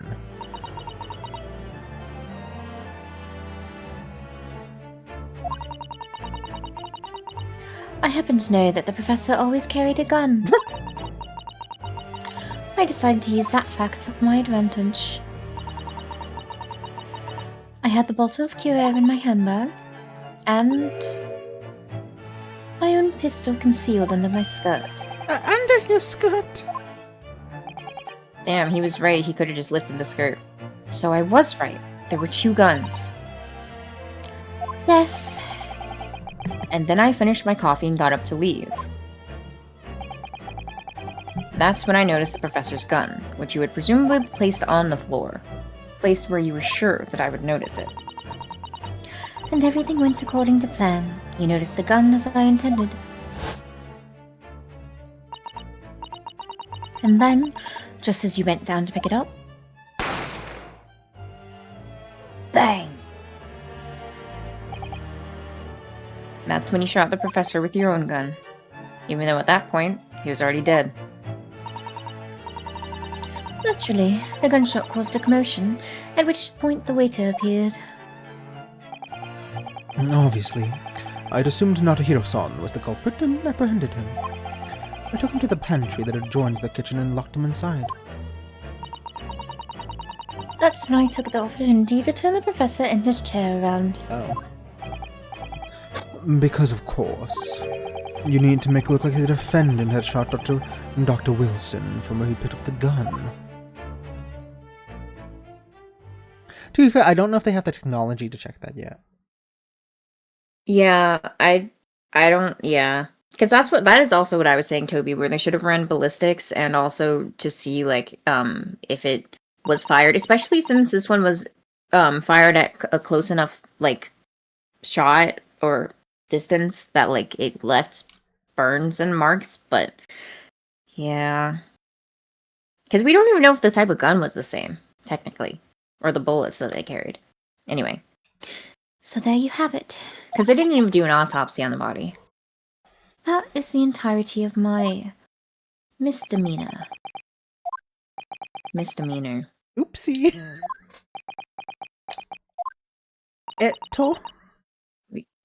I happen to know that the professor always carried a gun. I decided to use that fact to my advantage. I had the bottle of Curie in my handbag, and my own pistol concealed under my skirt. Under your skirt? Damn, he was right. He could have just lifted the skirt. So I was right. There were 2 guns. Yes, And then I finished my coffee and got up to leave. That's when I noticed the professor's gun, which you had presumably placed on the floor. Placed where you were sure that I would notice it. and everything went according to plan. You noticed the gun as I intended. And then, just as you bent down to pick it up, bang! That's when you shot the professor with your own gun. Even though at that point, he was already dead. Naturally, the gunshot caused a commotion, at which point the waiter appeared. Obviously. I'd assumed Natahiro-san was the culprit and apprehended him. I took him to the pantry that adjoins the kitchen and locked him inside. That's when I took the opportunity to turn the professor and his chair around. Oh. Because, of course, you need to make it look like the defendant had shot Dr. Wilson from where he picked up the gun. To be fair, I don't know if they have the technology to check that yet. Yeah, I don't, yeah. Because that is also what I was saying, Toby, where they should have run ballistics and also to see like if it was fired, especially since this one was fired at a close enough like shot or distance that like it left burns and marks, but yeah. Because we don't even know if the type of gun was the same, technically. Or the bullets that they carried. Anyway. So there you have it. Because they didn't even do an autopsy on the body. That is the entirety of my misdemeanor. Misdemeanor. Oopsie. Etto?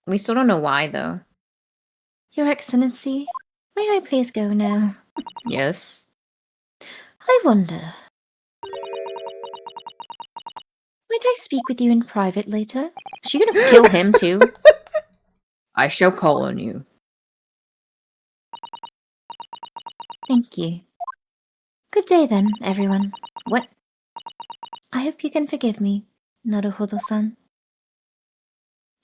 We still don't know why, though. Your Excellency, may I please go now? Yes. I wonder. Might I speak with you in private later? Is she gonna kill him, too? I shall call on you. Thank you. Good day then, everyone. What? I hope you can forgive me, Naruhodo-san.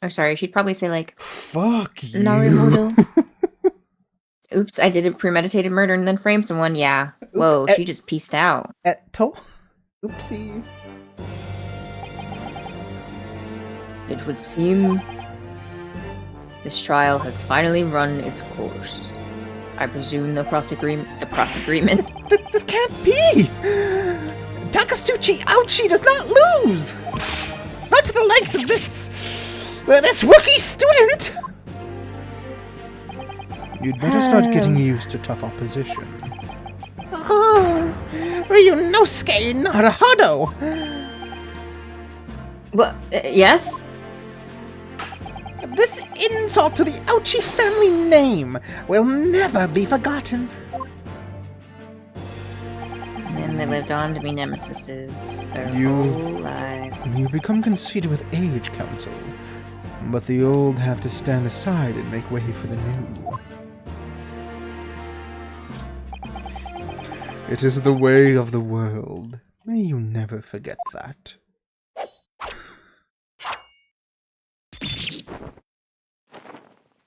Oh, sorry, she'd probably say, like, Fuck you. Naruhodo. oops, I did a premeditated murder and then framed someone. Yeah. Whoa, she just pieced out. Etto? Oopsie. It would seem this trial has finally run its course. I presume the prosecutment. This can't be! Takasuchi Ouchi does not lose! Not to the likes of this rookie student! You'd better start getting used to tough opposition. Oh, Ryunosuke Naruhodo! What? Yes? This insult to the Ouchi family name will never be forgotten. And then they lived on to be nemesises their whole lives. You become conceited with age, Counsel. But the old have to stand aside and make way for the new. It is the way of the world. May you never forget that.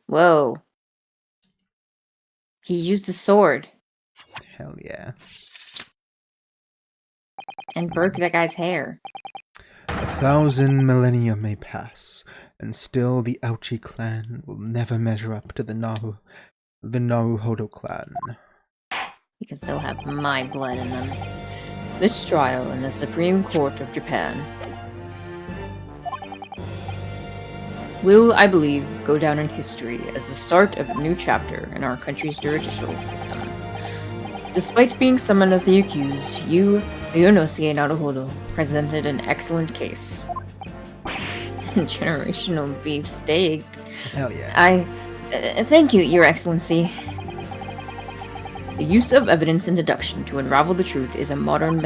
Whoa. He used a sword Hell yeah. and broke that guy's hair. 1,000 millennia may pass, and still the Ouchi clan will never measure up to the Naruhodo clan. Because they'll have my blood in them. This trial in the Supreme Court of Japan will, I believe, go down in history as the start of a new chapter in our country's judicial system. Despite being summoned as the accused, you, Ryunosuke Naruhodo, presented an excellent case. Generational beef steak. Hell yeah. Thank you, Your Excellency. The use of evidence and deduction to unravel the truth is a modern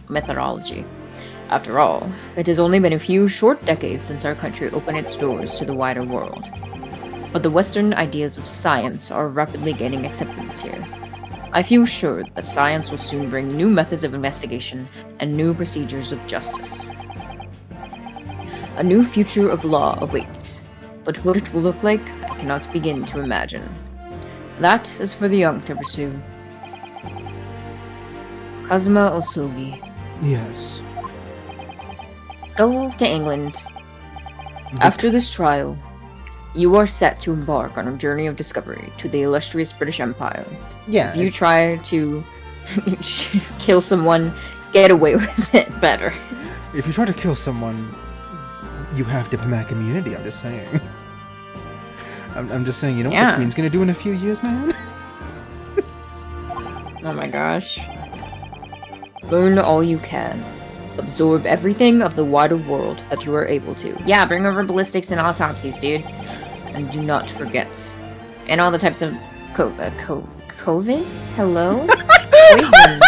methodology. After all, it has only been a few short decades since our country opened its doors to the wider world. But the Western ideas of science are rapidly gaining acceptance here. I feel sure that science will soon bring new methods of investigation and new procedures of justice. A new future of law awaits, but what it will look like, I cannot begin to imagine. That is for the young to pursue. Kazuma Osogi. Yes. Go to England. After this trial, you are set to embark on a journey of discovery to the illustrious British Empire. Yeah. If you try to kill someone, get away with it better. If you try to kill someone, you have diplomatic immunity, I'm just saying. I'm just saying, you know what the Queen's gonna do in a few years, man? Oh my gosh. Learn all you can. Absorb everything of the wider world that you are able to. Yeah, bring over ballistics and autopsies, dude. And do not forget. And all the types of COVIDs? Hello? Poisons.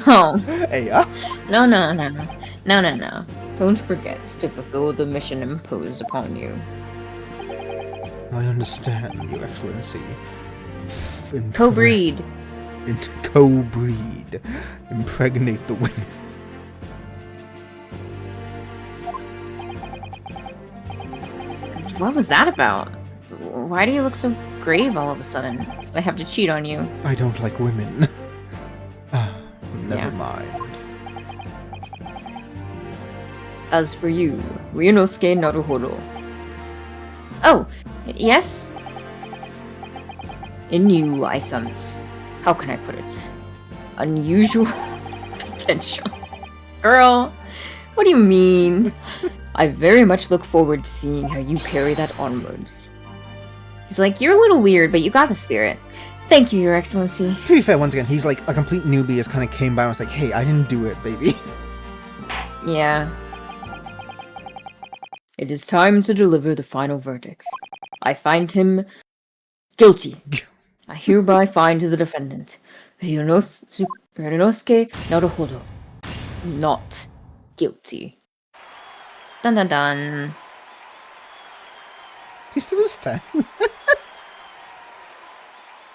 No. Hey, No. Don't forget to fulfill the mission imposed upon you. I understand, Your Excellency. Co-breed. Co-breed. Impregnate the women. What was that about? Why do you look so grave all of a sudden? Because I have to cheat on you. I don't like women. Never Yeah. mind. As for you, Ryunosuke Naruhodo. Oh, yes? In you, I sense. How can I put it? Unusual potential. Girl, what do you mean? I very much look forward to seeing how you carry that onwards. He's like, you're a little weird, but you got the spirit. Thank you, Your Excellency. To be fair, once again, he's like a complete newbie. Just kind of came by and was like, "Hey, I didn't do it, baby." Yeah. It is time to deliver the final verdict. I find him guilty. I hereby find the defendant, Ryunosuke Naruhodo, not guilty. Dun dun dun. He's still standing.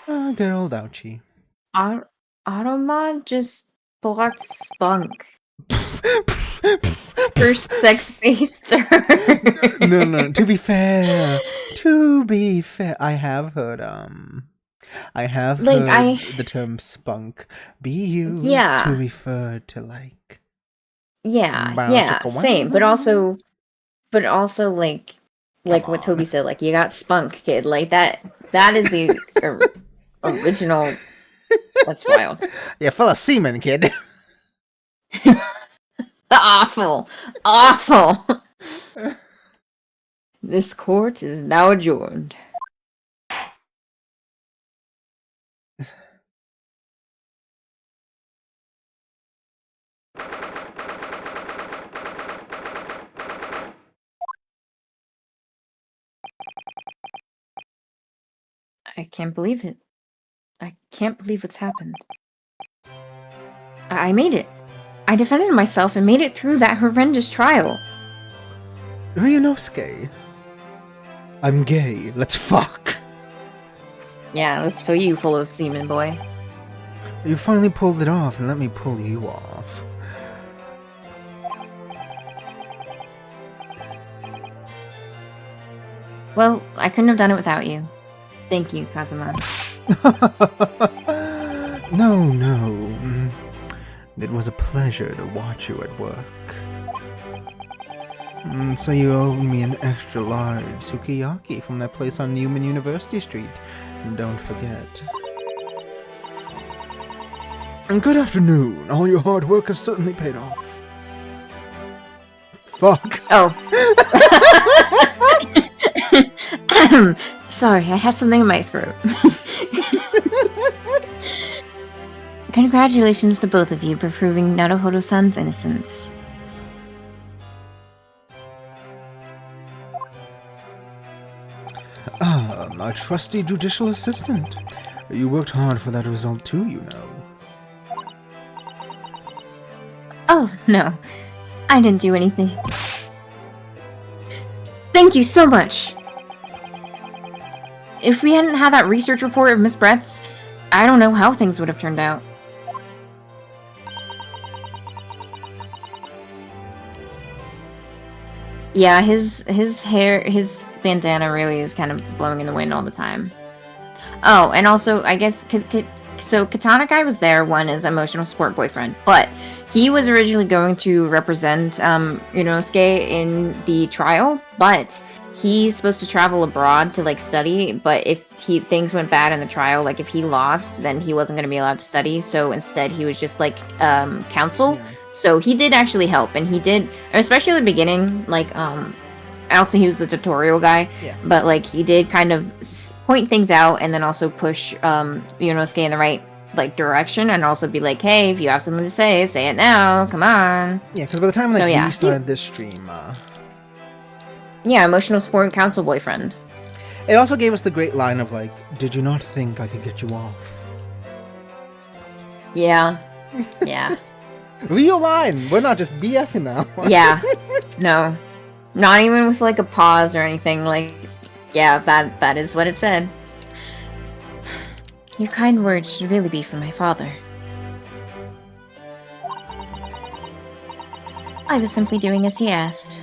Oh, good old Ouchie. Aroma just blocked Spunk. For sex-based her. No. To be fair, I have heard the term spunk be used to refer to like. Yeah, same. But also like what Toby said, like, you got spunk, kid. Like that is the original. That's wild. Yeah, full of semen, kid. Awful. This court is now adjourned. I can't believe it. I can't believe what's happened. I made it. I defended myself and made it through that horrendous trial. Ryunosuke. I'm gay. Let's fuck. Yeah, that's for you, full of semen boy. You finally pulled it off, and let me pull you off. Well, I couldn't have done it without you. Thank you, Kazuma. No. It was a pleasure to watch you at work. So you owe me an extra large sukiyaki from that place on Newman University Street. Don't forget. And good afternoon. All your hard work has certainly paid off. Fuck. Oh. Sorry, I had something in my throat. Congratulations to both of you for proving Naruhodo-san's innocence. Our trusty judicial assistant. You worked hard for that result too, you know. Oh, no. I didn't do anything. Thank you so much! If we hadn't had that research report of Miss Brett's, I don't know how things would have turned out. Yeah, his hair, his bandana really is kind of blowing in the wind all the time. Oh, and also, I guess, so Katana Guy was there, one as emotional support boyfriend, but he was originally going to represent Yunosuke in the trial, but he's supposed to travel abroad to, like, study, but if things went bad in the trial, like, if he lost, then he wasn't going to be allowed to study, so instead he was just, like, counsel. Yeah. So he did actually help, and he did, especially at the beginning, like, Alex, he was the tutorial guy, yeah. But, like, he did kind of point things out, and then also push Yunosuke in the right, like, direction, and also be like, hey, if you have something to say it now, come on. Yeah, because by the time, like, we started this stream, yeah, emotional support and counsel boyfriend. It also gave us the great line of, like, did you not think I could get you off? Yeah. Yeah. Real line! We're not just BSing now. Yeah. No. Not even with, like, a pause or anything. Like, yeah, that is what it said. Your kind words should really be for my father. I was simply doing as he asked.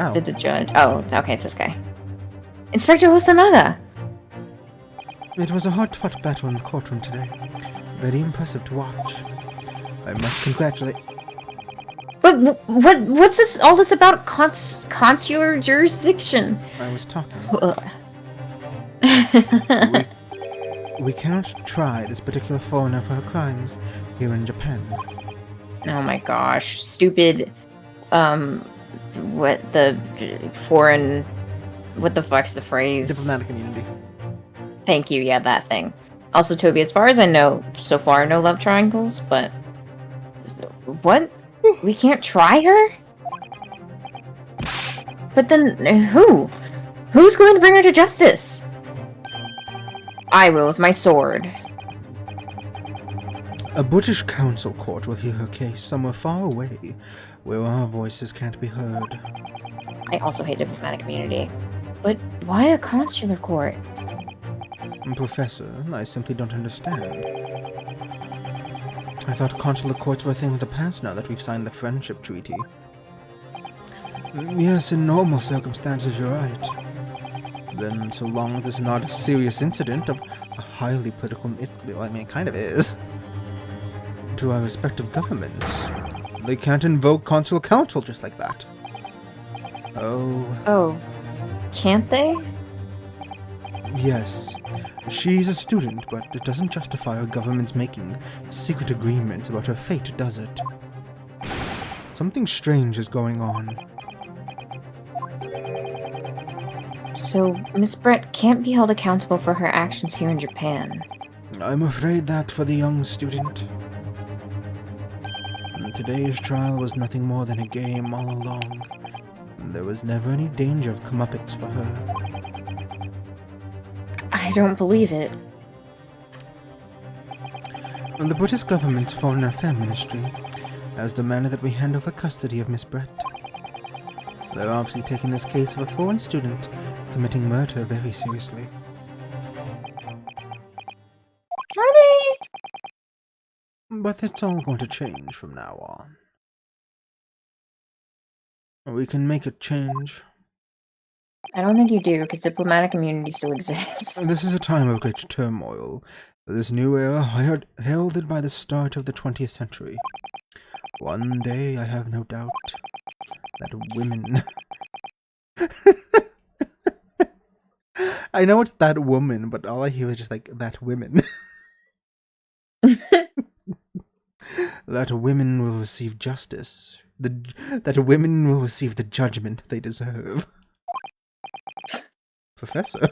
Is it the judge? Oh, okay, it's this guy. Inspector Hosanaga! It was a hard-fought battle in the courtroom today. Very impressive to watch. I must congratulate... But what's this? All this about consular jurisdiction? I was talking. Ugh. We cannot try this particular foreigner for her crimes here in Japan. Oh my gosh, stupid. What the foreign? What the fuck's the phrase? Diplomatic immunity. Thank you. Yeah, that thing. Also, Toby, as far as I know, so far no love triangles. But what? We can't try her? But then who? Who's going to bring her to justice? I will with my sword. A British council court will hear her case somewhere far away, where our voices can't be heard. I also hate diplomatic immunity. But why a consular court? Professor, I simply don't understand. I thought consular courts were a thing of the past now that we've signed the friendship treaty. Yes, in normal circumstances you're right. Then, so long as this is not a serious incident of a highly political... well, I mean, it kind of is. To our respective governments. They can't invoke consular council just like that. Oh. Can't they? Yes. She's a student, but it doesn't justify our government's making secret agreements about her fate, does it? Something strange is going on. So, Miss Brett can't be held accountable for her actions here in Japan. I'm afraid that for the young student. Today's trial was nothing more than a game all along. There was never any danger of comeuppance for her. I don't believe it. The British government's Foreign Affairs Ministry has demanded that we hand over custody of Miss Brett. They're obviously taking this case of a foreign student committing murder very seriously. Are they? But it's all going to change from now on. We can make it change. I don't think you do, because diplomatic immunity still exists. This is a time of great turmoil. This new era heralded by the start of the 20th century. One day, I have no doubt, that women... I know it's that woman, but all I hear is just like, that women. That women will receive justice. That women will receive the judgment they deserve. Professor?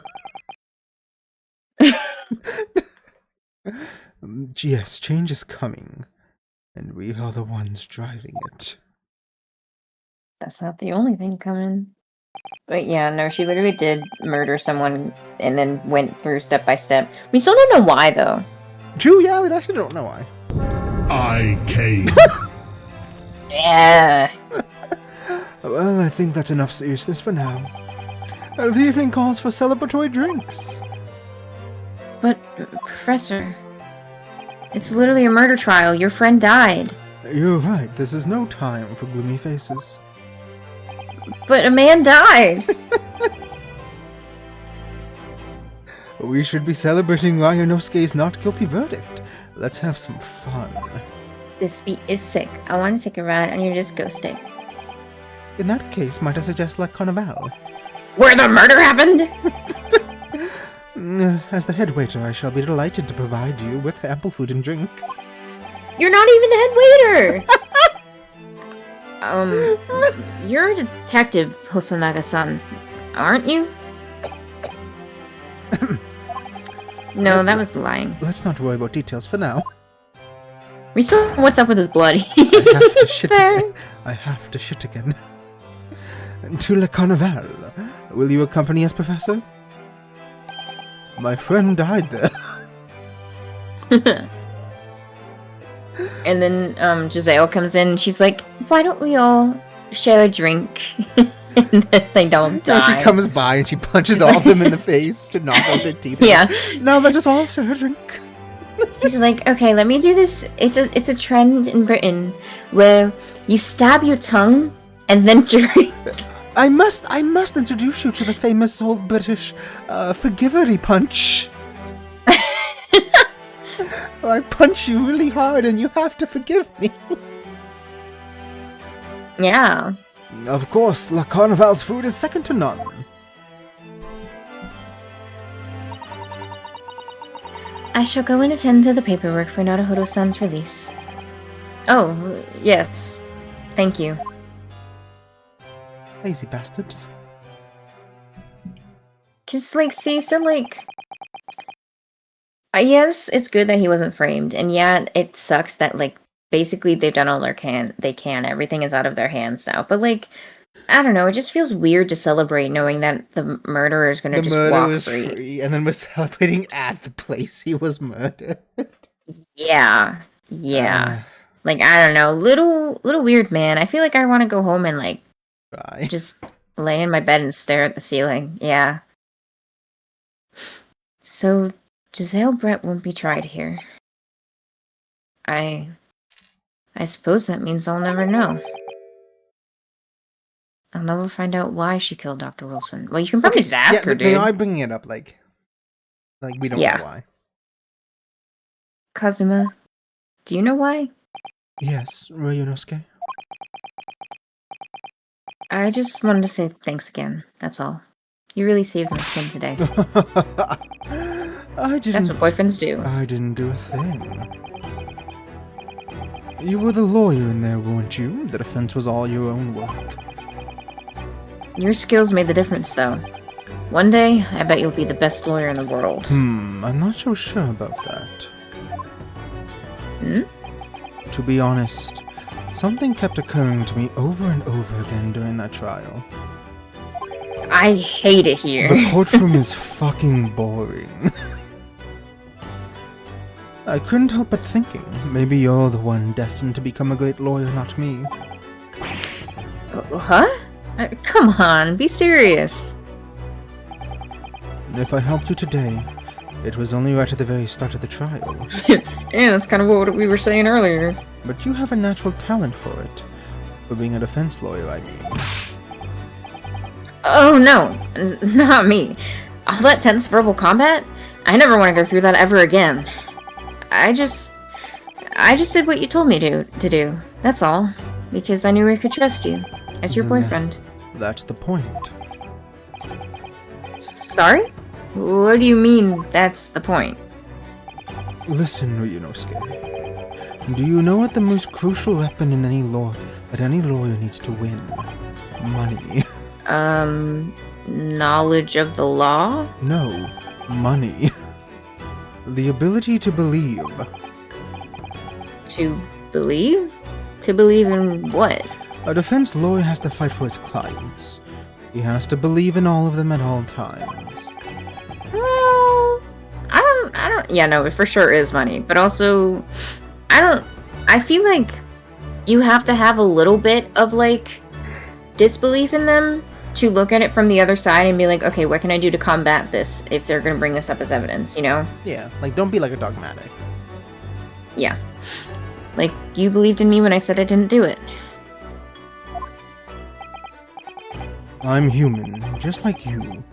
Yes, change is coming. And we are the ones driving it. That's not the only thing coming. But yeah, no, she literally did murder someone and then went through step by step. We still don't know why, though. True, yeah, we actually don't know why. I came. Yeah. Well, I think that's enough seriousness for now. The evening calls for celebratory drinks. But, Professor, it's literally a murder trial. Your friend died. You're right, this is no time for gloomy faces. But a man died. We should be celebrating Ryanosuke's not guilty verdict. Let's have some fun. This beat is sick. I want to take a ride on your disco stick. In that case, might I suggest La Carnival? Where the murder happened? As the head waiter, I shall be delighted to provide you with ample food and drink. You're not even the head waiter! You're a detective, Hosonaga-san, aren't you? No, that was lying. Let's not worry about details for now. We still know what's up with his blood. I have to shit again. I have to shit again. To La Carnival. Will you accompany us, Professor? My friend died there. And then Giselle comes in and she's like, why don't we all share a drink? And then they don't die. She comes by and she punches all of them in the face to knock out their teeth. Yeah. Now let us all share a drink. She's like, okay, let me do this. It's a trend in Britain where you stab your tongue and then drink. I must introduce you to the famous old British forgivery punch. I punch you really hard and you have to forgive me. Yeah. Of course, La Carnival's food is second to none. I shall go and attend to the paperwork for Naruhodo-san's release. Oh, yes. Thank you. Lazy bastards. Cause, like, see, so, like... yes, it's good that he wasn't framed, and yeah, it sucks that, like, basically they've done all they can, everything is out of their hands now, but, like, I don't know, it just feels weird to celebrate knowing that the murderer is gonna just walk free. And then we're celebrating at the place he was murdered. Yeah. Like, I don't know, little weird, man. I feel like I want to go home and, like, Right. just lay in my bed and stare at the ceiling. Yeah. So, Giselle Brett won't be tried here. I suppose that means I'll never know. I'll never find out why she killed Dr. Wilson. Well, you can probably just ask her, dude. They are bringing it up, like we don't know why. Kazuma, do you know why? Yes, Ryunosuke. I just wanted to say thanks again. That's all. You really saved my skin today. That's what boyfriends do. I didn't do a thing. You were the lawyer in there, weren't you? The defense was all your own work. Your skills made the difference, though. One day, I bet you'll be the best lawyer in the world. I'm not so sure about that. To be honest, something kept occurring to me over and over again during that trial. I hate it here. The courtroom is fucking boring. I couldn't help but thinking, maybe you're the one destined to become a great lawyer, not me. Huh? Come on, be serious. If I helped you today, it was only right at the very start of the trial. Yeah, that's kind of what we were saying earlier. But you have a natural talent for it. For being a defense lawyer, I mean. Oh no, not me. All that tense verbal combat? I never want to go through that ever again. I just did what you told me to do. That's all. Because I knew I could trust you. As your boyfriend. That's the point. Sorry? What do you mean, that's the point? Listen, Ryunosuke. Do you know what the most crucial weapon in any law that any lawyer needs to win? Money. Knowledge of the law? No, money. The ability to believe. To believe? To believe in what? A defense lawyer has to fight for his clients. He has to believe in all of them at all times. Well, I don't, yeah, no, it for sure is money, but also, I feel like you have to have a little bit of, like, disbelief in them to look at it from the other side and be like, okay, what can I do to combat this if they're gonna bring this up as evidence, you know? Yeah, like, don't be like a dogmatic. Yeah. Like, you believed in me when I said I didn't do it. I'm human, just like you.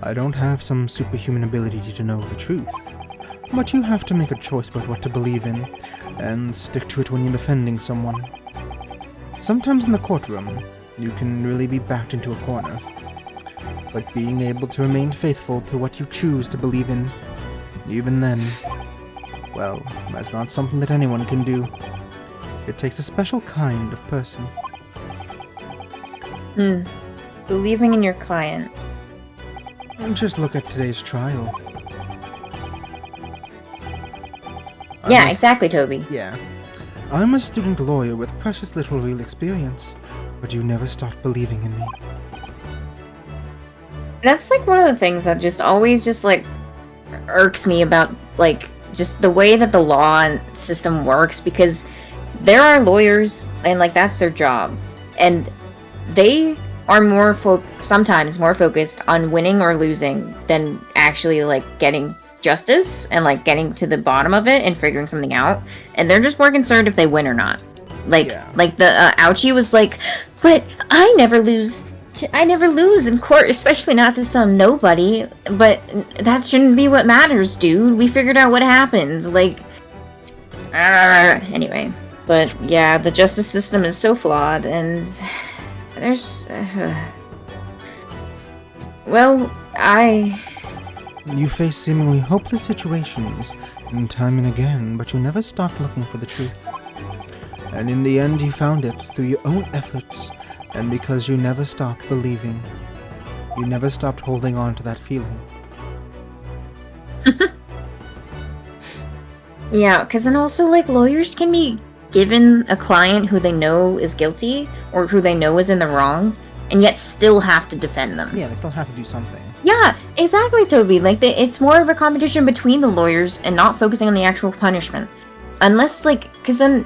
I don't have some superhuman ability to know the truth. But you have to make a choice about what to believe in, and stick to it when you're defending someone. Sometimes in the courtroom, you can really be backed into a corner. But being able to remain faithful to what you choose to believe in, even then, well, that's not something that anyone can do. It takes a special kind of person. Believing in your client. Just look at today's trial. Yeah, exactly, Toby. Yeah. I'm a student lawyer with precious little real experience, but you never stopped believing in me. That's, like, one of the things that just always just, like, irks me about, like, just the way that the law system works, because there are lawyers, and, like, that's their job. And they are sometimes more focused on winning or losing than actually, like, getting justice and, like, getting to the bottom of it and figuring something out. And they're just more concerned if they win or not. Like, the Ouchie was like, but I never lose I never lose in court, especially not to some nobody. But that shouldn't be what matters, dude. We figured out what happened. Like, anyway. But yeah, the justice system is so flawed, and there's, well, You face seemingly hopeless situations, time and again, but you never stopped looking for the truth. And in the end, you found it through your own efforts, and because you never stopped believing. You never stopped holding on to that feeling. Yeah, because then also, like, lawyers can be given a client who they know is guilty, or who they know is in the wrong, and yet still have to defend them. Yeah, they still have to do something. Yeah, exactly, Toby. Like, it's more of a competition between the lawyers and not focusing on the actual punishment. Unless, like, because then,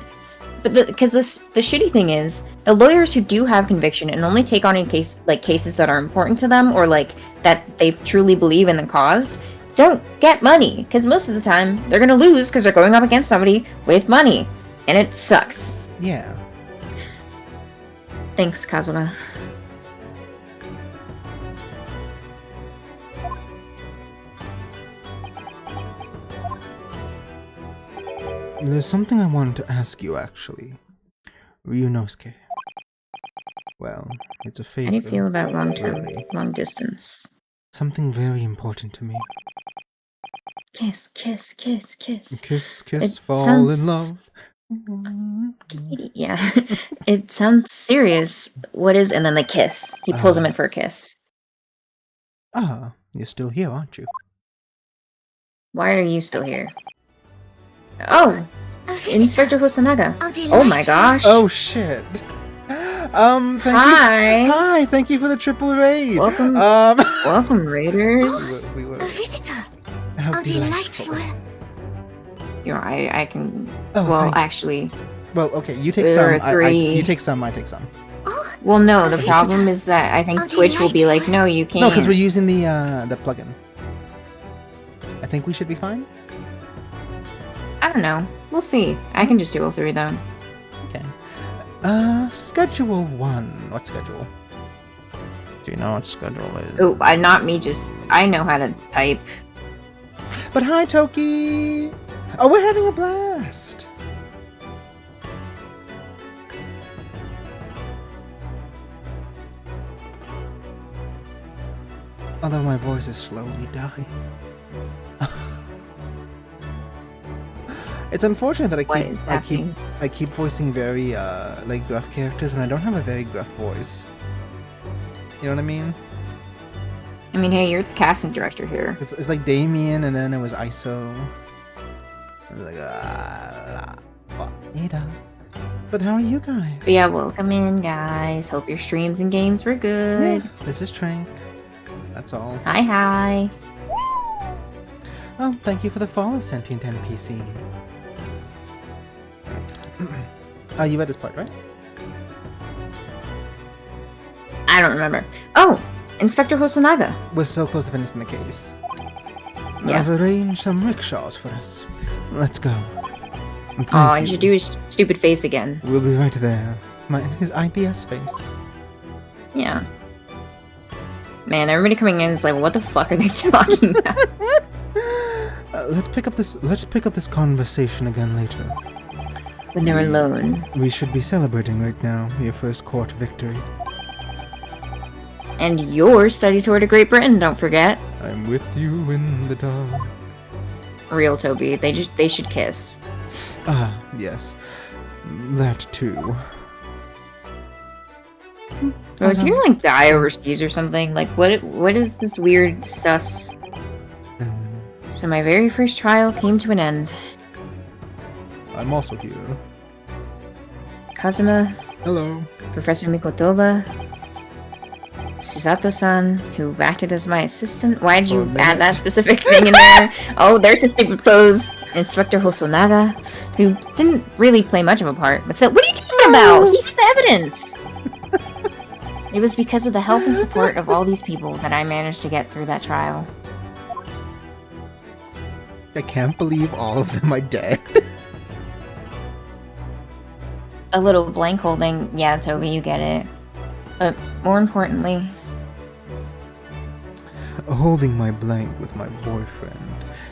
the shitty thing is, the lawyers who do have conviction and only take on cases that are important to them, or, like, that they truly believe in the cause, don't get money. Because most of the time, they're gonna lose because they're going up against somebody with money. And it sucks. Yeah. Thanks, Kazuma. There's something I wanted to ask you, actually. Ryunosuke. Well, it's a favor. How do you feel about long distance? Something very important to me. Kiss, kiss, kiss, kiss. Kiss, It kiss, fall sounds- in love. Yeah, it sounds serious. What is? And then they kiss. He pulls him in for a kiss. Ah, you're still here, aren't you? Why are you still here? Oh, Inspector Hosanaga. Oh my gosh. Oh shit. Thank Hi. you. Hi, thank you for the triple raid. Welcome. Welcome, Raiders. We were A visitor. how How delightful. delightful. You know, I can. Oh, Well, thank- actually, Well, okay, you take There some. are three. You take some. I take some. Oh, well, no. The A problem visitor. is that I think How Twitch will be like, delightful. no, you can't. No, because we're using the plugin. I think we should be fine. I don't know. We'll see. I can just do all three though. Okay. Schedule 1. What schedule? Do you know what schedule is? Oh, not me. Just I know how to type. But hi, Toki! Oh, we're having a blast! Although my voice is slowly dying. It's unfortunate that What is happening? I keep voicing very like gruff characters when I don't have a very gruff voice. You know what I mean? I mean, hey, you're the casting director here. It's like Damien, and then it was ISO. It was like Ada. But how are you guys? But yeah, welcome in, guys. Hope your streams and games were good. Yeah, this is Trank. That's all. Hi, hi. Oh, thank you for the follow, Sentient NPC. You read this part, right? I don't remember. Oh, Inspector Hosanaga. We're so close to finishing the case. Yeah. I've arranged some rickshaws for us. Let's go. And Oh, thank you should do his stupid face again. We'll be right there. His IPS face. Yeah. Man, everybody coming in is like, what the fuck are they talking about? Let's pick up this conversation again later. When they're alone. We should be celebrating right now, your first court victory. And your study tour to Great Britain, don't forget. I'm with you in the dark. Real Toby, they should kiss. Ah, yes. That too. Oh, is he gonna like die overseas or something? Like what is this weird sus? So my very first trial came to an end. I'm also here. Kazuma, Hello. Professor Mikotoba, Susato-san, who acted as my assistant. Why did For a you minute. add that specific thing in there? Oh, there's a stupid pose. Inspector Hosonaga, who didn't really play much of a part, but said, what are you talking about? He had the evidence! It was because of the help and support of all these people that I managed to get through that trial. I can't believe all of them are dead. A little blank holding. Yeah, Toby, you get it. But more importantly, Holding my blank with my boyfriend.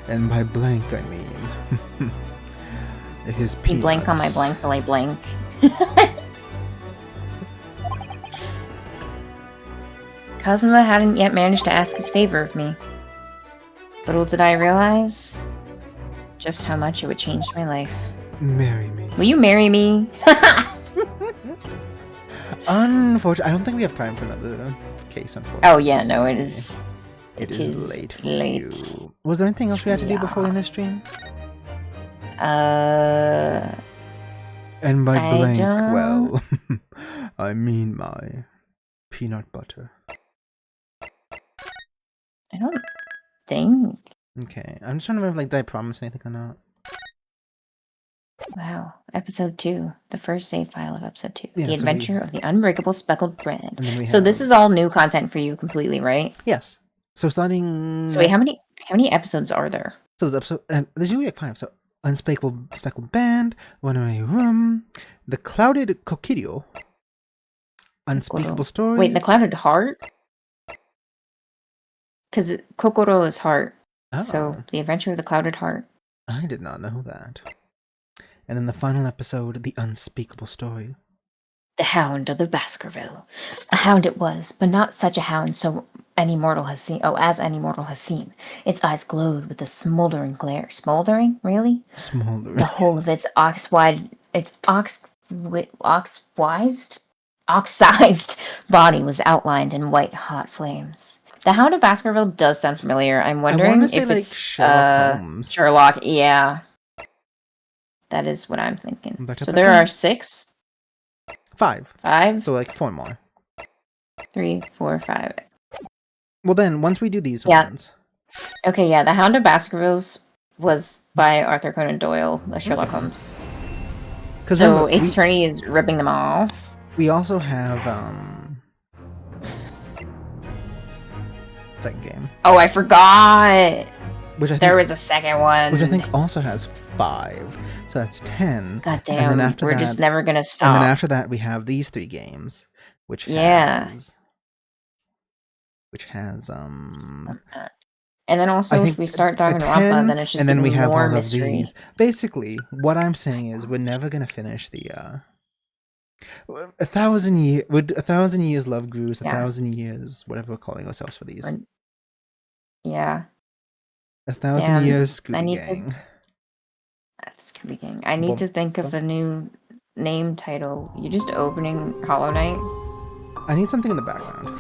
And by blank, I mean... his you peanuts. blank on my blank till I blank. Kazuma hadn't yet managed to ask his favor of me. Little did I realize just how much it would change my life. Marry me. Will you marry me? Unfortunately, I don't think we have time for another case, unfortunately. Oh yeah, no, it is. It is late for late. you. Was there anything else we had to do before in this stream? Uh, And by I blank, don't- well, I mean my peanut butter. I don't think. Okay, I'm just trying to remember, like, did I promise anything or not? Wow, episode 2, the first save file of episode 2, Yeah, the so adventure of the unbreakable speckled bread. And then we So this have- is all new content for you completely, right? Yes. So starting... So wait, how many episodes are there? So there's episode... there's usually like 5, so... Unspeakable Speckled Band, Runaway Room, The Clouded Coquillo, Unspeakable Story... Wait, the clouded heart? Because Kokoro is heart. Oh, So the adventure of the clouded heart. I did not know that. And then the final episode, The Unspeakable Story. The Hound of the Baskerville. A hound it was, but not such a hound so any mortal has seen. Oh, as any mortal has seen. Its eyes glowed with a smoldering glare. Smoldering? Really? Smoldering. The whole of its oxized body was outlined in white hot flames. The Hound of Baskerville does sound familiar. I'm wondering wanna if say, like, it's Sherlock Holmes. Sherlock, yeah. That is what I'm thinking. So there are 6, 5. 5, So like 4 more. 3, 4, 5. Well then, once we do these Yeah. ones... Okay, yeah, The Hound of Baskervilles was by Arthur Conan Doyle, Sherlock Holmes. Because So Ace Attorney is ripping them off. we also have, second game. Oh, I forgot! Which I think, There was a second one. which I think also has 5. So that's 10. God And then damn, after we're that, just never gonna And stop. then after that, we have these 3 games, which Yeah. has And then also, I if think we start a Danganronpa, 10, then it's just and then we even have more all mystery. of these. Basically, what I'm saying is we're never gonna finish the 1,000 years. Would 1,000 years love grooves? Yeah. 1,000 years, whatever we're calling ourselves for these. Yeah, 1,000 Damn, years, I Scooby need to- Gang. that's Scooby. I need to think of a new name title. You just opening Hollow Knight? I need something in the background.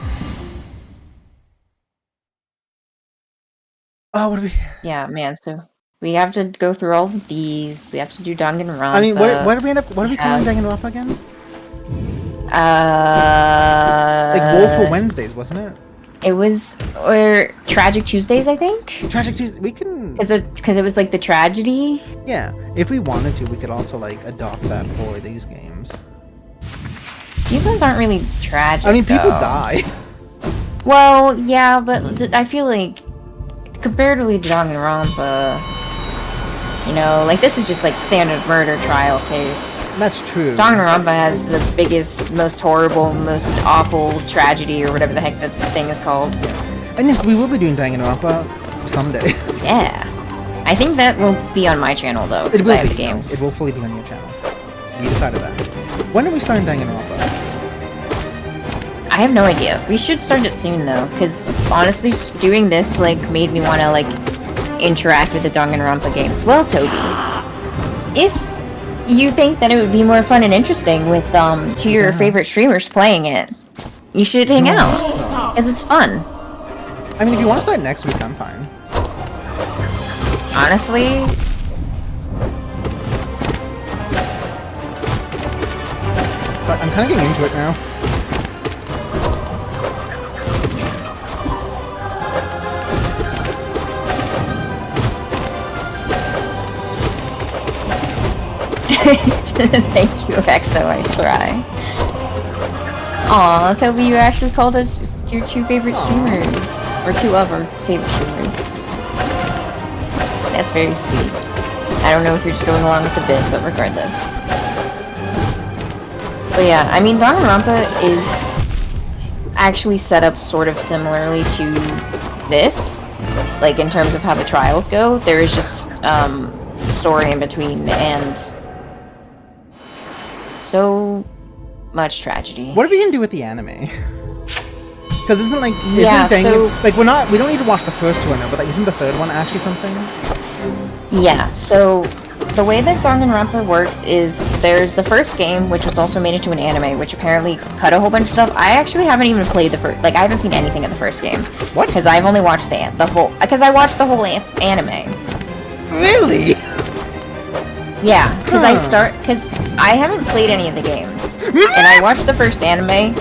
Oh, what do we? Yeah, man. So we have to go through all of these. We have to do Danganronpa. I mean, what did we end up? What are we calling have- Danganronpa again? Like Like Woeful Wednesdays, wasn't it? It was or Tragic Tuesdays, I think. Tragic Tuesday. We can. Because it was like the tragedy. Yeah, if we wanted to, we could also like adopt that for these games. These ones aren't really tragic. I mean, people though. die. Well, yeah, but I feel like comparatively to Danganronpa, you know, like this is just like standard murder trial case. That's true. Danganronpa has the biggest, most horrible, most awful tragedy or whatever the heck that thing is called. And yes, we will be doing Danganronpa someday. Yeah. I think that will be on my channel though, It because will I have be. the games. It will fully be on your channel. You decided that. When are we starting Danganronpa? I have no idea. We should start it soon though, because honestly, just doing this like made me want to like interact with the Danganronpa games. Well, Toby, if you think that it would be more fun and interesting with two of your Yes. favorite streamers playing it, you should hang out, because it's fun. I mean, if you want to start next week, I'm fine. Honestly, So I'm kind of getting into it now. thank you, Exo. I try. Aw, Toby, you actually called us your 2 favorite streamers, or 2 of our favorite streamers. That's very sweet. I don't know if you're just going along with the bit, but regardless. But yeah, I mean, Danganronpa is actually set up sort of similarly to this. Like, in terms of how the trials go, there is just, story in between, and so much tragedy. What are we gonna do with the anime? Because isn't like Yeah, isn't so- like we don't need to watch the first two, I know, but like, isn't the third one actually something? Yeah, so the way that Danganronpa works is there's the first game, which was also made into an anime, which apparently cut a whole bunch of stuff. I actually haven't even played the first, like, I haven't seen anything of the first game. What? Because I've only watched the whole, because I watched the whole anime. Really? Yeah, because Huh. because I haven't played any of the games, and I watched the first anime.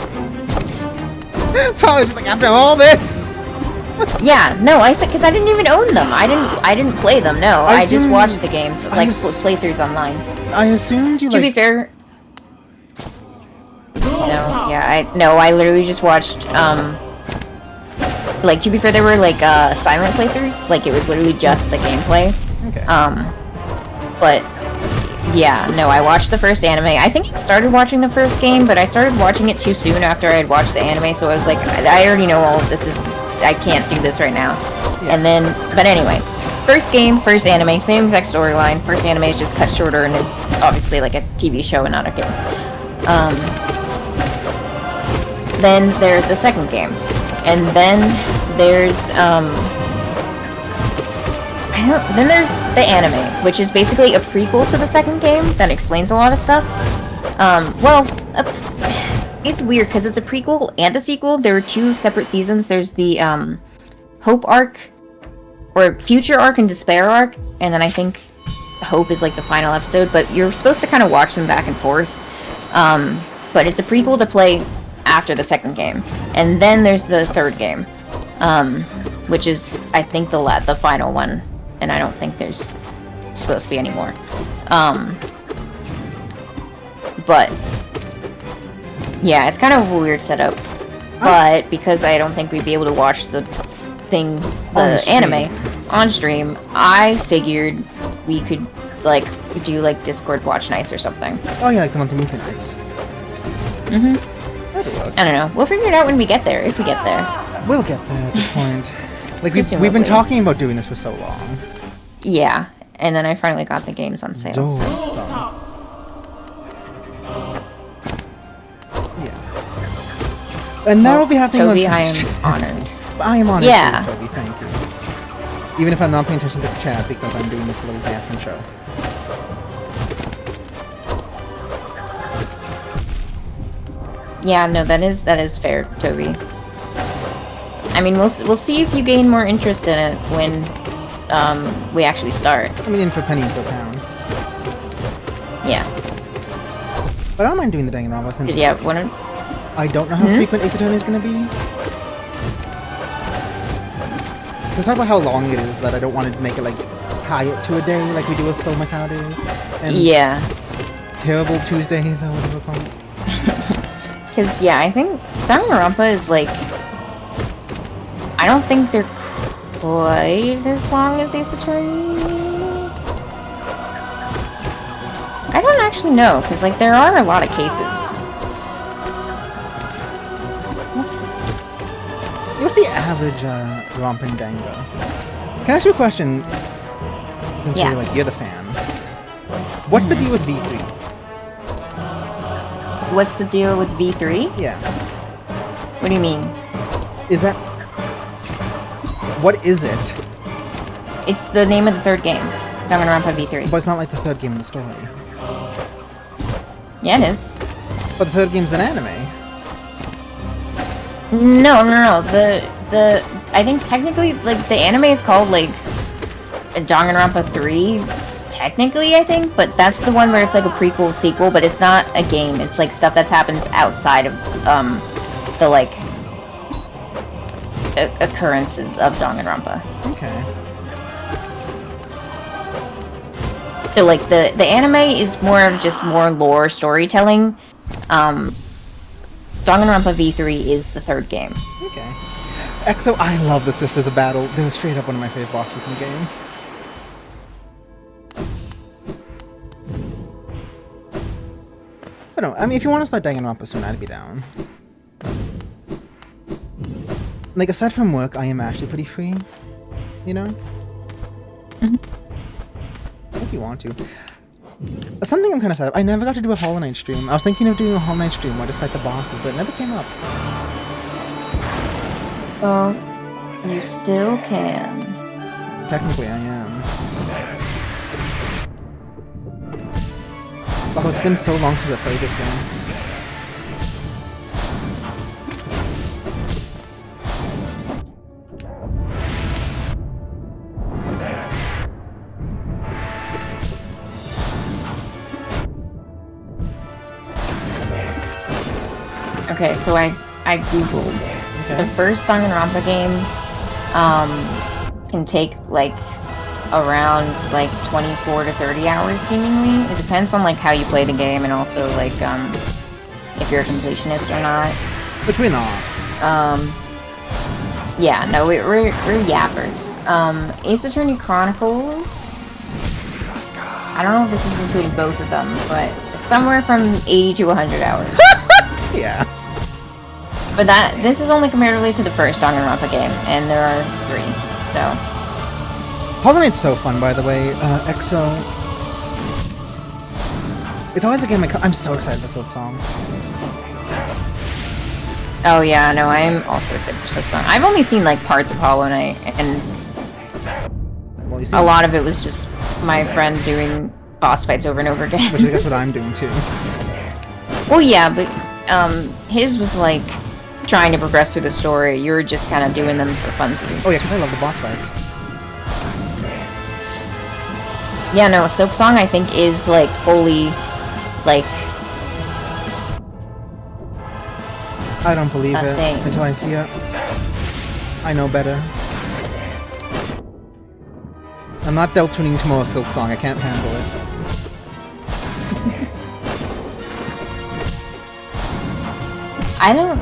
So I was just like, after all this. Yeah, no, I said because I didn't even own them. I didn't play them. No, I just assume- watched the games, like ass- playthroughs online. I assumed you To be like. fair, no, yeah, I literally just watched like, to be fair, there were like silent playthroughs, like it was literally just the gameplay. Okay. But yeah, no, I watched the first anime. I think I started watching the first game, but I started watching it too soon after I had watched the anime, so I was like, I already know all of this. I can't do this right now. Yeah. And then, but anyway, first game, first anime, same exact storyline. First anime is just cut shorter, and it's obviously like a TV show and not a game. Then there's the second game, and then there's then there's the anime, which is basically a prequel to the second game that explains a lot of stuff. It's weird because it's a prequel and a sequel. There were two separate seasons. There's the Hope arc, or Future arc and Despair arc, and then I think Hope is like the final episode, but you're supposed to kind of watch them back and forth. But it's a prequel to play after the second game. And then there's the third game, which is, I think, the final one. And I don't think there's supposed to be any more. But yeah, it's kind of a weird setup. But because I don't think we'd be able to watch the anime on stream, I figured we could like do like Discord watch nights or something. Oh yeah, like the monthly movie nights. That'll work. I don't know. We'll figure it out when we get there, if we get there. We'll get there at this point. Like we've been Presumably. talking about doing this for so long. Yeah, and then I finally got the games on sale. So. Son. Yeah. And now we'll be having Toby, lunch I with am honored. I am honored Yeah. too, Toby, thank you. Even if I'm not paying attention to the chat because I'm doing this little reaction show. Yeah, no, that is fair, Toby. I mean, we'll see if you gain more interest in it when we actually start. I mean, in for a penny, in for a pound. Yeah, But I don't mind doing the Danganronpa since 'cause yeah, one of I don't know how frequent Ace Attorney is going to be. Let's talk about how long it is that I don't want to make it like tie it to a day like we do with So My Saturdays and yeah, Terrible Tuesdays or whatever it's called. because yeah, I think Danganronpa is like, I don't think they're quite as long as Ace Attorney. I don't actually know, because like there are a lot of cases. Let's see. What's the average romping dango? Can I ask you a question? Since Yeah. you're the fan. What's the deal with V3? What's the deal with V3? Yeah. What do you mean? Is that... What is it? It's the name of the third game, Danganronpa V3. But it's not like the third game in the story. Yeah, it is. But the third game's an anime. No. The I think technically, like, the anime is called like Danganronpa 3. Technically, I think, but that's the one where it's like a prequel sequel, but it's not a game. It's like stuff that happens outside of the like occurrences of Danganronpa. Okay. So like the anime is more of just more lore storytelling. Danganronpa V3 is the third game. Okay. EXO, I love the Sisters of Battle. They were straight up one of my favorite bosses in the game. But no, I mean, if you want to start Danganronpa soon, I'd be down. like, aside from work, I am actually pretty free. You know? If you want to. Something I'm kind of sad of. I never got to do a Hollow Knight stream. I was thinking of doing a Hollow Knight stream where I just fight the bosses, but it never came up. Well, you still can. Technically, I am. Oh, it's been so long since I played this game. Okay, so I googled. The first Danganronpa game can take like around like 24 to 30 hours seemingly. It depends on like how you play the game and also like if you're a completionist or not. Which we're not. Yeah, no, we're yappers. Ace Attorney Chronicles. I don't know if this is including both of them, but it's somewhere from 80 to 100 hours. Yeah. But this is only comparatively to the first Danganronpa game, and there are 3, so... Hollow Knight's so fun, by the way. EXO... It's always a game I'm so excited for Silk Song. Oh yeah, no, I'm also excited for Silk Song. I've only seen, like, parts of Hollow Knight, and Well, you see, a lot of it was just my friend doing boss fights over and over again. which I guess what I'm doing, too. Well, yeah, but, his was, like, trying to progress through the story. You were just kind of doing them for funsies. Oh yeah, because I love the boss fights. Yeah, no, Silk Song I think is like fully, like... I don't believe A it thing. until I see it. I know better. I'm not delve-tuning tomorrow's Silk Song, I can't handle it. I don't...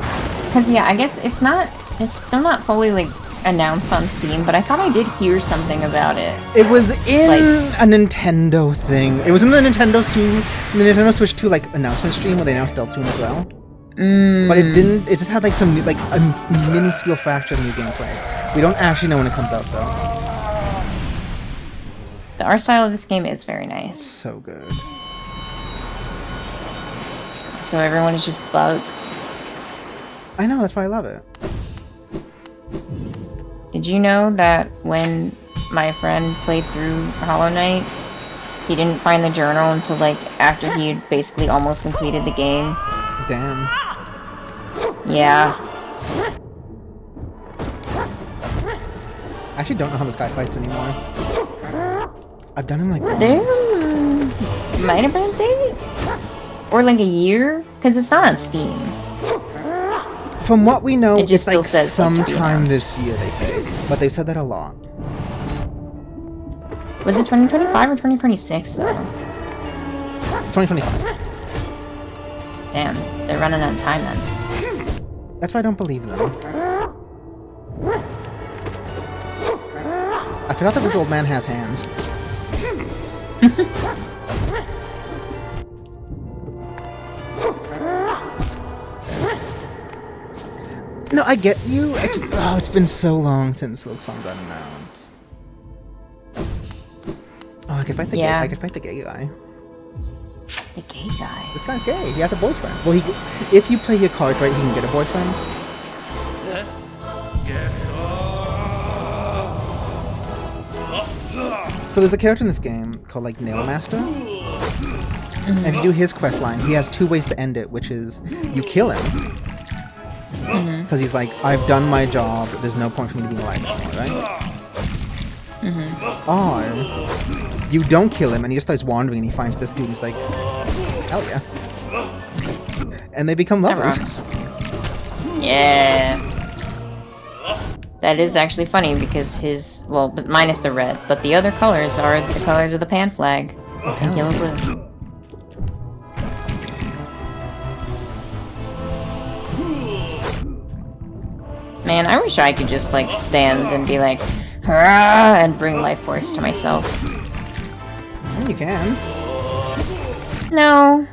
Because, yeah, I guess it's still not fully, like, announced on Steam, but I thought I did hear something about it. It was in Like- a Nintendo thing. It was in the Nintendo Switch 2, like, announcement stream where they announced Deltoon as well. But it didn't, it just had, like, some, like, a minuscule fraction of new gameplay. We don't actually know when it comes out, though. The art style of this game is very nice. So good. So everyone is just bugs. I know, that's why I love it. Did you know that when my friend played through Hollow Knight, he didn't find the journal until, like, after he had basically almost completed the game? Damn. Yeah. I actually don't know how this guy fights anymore. I've done him, like, There once. might have been a date? Or, like, a year? Because it's not on Steam. From what we know, It just it's like still says, like, to be sometime announced. this year, they say. But they've said that a lot. Was it 2025 or 2026, though? 2025. Damn, they're running out of time then. That's why I don't believe them. I forgot that this old man has hands. No, I get you. It's been so long since Silk Song got announced. Oh, I could fight the Yeah. I could fight the gay guy. The gay guy. This guy's gay. He has a boyfriend. Well, if you play your cards right, he can get a boyfriend. So there's a character in this game called, like, Nail Master. And if you do his quest line, he has 2 ways to end it, which is you kill him. Because he's like, I've done my job, there's no point for me to be alive anymore, right? Or you don't kill him and he just starts wandering and he finds this dude and he's like, hell yeah. And they become That lovers. rocks. Yeah. That is actually funny because his, well, minus the red, but the other colors are the colors of the pan flag. Pink, yellow, blue. Man, I wish I could just, like, stand and be like, hurrah, and bring life force to myself. And you can. No.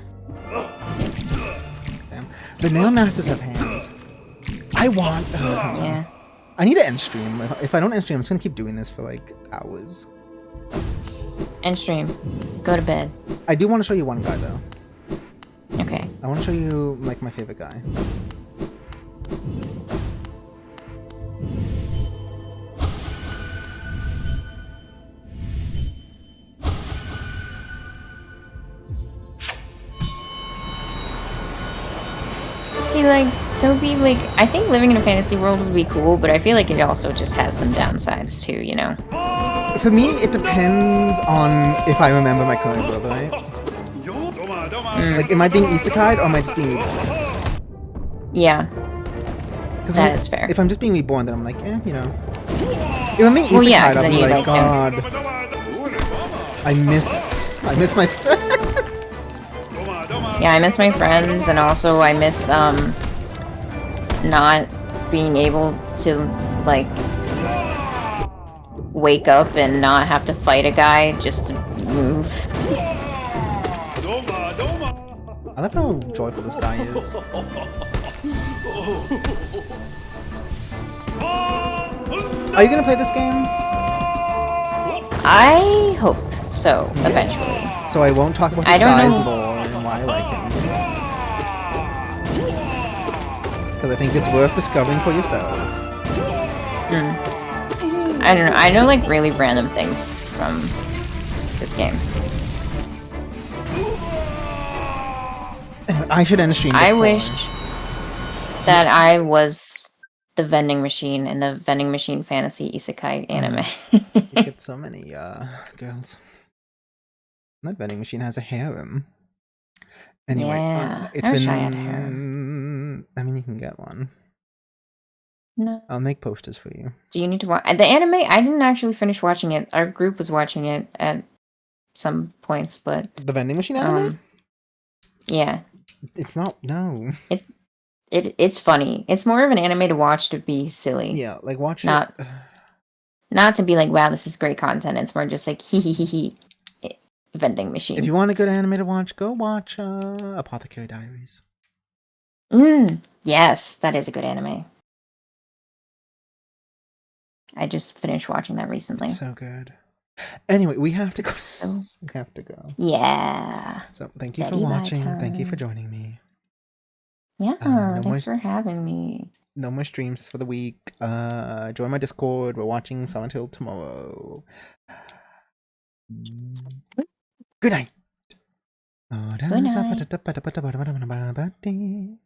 Damn. The Nail Masters have hands. I want... Yeah. I need to end stream. If I don't end stream, I'm just gonna keep doing this for like hours. End stream. Go to bed. I do want to show you one guy though. Okay. I want to show you like my favorite guy. See, like, Toby, like, I think living in a fantasy world would be cool, but I feel like it also just has some downsides too, you know? For me, it depends on if I remember my current birth, right? Like, am I being isekai'd or am I just being reborn? Yeah, 'Cause that is fair. If I'm just being reborn, then I'm like, you know. If I'm being isekai'd, Well, yeah, 'cause I'll then be you, like, like, God, I miss my Yeah, I miss my friends, and also I miss, not being able to, like, wake up and not have to fight a guy just to move. I love how joyful this guy is. Are you gonna play this game? I hope so, eventually. So I won't talk about I this don't guy's know. lore and why I like him. Because I think it's worth discovering for yourself. I don't know, I know, like, really random things from this game. Anyway, I should end the stream. I before. wish that I was the vending machine in the vending machine fantasy isekai anime. You get so many girls. That vending machine has a harem. Anyway, Yeah, it's I been. wish I had a harem. I mean, you can get one. No. I'll make posters for you. Do you need to watch the anime? I didn't actually finish watching it. Our group was watching it at some points, but The vending machine anime? yeah, It's not. No. it's funny. It's more of an anime to watch to be silly. Yeah, like watch Not- it. Not to be like, wow, this is great content. It's more just like hee hee hee hee vending machine. If you want a good anime to watch, go watch Apothecary Diaries. Yes, that is a good anime. I just finished watching that recently. So good. Anyway, we have to go. So- We have to go. Yeah. So thank you for Betty watching. Bye Thank you for time. joining me. Yeah, no thanks more- for having me. No more streams for the week. Join my Discord. We're watching Silent Hill tomorrow. Good night. Good night.